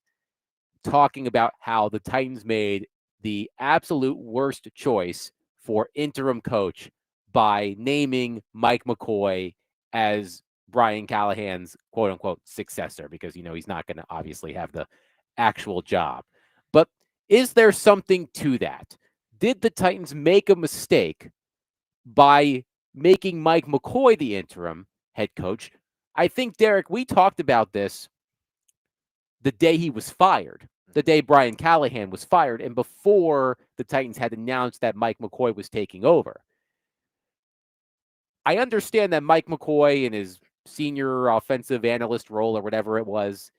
talking about how the Titans made the absolute worst choice for interim coach by naming Mike McCoy as Brian Callahan's quote unquote successor, because, he's not going to obviously have the actual job. But is there something to that? Did the Titans make a mistake by making Mike McCoy the interim head coach? I think, Derek, we talked about this the day he was fired, the day Brian Callahan was fired, and before the Titans had announced that Mike McCoy was taking over. I understand that Mike McCoy in his senior offensive analyst role or whatever it was,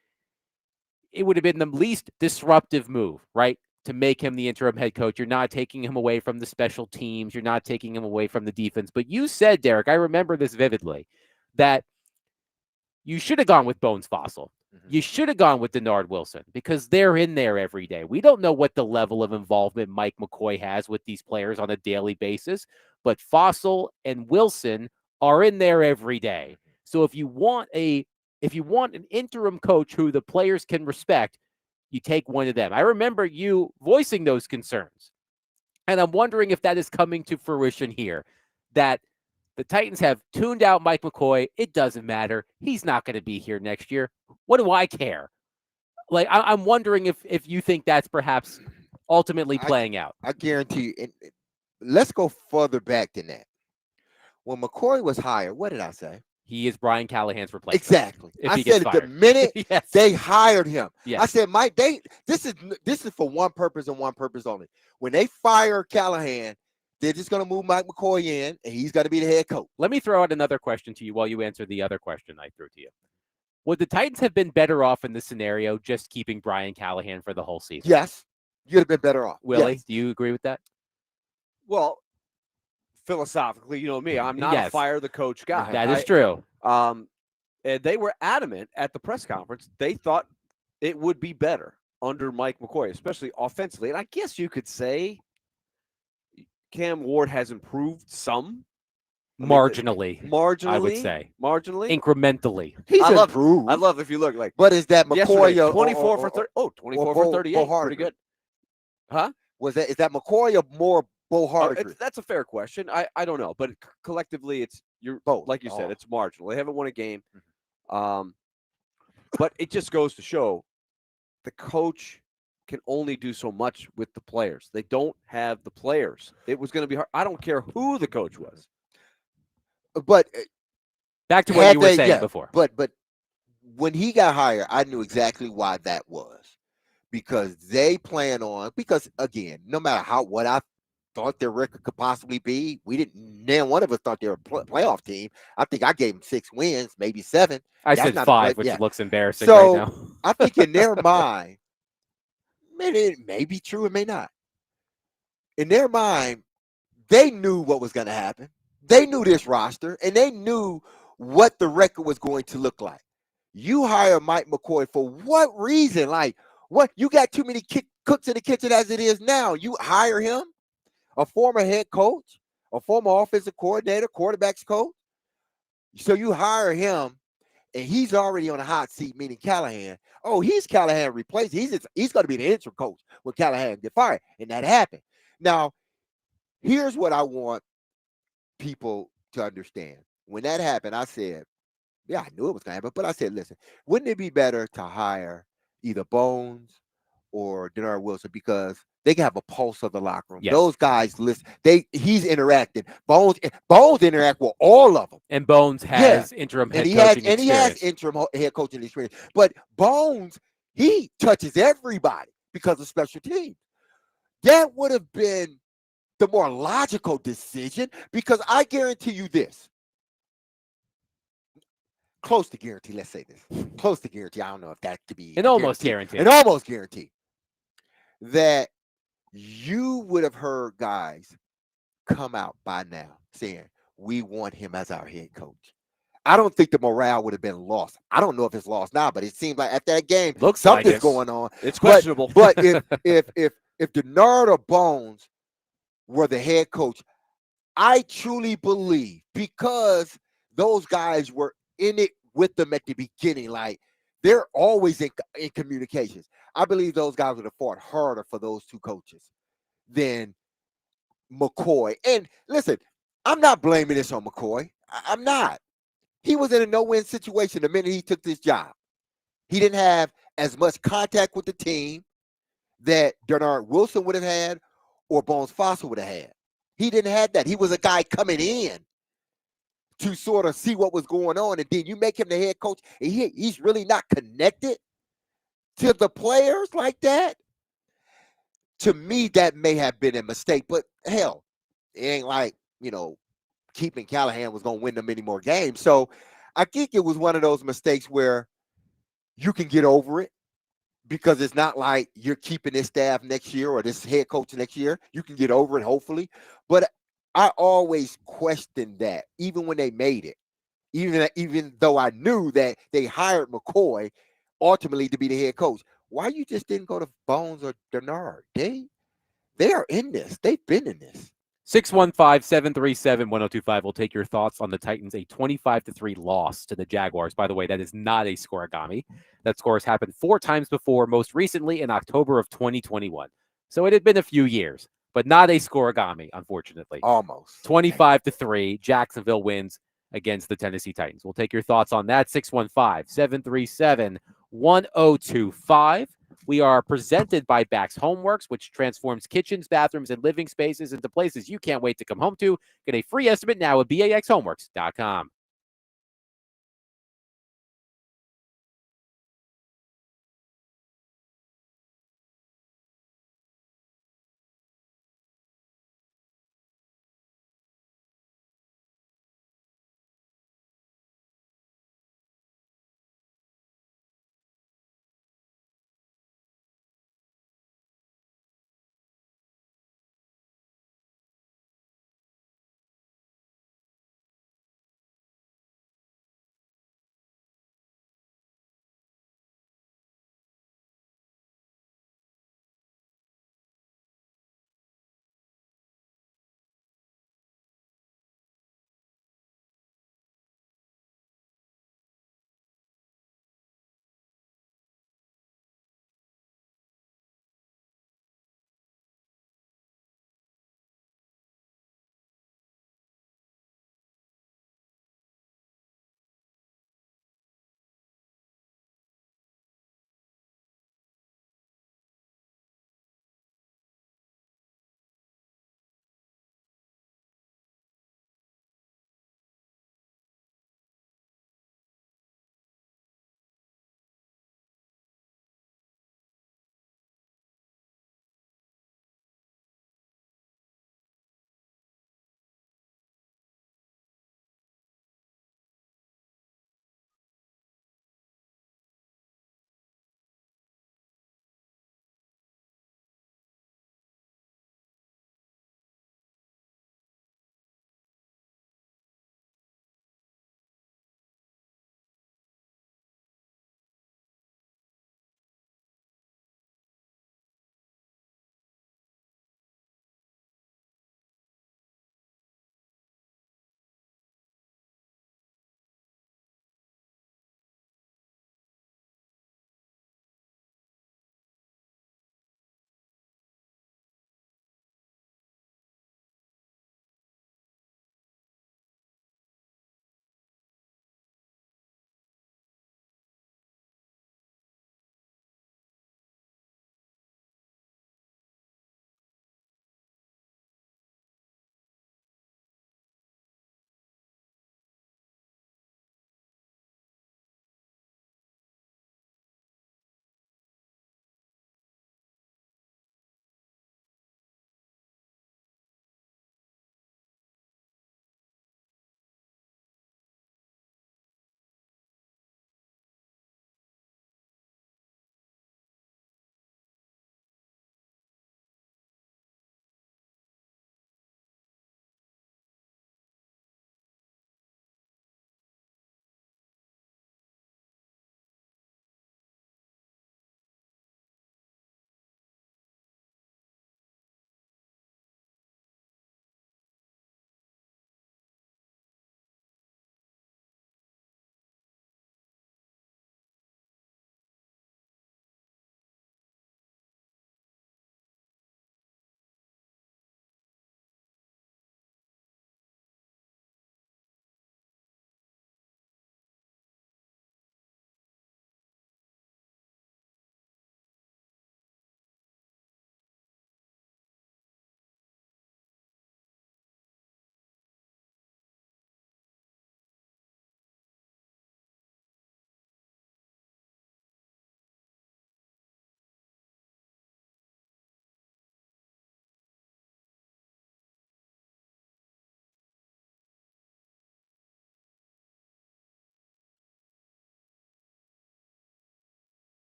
it would have been the least disruptive move, right? To make him the interim head coach. You're not taking him away from the special teams. You're not taking him away from the defense. But you said, Derek, I remember this vividly, that you should have gone with Bones Fossil. You should have gone with Denard Wilson because they're in there every day. We don't know what the level of involvement Mike McCoy has with these players on a daily basis, but Fossil and Wilson are in there every day. So if you want an interim coach who the players can respect, you take one of them. I remember you voicing those concerns. And I'm wondering if that is coming to fruition here, that the Titans have tuned out Mike McCoy. It doesn't matter. He's not going to be here next year. What do I care? Like, I'm wondering if you think that's perhaps ultimately playing out. I guarantee you. Let's go further back than that. When McCoy was hired, what did I say? He is Brian Callahan's replacement. Exactly. I said the minute yes. they hired him, Yes. I said, Mike, this is for one purpose and one purpose only. When they fire Callahan, they're just going to move Mike McCoy in, and he's going to be the head coach. Let me throw out another question to you while you answer the other question I threw to you. Would the Titans have been better off in this scenario just keeping Brian Callahan for the whole season? Yes. You'd have been better off. Willie, Yes. do you agree with that? Well, philosophically, you know me, I'm not a fire the coach guy. That is true. And they were adamant at the press conference. They thought it would be better under Mike McCoy, especially offensively. And I guess you could say Cam Ward has improved some. Marginally, I would say. Marginally. Incrementally. He's improved. I love if you look like. But is that McCoy yesterday, 24 for 30? Oh, 24 for 38. Pretty good. Huh? Is that McCoy or more Bo Hardry? That's a fair question. I don't know, but collectively, you're both. Like you said, it's marginal. They haven't won a game, but it just goes to show the coach can only do so much with the players. They don't have the players. It was going to be hard. I don't care who the coach was. But back to what you were saying before. But when he got hired, I knew exactly why that was, because they plan on. Because again, no matter what I thought their record could possibly be, none one of us thought they were a playoff team. I think I gave them 6 wins, maybe 7. I said 5, which looks embarrassing so right now. I think in their mind, it may be true, it may not. In their mind, they knew what was going to happen. They knew this roster, and they knew what the record was going to look like. You hire Mike McCoy for what reason? Like, what? You got too many cooks in the kitchen as it is now. You hire him, a former head coach, a former offensive coordinator, quarterbacks coach. So you hire him, and he's already on a hot seat, meaning Callahan. Oh, he's Callahan replaced. He's going to be the interim coach when Callahan get fired, and that happened. Now, here's what I want people to understand. When that happened, I said, yeah, I knew it was going to happen, but I said, listen, wouldn't it be better to hire either Bones or Denard Wilson, because they can have a pulse of the locker room. Yes. Those guys listen. He's interacting. Bones interact with all of them. And Bones has interim head coaching experience. He has interim head coaching experience. But Bones, he touches everybody because of special teams. That would have been the more logical decision, because I guarantee you this. Close to guarantee, let's say this. Close to guarantee. I don't know if that could be an almost guarantee. An almost guarantee that you would have heard guys come out by now saying, we want him as our head coach. I don't think the morale would have been lost. I don't know if it's lost now, but it seems like at that game, something's going on. It's questionable. But if Denard or Bones were the head coach, I truly believe, because those guys were in it with them at the beginning, like they're always in communications. I believe those guys would have fought harder for those two coaches than McCoy. And listen, I'm not blaming this on McCoy. I'm not. He was in a no-win situation the minute he took this job. He didn't have as much contact with the team that Denard Wilson would have had or Bones Foster would have had. He didn't have that. He was a guy coming in to sort of see what was going on, and then you make him the head coach, and he's really not connected to the players like that. To me, that may have been a mistake, but hell, it ain't like, keeping Callahan was going to win them any more games. So I think it was one of those mistakes where you can get over it, because it's not like you're keeping this staff next year or this head coach next year. You can get over it, hopefully. But I always questioned that, even when they made it, even though I knew that they hired McCoy ultimately to be the head coach. Why you just didn't go to Bones or Denard? They are in this. They've been in this. 615-737-1025. We'll take your thoughts on the Titans, a 25-3 loss to the Jaguars. By the way, that is not a scoregami. That score has happened 4 times before, most recently in October of 2021. So it had been a few years, but not a scoregami, unfortunately. Almost. 25-3, Jacksonville wins against the Tennessee Titans. We'll take your thoughts on that. 615-737-1025. We are presented by Bax Homeworks, which transforms kitchens, bathrooms, and living spaces into places you can't wait to come home to. Get a free estimate now at baxhomeworks.com.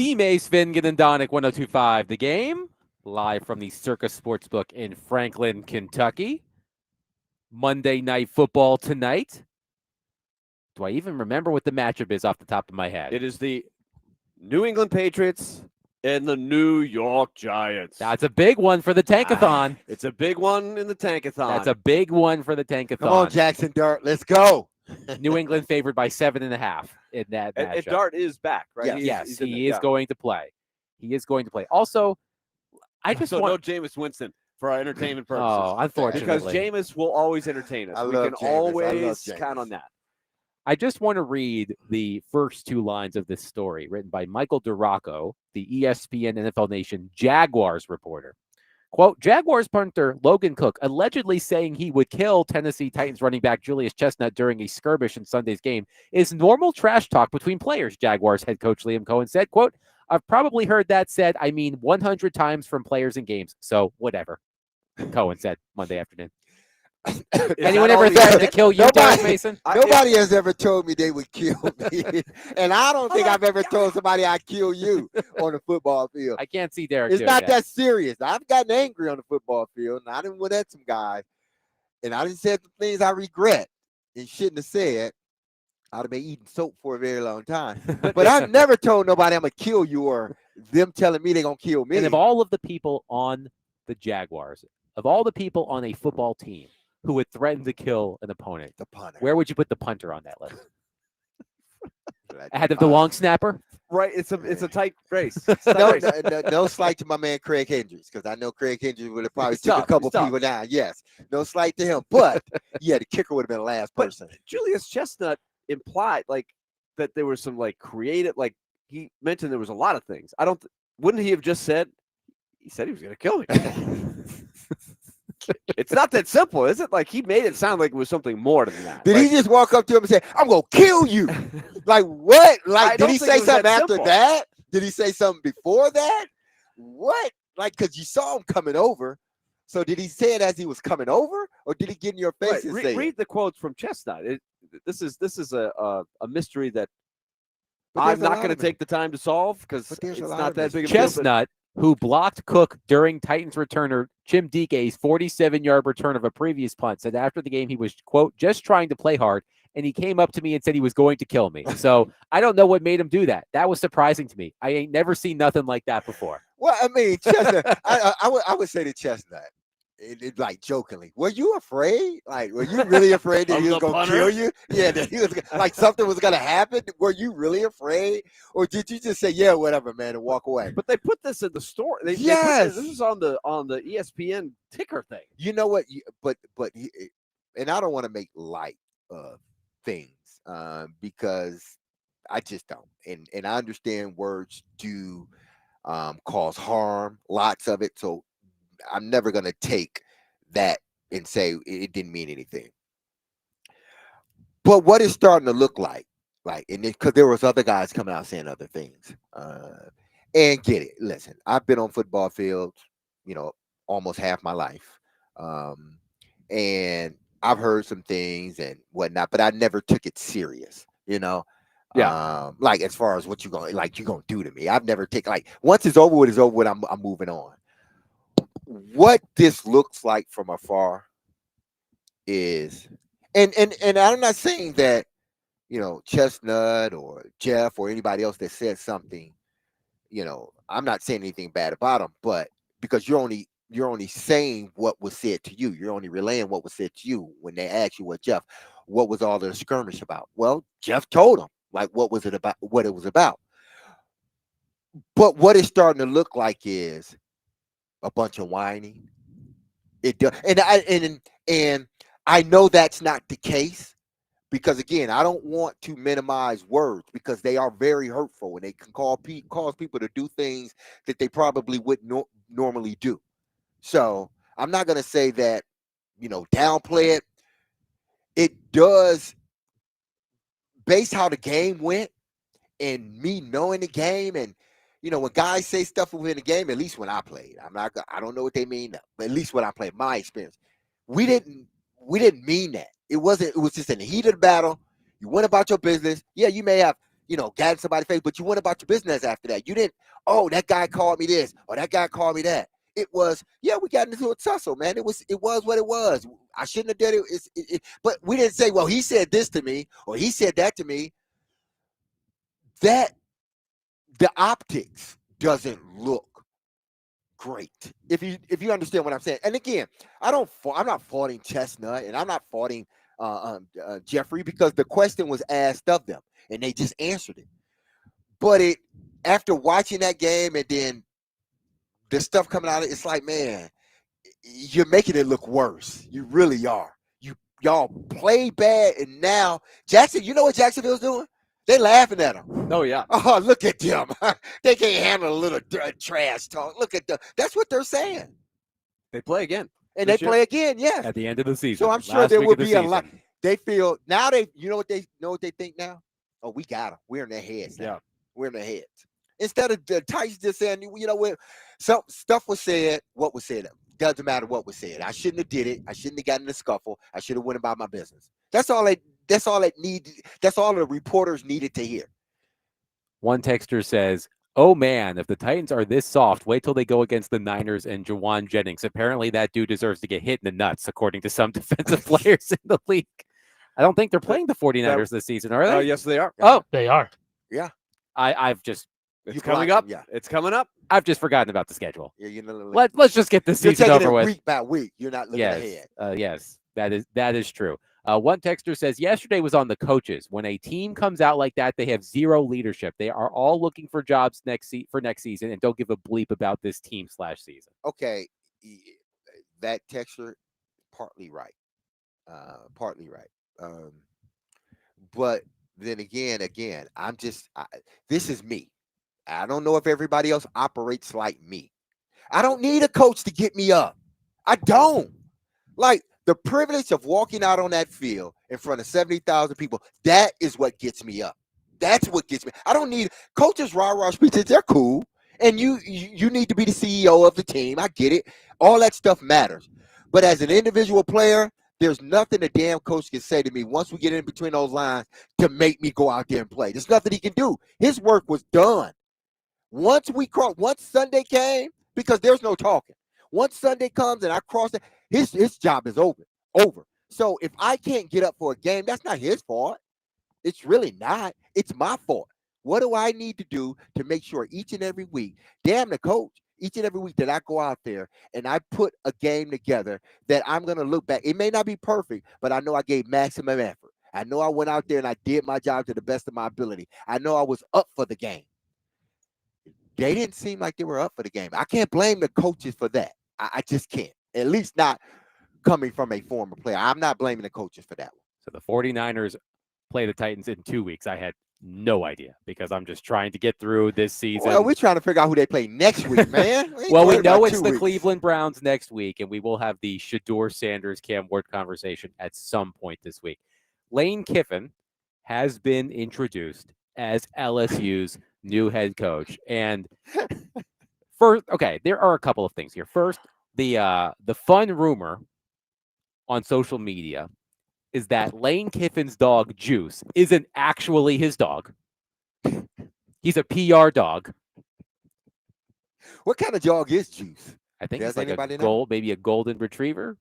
D. Mace, Vingan, and Donick, 102.5 The Game, live from the Circus Sportsbook in Franklin, Kentucky. Monday Night Football tonight. Do I even remember what the matchup is off the top of my head? It is the New England Patriots and the New York Giants. That's a big one for the Tankathon. It's a big one in the Tankathon. That's a big one for the Tankathon. Come on, Jackson Dart. Let's go. New England favored by 7.5 in that matchup. And Dart is back, right? Yes, he is going to play. He is going to play. Also, I just no want Jameis Winston for our entertainment purposes. Oh, unfortunately. Because Jameis will always entertain us. We can always count on that. I just want to read the first two lines of this story written by Michael Duraco, the ESPN NFL Nation Jaguars reporter. Quote, Jaguars punter Logan Cook allegedly saying he would kill Tennessee Titans running back Julius Chestnut during a skirmish in Sunday's game is normal trash talk between players, Jaguars head coach Liam Cohen said. Quote, I've probably heard that said, 100 times from players and games, so whatever, Cohen said Monday afternoon. Anyone ever threatened to kill you, Derek Mason? Nobody has ever told me they would kill me. And I don't think I've ever told somebody I'd kill you on the football field. I can't see Derek. It's not that serious. I've gotten angry on the football field, and I didn't went at some guys, and I didn't say the things I regret and shouldn't have said. I'd have been eating soap for a very long time. But I've never told nobody I'm going to kill you or them telling me they're going to kill me. And of all of the people on the Jaguars, of all the people on a football team who would threaten to kill an opponent, the punter, where would you put the punter on that list? Ahead of the long snapper? Right, it's a tight race. No slight to my man Craig Hendricks, because I know Craig Hendricks would have probably took a couple people down. Yes, no slight to him, but yeah, the kicker would have been the last person. Julius Chestnut implied that there was some creative, he mentioned there was a lot of things. Wouldn't he have just said? He said he was going to kill me. It's not that simple, is it? He made it sound like it was something more than that. Did he just walk up to him and say, I'm going to kill you? What? Did he say something after that? Did he say something before that? What? Because you saw him coming over. So did he say it as he was coming over? Or did he get in your face and say read the quotes from Chestnut. This is a mystery that I'm not going to take the time to solve because it's not that big of a deal. Chestnut, who blocked Cook during Titans returner Jim Dike's 47-yard return of a previous punt, said after the game he was, quote, just trying to play hard, and he came up to me and said he was going to kill me. So I don't know what made him do that. That was surprising to me. I ain't never seen nothing like that before. Well, Chestnut, I would say to Chestnut, jokingly, were you afraid? Were you really afraid that he was going to kill you? Yeah, that he was something was going to happen. Were you really afraid, or did you just say, "Yeah, whatever, man," and walk away? But they put this in the story. Yes, this is on the ESPN ticker thing. You know what? And I don't want to make light of things because I just don't. And I understand words do cause harm, lots of it. So I'm never going to take that and say it didn't mean anything. But what it's starting to look like, and because there was other guys coming out saying other things, and get it. Listen, I've been on football fields, almost half my life, and I've heard some things and whatnot, but I never took it serious, Yeah. As far as what you're gonna do to me, I've never taken once it's over with, I'm moving on. What this looks like from afar is, and I'm not saying that, Chestnut or Jeff or anybody else that said something, I'm not saying anything bad about them, but because you're only saying what was said to you. You're only relaying what was said to you when they asked you what was all the skirmish about? Well, Jeff told them what was it about, what it was about. But what it's starting to look like is a bunch of whining. It does, and I know that's not the case because again, I don't want to minimize words because they are very hurtful and they can cause people to do things that they probably wouldn't normally do. So I'm not going to say that, downplay it. It does, based how the game went and me knowing the game and, when guys say stuff within the game, at least when I played, I don't know what they mean, but at least when I played, my experience, we didn't mean that. It was just in the heat of the battle. You went about your business. Yeah, you may have, got in somebody's face, but you went about your business after that. You didn't, oh, that guy called me this or that guy called me that. It was, yeah, we got into a tussle, man. It was what it was. I shouldn't have done it. But we didn't say, well, he said this to me or he said that to me. That the optics doesn't look great. If you understand what I'm saying. And again, I'm not faulting Chestnut and I'm not faulting Jeffrey, because the question was asked of them and they just answered it. But after watching that game and then the stuff coming out of it, it's like, man, you're making it look worse. You really are. Y'all play bad, and now Jackson, you know what Jacksonville's doing? They laughing at them. Oh, yeah. Oh, look at them. They can't handle a little trash talk. Look at them. That's what they're saying. They play again. And they play again, yes. At the end of the season. So I'm sure there will be a lot. They feel now you know what they think now? Oh, we got them. We're in their heads now. Yeah. We're in their heads. Instead of the Titans just saying, what, some stuff was said, what was said. Doesn't matter what was said. I shouldn't have did it. I shouldn't have gotten in a scuffle. I should have went about my business. That's all the reporters needed to hear. One texter says, oh man, if the Titans are this soft, wait till they go against the Niners and Jawan Jennings. Apparently that dude deserves to get hit in the nuts, according to some defensive players in the league. I don't think they're playing the 49ers this season, are they? Yes, they are. Oh, They are. Yeah. It's coming up. Yeah. It's coming up. I've just forgotten about the schedule. Yeah, Let's just get this season over with. Week by week. You're not looking ahead. Yes, that is true. One texter says, yesterday was on the coaches. When a team comes out like that, they have zero leadership. They are all looking for jobs for next season and don't give a bleep about this team /season. Okay, that texter, partly right. But then again, this is me. I don't know if everybody else operates like me. I don't need a coach to get me up. I don't. Like, the privilege of walking out on that field in front of 70,000 people, that is what gets me up. That's what gets me. I don't need coaches, rah-rah speeches. They're cool. And you need to be the CEO of the team. I get it. All that stuff matters. But as an individual player, there's nothing a damn coach can say to me once we get in between those lines to make me go out there and play. There's nothing he can do. His work was done. Once Sunday came, because there's no talking. Once Sunday comes and I cross it, his job is over. So if I can't get up for a game, that's not his fault. It's really not. It's my fault. What do I need to do to make sure each and every week, damn the coach, each and every week that I go out there and I put a game together that I'm going to look back. It may not be perfect, but I know I gave maximum effort. I know I went out there and I did my job to the best of my ability. I know I was up for the game. They didn't seem like they were up for the game. I can't blame the coaches for that. I just can't. At least not coming from a former player. I'm not blaming the coaches for that one. So the 49ers play the Titans in 2 weeks. I had no idea because I'm just trying to get through this season. Well, we're trying to figure out who they play next week, man. Well, we know it's the Cleveland Browns next week, and we will have the Shedeur Sanders Cam Ward conversation at some point this week. Lane Kiffin has been introduced as LSU's new head coach. And first, okay, there are a couple of things here. First, the fun rumor on social media is that Lane Kiffin's dog Juice isn't actually his dog. He's a PR dog. What kind of dog is Juice? I think Does it's like know? maybe a golden retriever.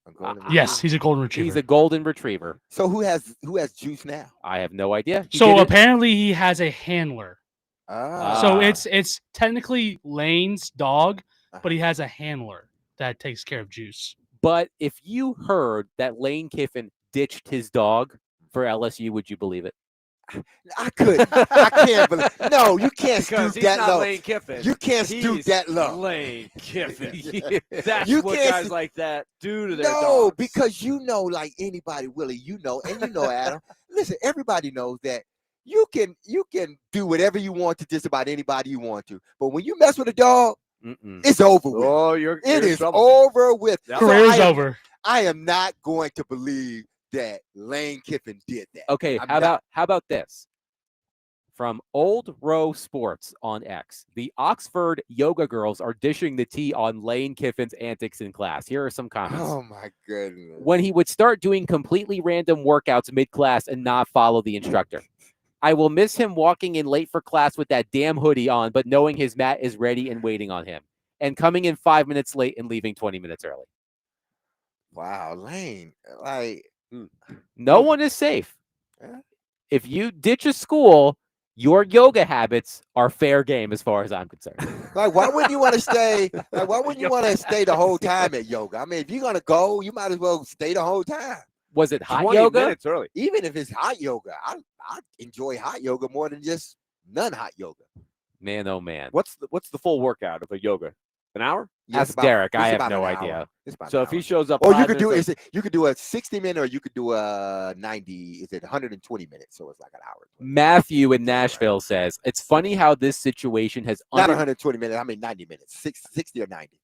Yes, he's a golden retriever. He's a golden retriever. So who has Juice now? I have no idea. So apparently he has a handler. Ah. So it's technically Lane's dog, but he has a handler that takes care of Juice. But if you heard that Lane Kiffin ditched his dog for LSU, would you believe it? I could. I can't believe. No, you can't Because stoop he's that not low. Lane Kiffin. You can't stoop He's that low. Lane Kiffin. That's You what can't guys s- like that do to their No, dogs. because you know, like anybody, Willie, and you know, Adam. Listen, everybody knows that you can do whatever you want to just about anybody you want to. But when you mess with a dog, it's over with. Oh, It you're is trouble. over with. Yeah. So Career's I am- over. I am not going to believe that Lane Kiffin did that. Okay, I'm how not. about this? From Old Row Sports on X, the Oxford Yoga Girls are dishing the tea on Lane Kiffin's antics in class. Here are some comments. Oh my goodness. When he would start doing completely random workouts mid-class and not follow the instructor. I will miss him walking in late for class with that damn hoodie on, but knowing his mat is ready and waiting on him, and coming in 5 minutes late and leaving 20 minutes early. Wow, Lane. Like, No one is safe. Yeah. If you ditch a school, your yoga habits are fair game as far as I'm concerned. like, why wouldn't you want to stay? Like, why wouldn't you want to stay the whole time at yoga? I mean, if you're gonna go, you might as well stay the whole time. Was it hot 20 yoga? minutes early. Even if it's hot yoga, I enjoy hot yoga more than just non-hot yoga. Man, oh man. What's the full workout of a yoga? An hour? Yeah, Ask it's about- Derek. it's I have about no an idea. hour. It's about So an if he hour. shows up, Or you 5 could do minutes you could do a 60-minute, or you could do a 90. Is it 120 minutes? So it's like an hour. Matthew in Nashville says, it's funny how this situation has Not 120 minutes. I mean 90 minutes. 60 or 90.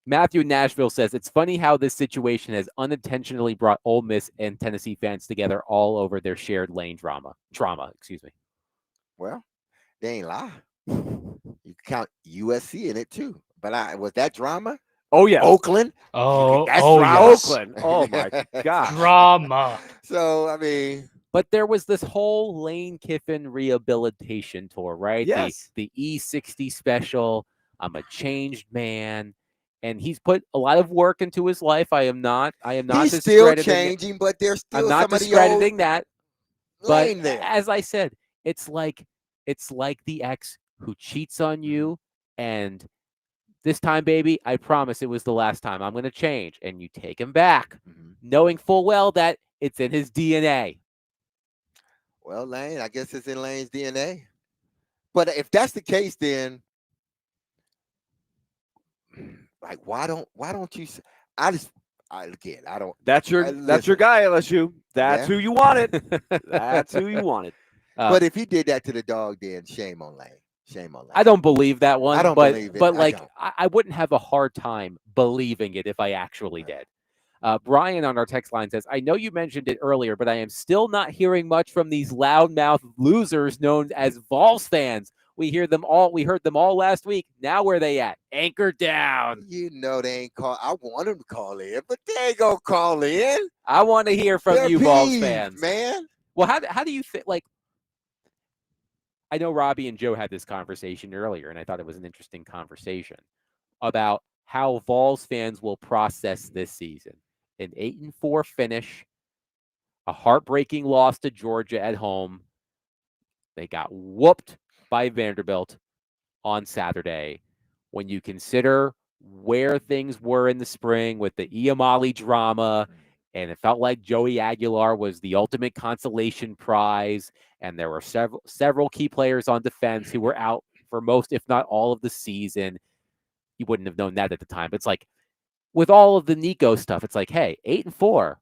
Matthew in Nashville says, it's funny how this situation has unintentionally brought Ole Miss and Tennessee fans together all over their shared lane trauma. Excuse me. Well, they ain't lie. You count USC in it too. But was that drama? Oh yeah. Oakland. Oh, That's oh, drama. yes. Oakland. Oh my God. Drama. So I mean, But there was this whole Lane Kiffin rehabilitation tour, right? Yes. The E60 special. I'm a changed man. And he's put a lot of work into his life. I am not he's still discrediting changing, but there's still I'm not some of the discrediting that. But Lane there. as I said, it's like the ex who cheats on you, and this time, baby, I promise it was the last time. I'm going to change, and you take him back, knowing full well that it's in his DNA. Well, Lane, I guess it's in Lane's DNA. But if that's the case, then like why don't you? I don't. That's your listen. guy, LSU. That's Yeah. who you wanted. That's who you wanted. But if he did that to the dog, then shame on Lane. Shame on Lane. I don't believe that one. I don't but, believe it. But I like, don't. I wouldn't have a hard time believing it if I actually did. Brian on our text line says, I know you mentioned it earlier, but I am still not hearing much from these loudmouth losers known as Vols fans. We heard them all last week. Now where they at? Anchor down. You know they ain't call. I want them to call in, but they ain't gonna call in. I want to hear from They're you, Vols peeved, fans. man. Well, how do you think? Like, I know Robbie and Joe had this conversation earlier, and I thought it was an interesting conversation about how Vols fans will process this season. An 8-4 finish, a heartbreaking loss to Georgia at home. They got whooped by Vanderbilt on Saturday. When you consider where things were in the spring with the Iamali drama, and it felt like Joey Aguilar was the ultimate consolation prize, and there were several key players on defense who were out for most, if not all, of the season. You wouldn't have known that at the time. But it's like, with all of the Nico stuff, it's like, hey, 8-4.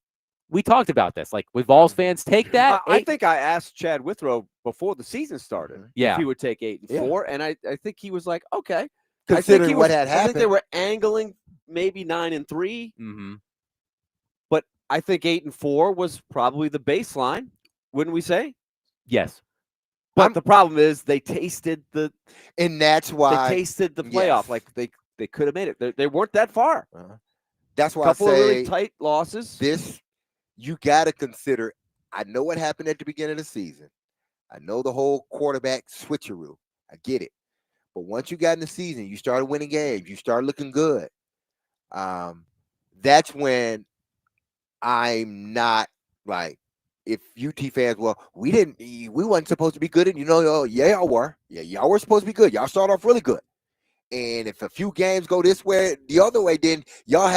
We talked about this. Like, would Vols fans take that? I think I asked Chad Withrow before the season started Yeah. if he would take 8-4, and I think he was like, okay. Considering what had I think happened. they were angling maybe 9-3, Mm-hmm. but I think 8-4 was probably the baseline, wouldn't we say? Yes. But the problem is they tasted the And that's why playoff. Yes. Like they could have made it. They weren't that far. That's why Couple I of say really tight losses. this. You got to consider. I know what happened at the beginning of the season. I know the whole quarterback switcheroo. I get it. But once you got in the season, you started winning games. You started looking good. That's when I'm not like, if UT fans, well, we wasn't supposed to be good. And yeah, y'all were. Yeah, y'all were supposed to be good. Y'all started off really good. And if a few games go this way, the other way, then y'all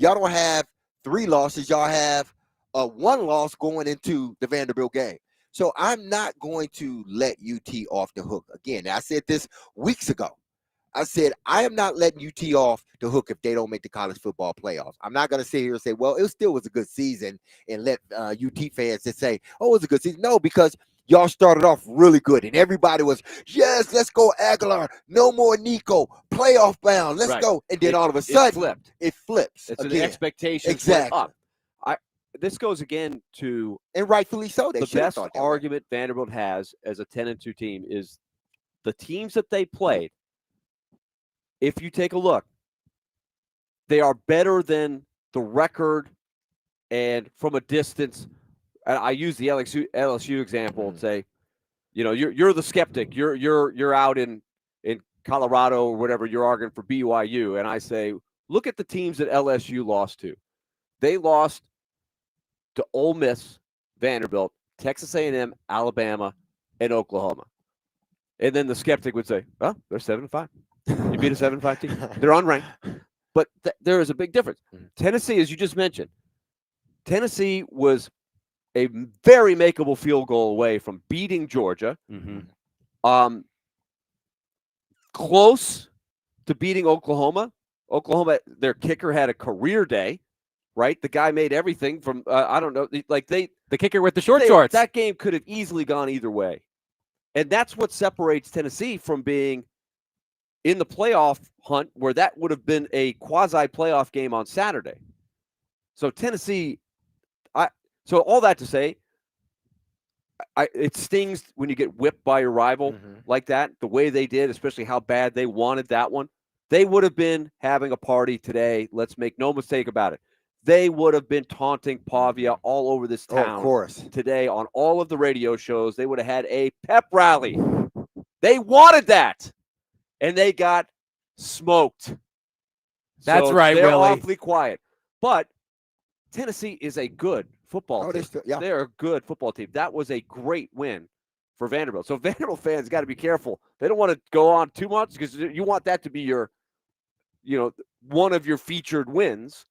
don't have 3 losses. Y'all have 1 loss going into the Vanderbilt game. So I'm not going to let UT off the hook. Again, I said this weeks ago. I said, I am not letting UT off the hook if they don't make the college football playoffs. I'm not going to sit here and say, well, it still was a good season, and let UT fans just say, oh, it was a good season. No, because y'all started off really good, and everybody was, yes, let's go Aguilar. No more Nico. Playoff bound. Let's go. And then all of a sudden, it flips. It's again. an expectation Exactly. up. This goes again to, and rightfully so. They the should have best thought that way. argument Vanderbilt has as a 10-2 team is the teams that they played. If you take a look, they are better than the record, and from a distance. And I use the LSU example and say you're the skeptic. You're out in Colorado or whatever. You're arguing for BYU, and I say, look at the teams that LSU lost to. They lost to Ole Miss, Vanderbilt, Texas A&M, Alabama, and Oklahoma. And then the skeptic would say, "Well, they're 7-5. You beat a 7-5 team. They're unranked." But there is a big difference. Tennessee, as you just mentioned, Tennessee was a very makeable field goal away from beating Georgia. Close to beating Oklahoma. Oklahoma, their kicker had a career day, right? The guy made everything from, I don't know, the kicker with the shorts. That game could have easily gone either way. And that's what separates Tennessee from being in the playoff hunt, where that would have been a quasi-playoff game on Saturday. So Tennessee, so all that to say, it stings when you get whipped by your rival like that, the way they did, especially how bad they wanted that one. They would have been having a party today. Let's make no mistake about it. They would have been taunting Pavia all over this town of course. Today on all of the radio shows. They would have had a pep rally. They wanted that, and they got smoked. That's so right, they're Willie. awfully quiet. But Tennessee is a good football team. They're a good football team. That was a great win for Vanderbilt. So Vanderbilt fans got to be careful. They don't want to go on too much because you want that to be your, one of your featured wins,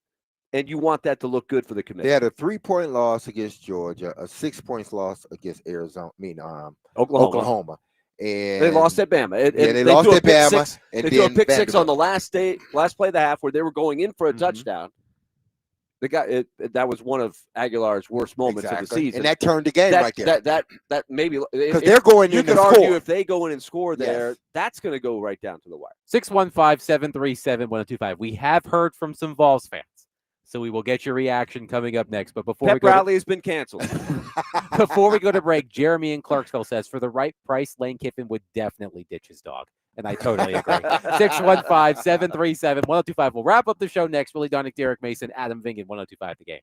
and you want that to look good for the committee. They had a 3-point loss against Georgia, a 6-point loss against Oklahoma. And they lost at Bama. they lost at Bama. They threw a pick six on the last play of the half where they were going in for a touchdown. That was one of Aguilar's worst moments of the season, and that turned the game right there. That maybe because they're going in. You could argue if they go in and score there, that's going to go right down to the wire. 615-737-1025. We have heard from some Vols fans, so we will get your reaction coming up next. But before Pep rally has been canceled. Before we go to break, Jeremy in Clarksville says, for the right price, Lane Kiffin would definitely ditch his dog. And I totally agree. 615-737-1025. We'll wrap up the show next. Willie Donick, Derek Mason, Adam Vingan, 1025 The Game.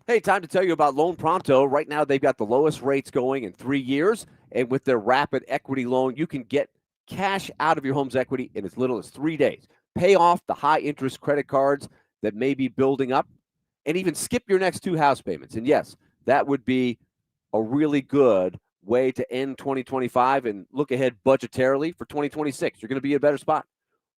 Hey, time to tell you about Loan Pronto. Right now, they've got the lowest rates going in 3 years. And with their rapid equity loan, you can get cash out of your home's equity in as little as 3 days. Pay off the high-interest credit cards that may be building up, and even skip your next 2 house payments. And yes, that would be a really good way to end 2025 and look ahead budgetarily for 2026. You're going to be in a better spot.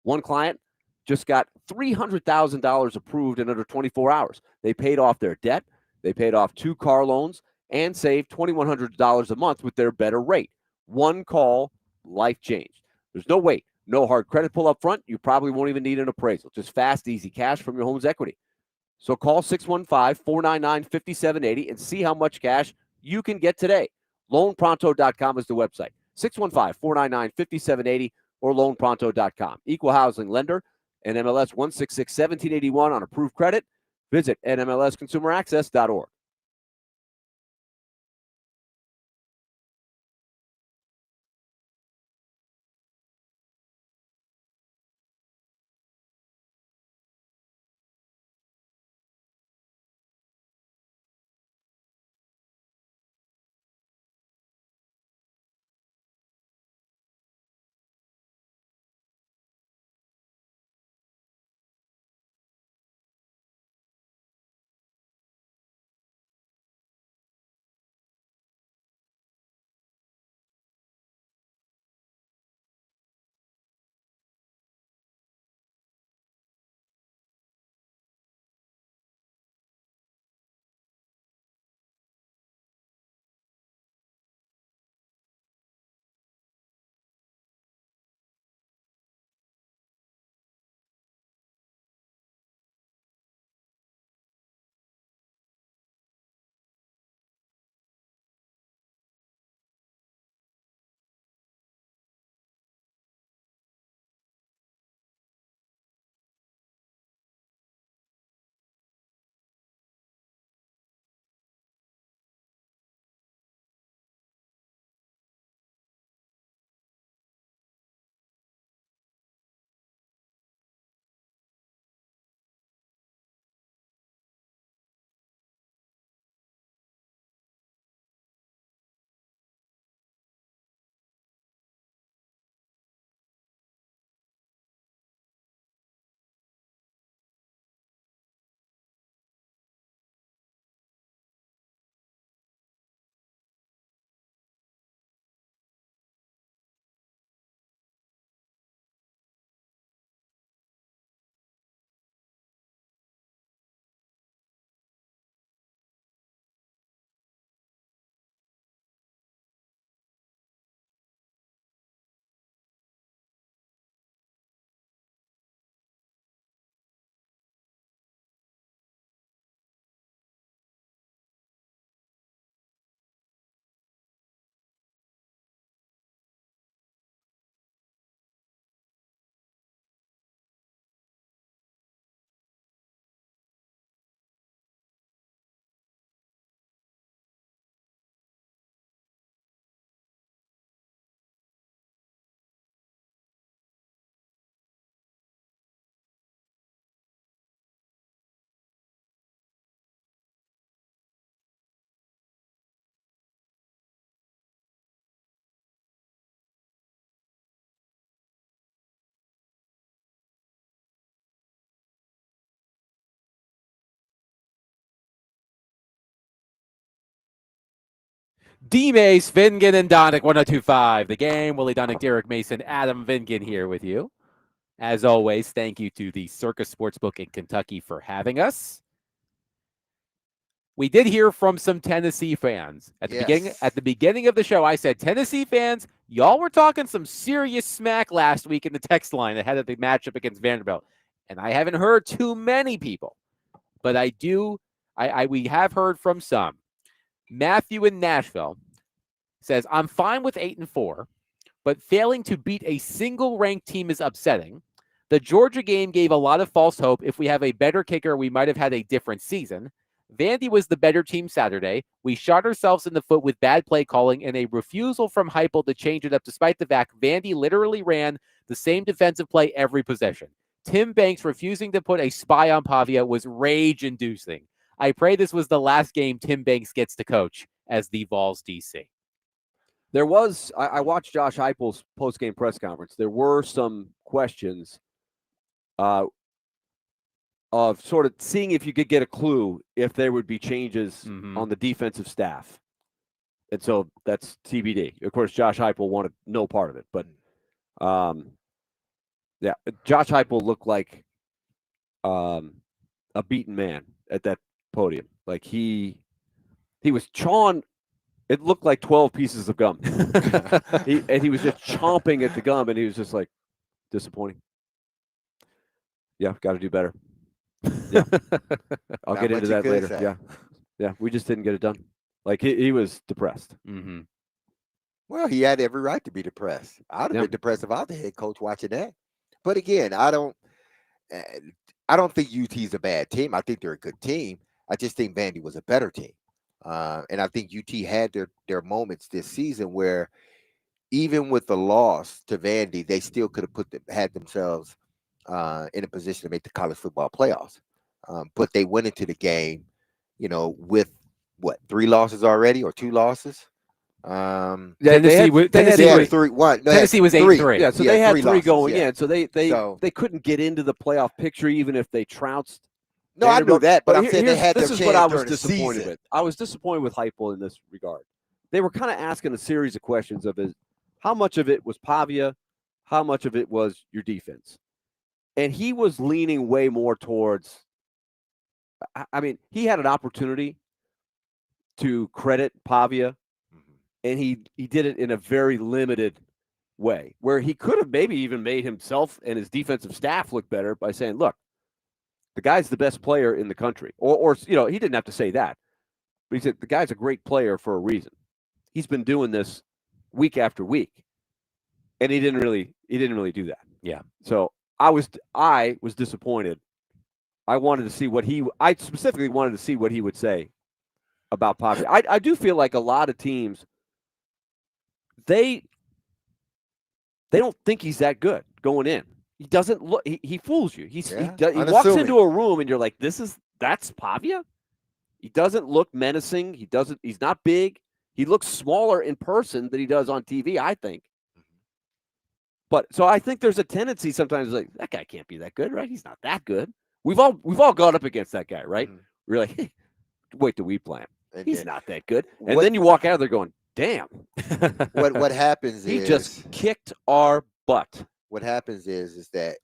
One client just got $300,000 approved in under 24 hours. They paid off their debt. They paid off 2 car loans and saved $2,100 a month with their better rate. One call, life changed. There's no wait. No hard credit pull up front. You probably won't even need an appraisal. Just fast, easy cash from your home's equity. So call 615-499-5780 and see how much cash you can get today. LoanPronto.com is the website. 615-499-5780 or LoanPronto.com. Equal housing lender, NMLS 166-1781 on approved credit. Visit NMLSConsumerAccess.org. D-Mace, Vingan, and Donick, 1025. The Game, Willie Donick, Derek Mason, Adam Vingan here with you. As always, thank you to the Circus Sportsbook in Kentucky for having us. We did hear from some Tennessee fans at the beginning of the show. I said, Tennessee fans, y'all were talking some serious smack last week in the text line ahead of the matchup against Vanderbilt, and I haven't heard too many people, but we have heard from some. Matthew in Nashville says, I'm fine with 8-4, but failing to beat a single ranked team is upsetting. The Georgia game gave a lot of false hope. If we have a better kicker, we might have had a different season. Vandy was the better team Saturday. We shot ourselves in the foot with bad play calling and a refusal from Heupel to change it up, despite the fact Vandy literally ran the same defensive play every possession. Tim Banks refusing to put a spy on Pavia was rage-inducing. I pray this was the last game Tim Banks gets to coach as the Vols DC. There was, I watched Josh Heupel's post-game press conference. There were some questions of sort of seeing if you could get a clue if there would be changes on the defensive staff. And so that's TBD. Of course, Josh Heupel wanted no part of it. But, yeah, Josh Heupel looked like a beaten man at that podium. Like he was chawing. It looked like 12 pieces of gum. He was just chomping at the gum, and he was just like, disappointing. Yeah, got to do better. Yeah. I'll get into that later. Yeah. Yeah, we just didn't get it done. Like, he was depressed. Mm-hmm. Well, he had every right to be depressed. I'd have been depressed if I was the head coach watching that. But again, I don't think UT's a bad team. I think they're a good team. I just think Vandy was a better team. And I think UT had their moments this season where even with the loss to Vandy, they still could have had themselves in a position to make the college football playoffs. But they went into the game, with what, 3 losses already or 2 losses? Tennessee was 8-3. Yeah, so they had 3 going in. So they couldn't get into the playoff picture even if they trounced. No, I knew that, but I'm saying they had their chance. This is what I was disappointed with. I was disappointed with Heupel in this regard. They were kind of asking a series of questions of how much of it was Pavia, how much of it was your defense. And he was leaning way more towards, I mean, he had an opportunity to credit Pavia, and he did it in a very limited way, where he could have maybe even made himself and his defensive staff look better by saying, look, the guy's the best player in the country. Or he didn't have to say that. But he said, the guy's a great player for a reason. He's been doing this week after week. And he didn't really do that. Yeah. So I was disappointed. I specifically wanted to see what he would say about Pavia. I do feel like a lot of teams, they don't think he's that good going in. He doesn't look. He fools you. He walks into a room and you're like, that's Pavia. He doesn't look menacing. He's not big. He looks smaller in person than he does on TV, I think. But so I think there's a tendency sometimes like that guy can't be that good, right? He's not that good. We've all gone up against that guy, right? We're like, hey, wait till we play him. He's not that good. And then you walk out there going, damn. What happens is he just kicked our butt. What happens is that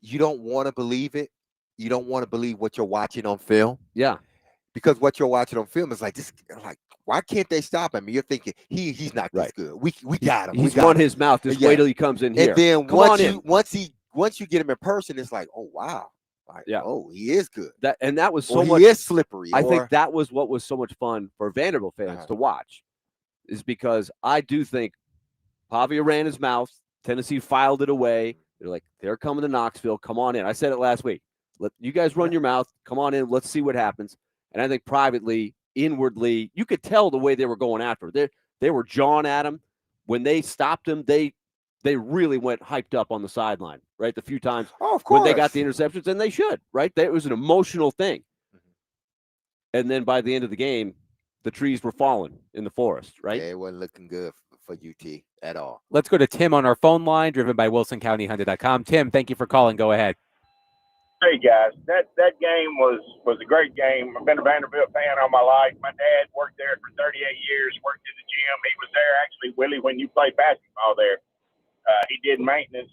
you don't want to believe it. You don't want to believe what you're watching on film. Yeah. Because what you're watching on film is like this. Like, why can't they stop him? You're thinking he's not this good. We got him. He's run his mouth. Just wait till he comes in here. And then once you get him in person, it's like, oh wow. Like, oh, he is good. That was so much. He is slippery. I think that was what was so much fun for Vanderbilt fans to watch, is because I do think Pavia ran his mouth. Tennessee filed it away. They're like, they're coming to Knoxville. Come on in. I said it last week. Let you guys run your mouth. Come on in. Let's see what happens. And I think privately, inwardly, you could tell the way they were going after it. They were jawing at him. When they stopped him, they really went hyped up on the sideline, right? The few times when they got the interceptions, and they should, right? It was an emotional thing. And then by the end of the game, the trees were falling in the forest, right? Yeah, it wasn't looking good for UT at all. Let's go to Tim on our phone line, driven by WilsonCountyHunter.com. Tim, thank you for calling. Go ahead. Hey guys, that game was a great game. I've been a Vanderbilt fan all my life. My dad worked there for 38 years, worked in the gym. He was there actually, Willie, when you played basketball there. He did maintenance,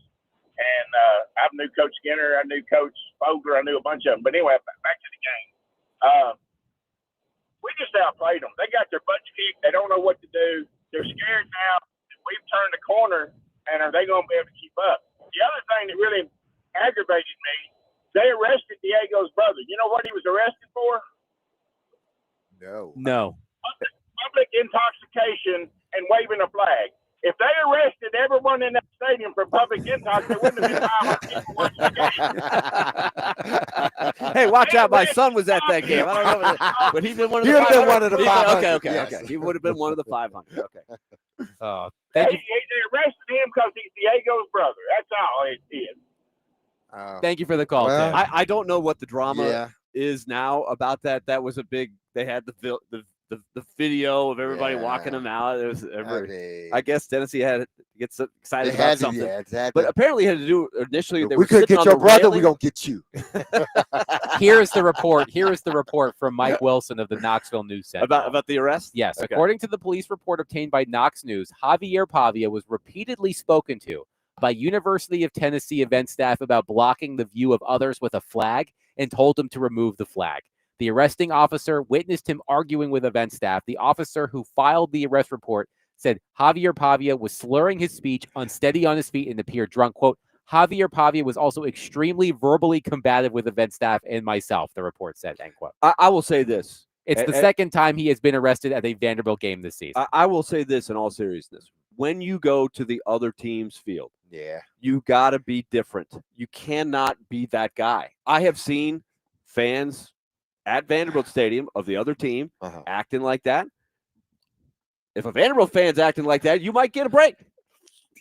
and I knew Coach Skinner, I knew Coach Fogler, I knew a bunch of them. But anyway, back to the game. We just outplayed them. They got their butts kicked. They don't know what to do. They're scared now. We've turned the corner, and are they going to be able to keep up? The other thing that really aggravated me, they arrested Diego's brother. You know what he was arrested for? No. Public intoxication and waving a flag. If they arrested everyone in that stadium for public intoxication, there wouldn't have been 500 people watching the game. Hey, watch out! My son was at that game. I don't know, but he'd been one of the 500. One of the 500. Okay. He would have been one of the 500. Okay. Thank you. They arrested him because he's Diego's brother. That's all it is. Thank you for the call, well, Tim. I don't know what the drama Yeah. is now about that. That was a big. They had the video of everybody walking Yeah. him out. It was. mean, I guess Tennessee had to get so excited they about had to, something. yeah, exactly. But apparently, it had to do initially. They we were could sitting get on your the brother. We're railing. gonna get you. Here is the report. Here is the report from Mike Wilson of the Knoxville News Center. about the arrest. Yes, Okay. according to the police report obtained by Knox News, Javier Pavia was repeatedly spoken to by University of Tennessee event staff about blocking the view of others with a flag and told them to remove the flag. The arresting officer witnessed him arguing with event staff. The officer who filed the arrest report said Javier Pavia was slurring his speech, unsteady on his feet, and appeared drunk. Quote, Javier Pavia was also extremely verbally combative with event staff and myself, the report said, end quote. I will say this. It's the second time he has been arrested at a Vanderbilt game this season. I will say this in all seriousness. When you go to the other team's field, Yeah. you got to be different. You cannot be that guy. I have seen fans at Vanderbilt Stadium of the other team acting like that. If a Vanderbilt fan's acting like that, you might get a break.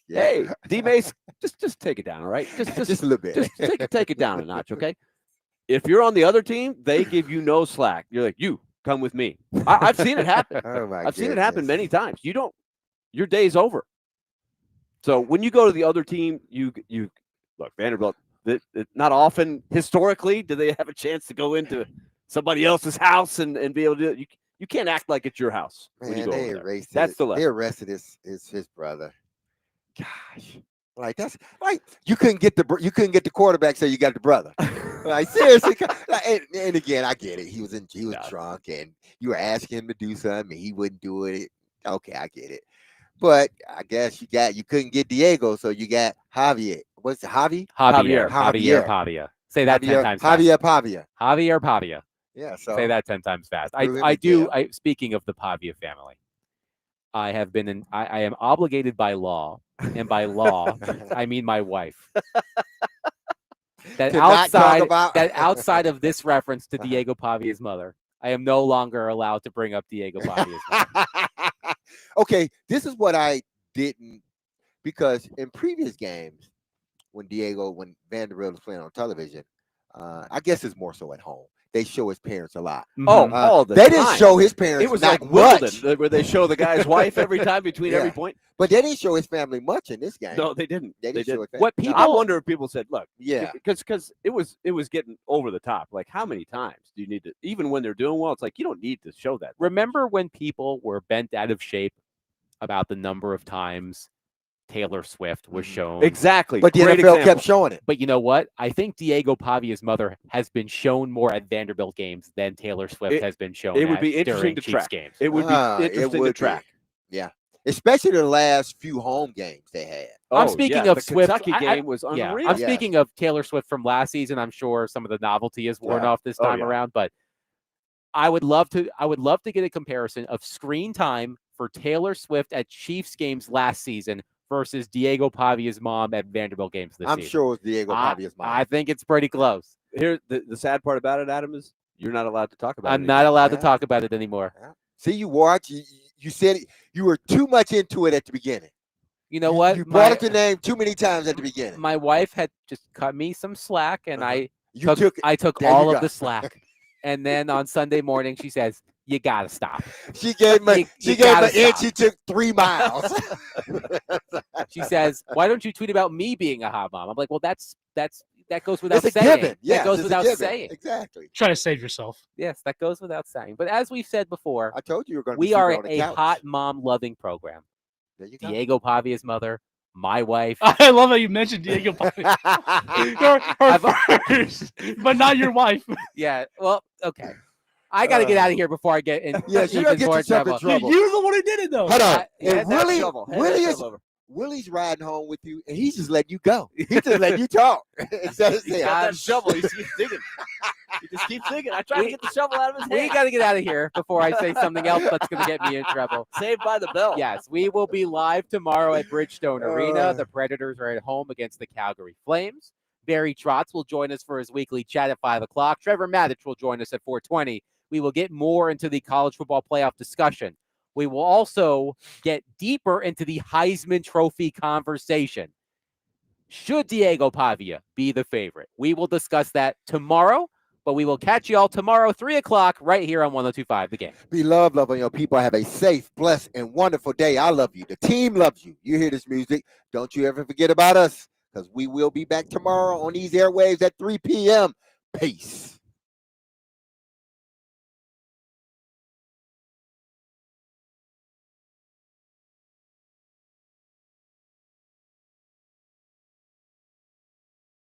Yeah. Hey, D-Mace, just take it down, all right? Just Just a little bit. Just take it down a notch, okay? If you're on the other team, they give you no slack. You're like, you come with me. I've seen it happen. Oh my I've seen it happen goodness. many times. Your day's over. So when you go to the other team, you look, Vanderbilt, not often historically do they have a chance to go into somebody else's house and be able to do it. You can't act like it's your house when you Man, go they over there. arrested. That's the lesson. They arrested his brother. Gosh, like that's like you couldn't get the quarterback, so you got the brother. Like seriously, and again, I get it. He was drunk, and you were asking him to do something, and he wouldn't do it. Okay, I get it. But I guess you couldn't get Diego, so you got Javier. What's it, Javi? Javier Pavia. Say that 10 times fast. Javier Pavia. Javier Pavia. Yeah. So say that 10 times fast. Really I big do. deal. Speaking of the Pavia family, I have been I am obligated by law, and by law I mean my wife. That To not talk outside about- that outside of this reference to Diego Pavia's mother, I am no longer allowed to bring up Diego Pavia's mother. Okay, this is what I didn't, because in previous games when Vanderbilt was playing on television, I guess it's more so at home. They show his parents a lot. All the they time. didn't show his parents. It was not like much. Wimbledon, where they show the guy's wife every time between every point. But they didn't show his family much in this game. No, they didn't. They didn't show his family. What No. people I wonder if people said, "Look, Yeah. because it was getting over the top. Like, how many times do you need to? Even when they're doing well, it's like you don't need to show that. Remember when people were bent out of shape about the number of times Taylor Swift was shown? Exactly. But the Great NFL example. kept showing it. But you know what? I think Diego Pavia's mother has been shown more at Vanderbilt games than Taylor Swift has been shown. It would at be interesting during to Chiefs track. games. It would be interesting to track. Yeah. Especially the last few home games they had. I'm speaking of the Swift. Kentucky game was unreal. I'm speaking of Taylor Swift from last season. I'm sure some of the novelty is worn off this time around, but I would love to get a comparison of screen time for Taylor Swift at Chiefs games last season versus Diego Pavia's mom at Vanderbilt games this I'm season. sure it was Diego Pavia's mom. I think it's pretty close. Here, the sad part about it, Adam, is you're not allowed to talk about it. I'm not allowed to talk about it anymore. See, you watch. You said you were too much into it at the beginning. You know what? You brought up the name too many times at the beginning. My wife had just cut me some slack, and I You took there all you of go. the slack. And then on Sunday morning, she says, "You gotta stop." She gave me You she gave gotta an inch. stop. She took 3 miles. She says, "Why don't you tweet about me being a hot mom?" I'm like, "Well, that's that goes without It's a saying. given. Yes, that goes it's a without given. saying. Exactly. Try to save yourself. Yes, that goes without saying. But as we've said before, I told you were going to. we be are on the a couch. hot mom loving program. There you go. Diego Pavia's mother, my wife. I love how you mentioned Diego Pavia. her first, but not your wife. Yeah. Well, okay. I got to get out of here before I get in Yes, you even don't get more yourself in trouble. trouble. You're the one who did it, though. Hold on. Hand And that Willie, shovel. Hand Willie that is shovel over. Willie's riding home with you, and he's just letting you go. He's just letting you talk instead of He's saying, got that shovel. He just keeps digging. He just keeps digging. I tried to get the shovel out of his We hand. got to get out of here before I say something else that's going to get me in trouble. Saved by the bell. Yes, we will be live tomorrow at Bridgestone Arena. Uh. The Predators are at home against the Calgary Flames. Barry Trotz will join us for his weekly chat at 5 o'clock. Trevor Maddich will join us at 4:20. We will get more into the college football playoff discussion. We will also get deeper into the Heisman Trophy conversation. Should Diego Pavia be the favorite? We will discuss that tomorrow, but we will catch you all tomorrow, 3 o'clock, right here on 102.5 The Game. be loved, loving your people. Have a safe, blessed, and wonderful day. I love you. The team loves you. You hear this music. Don't you ever forget about us, because we will be back tomorrow on these airwaves at 3 p.m. Peace.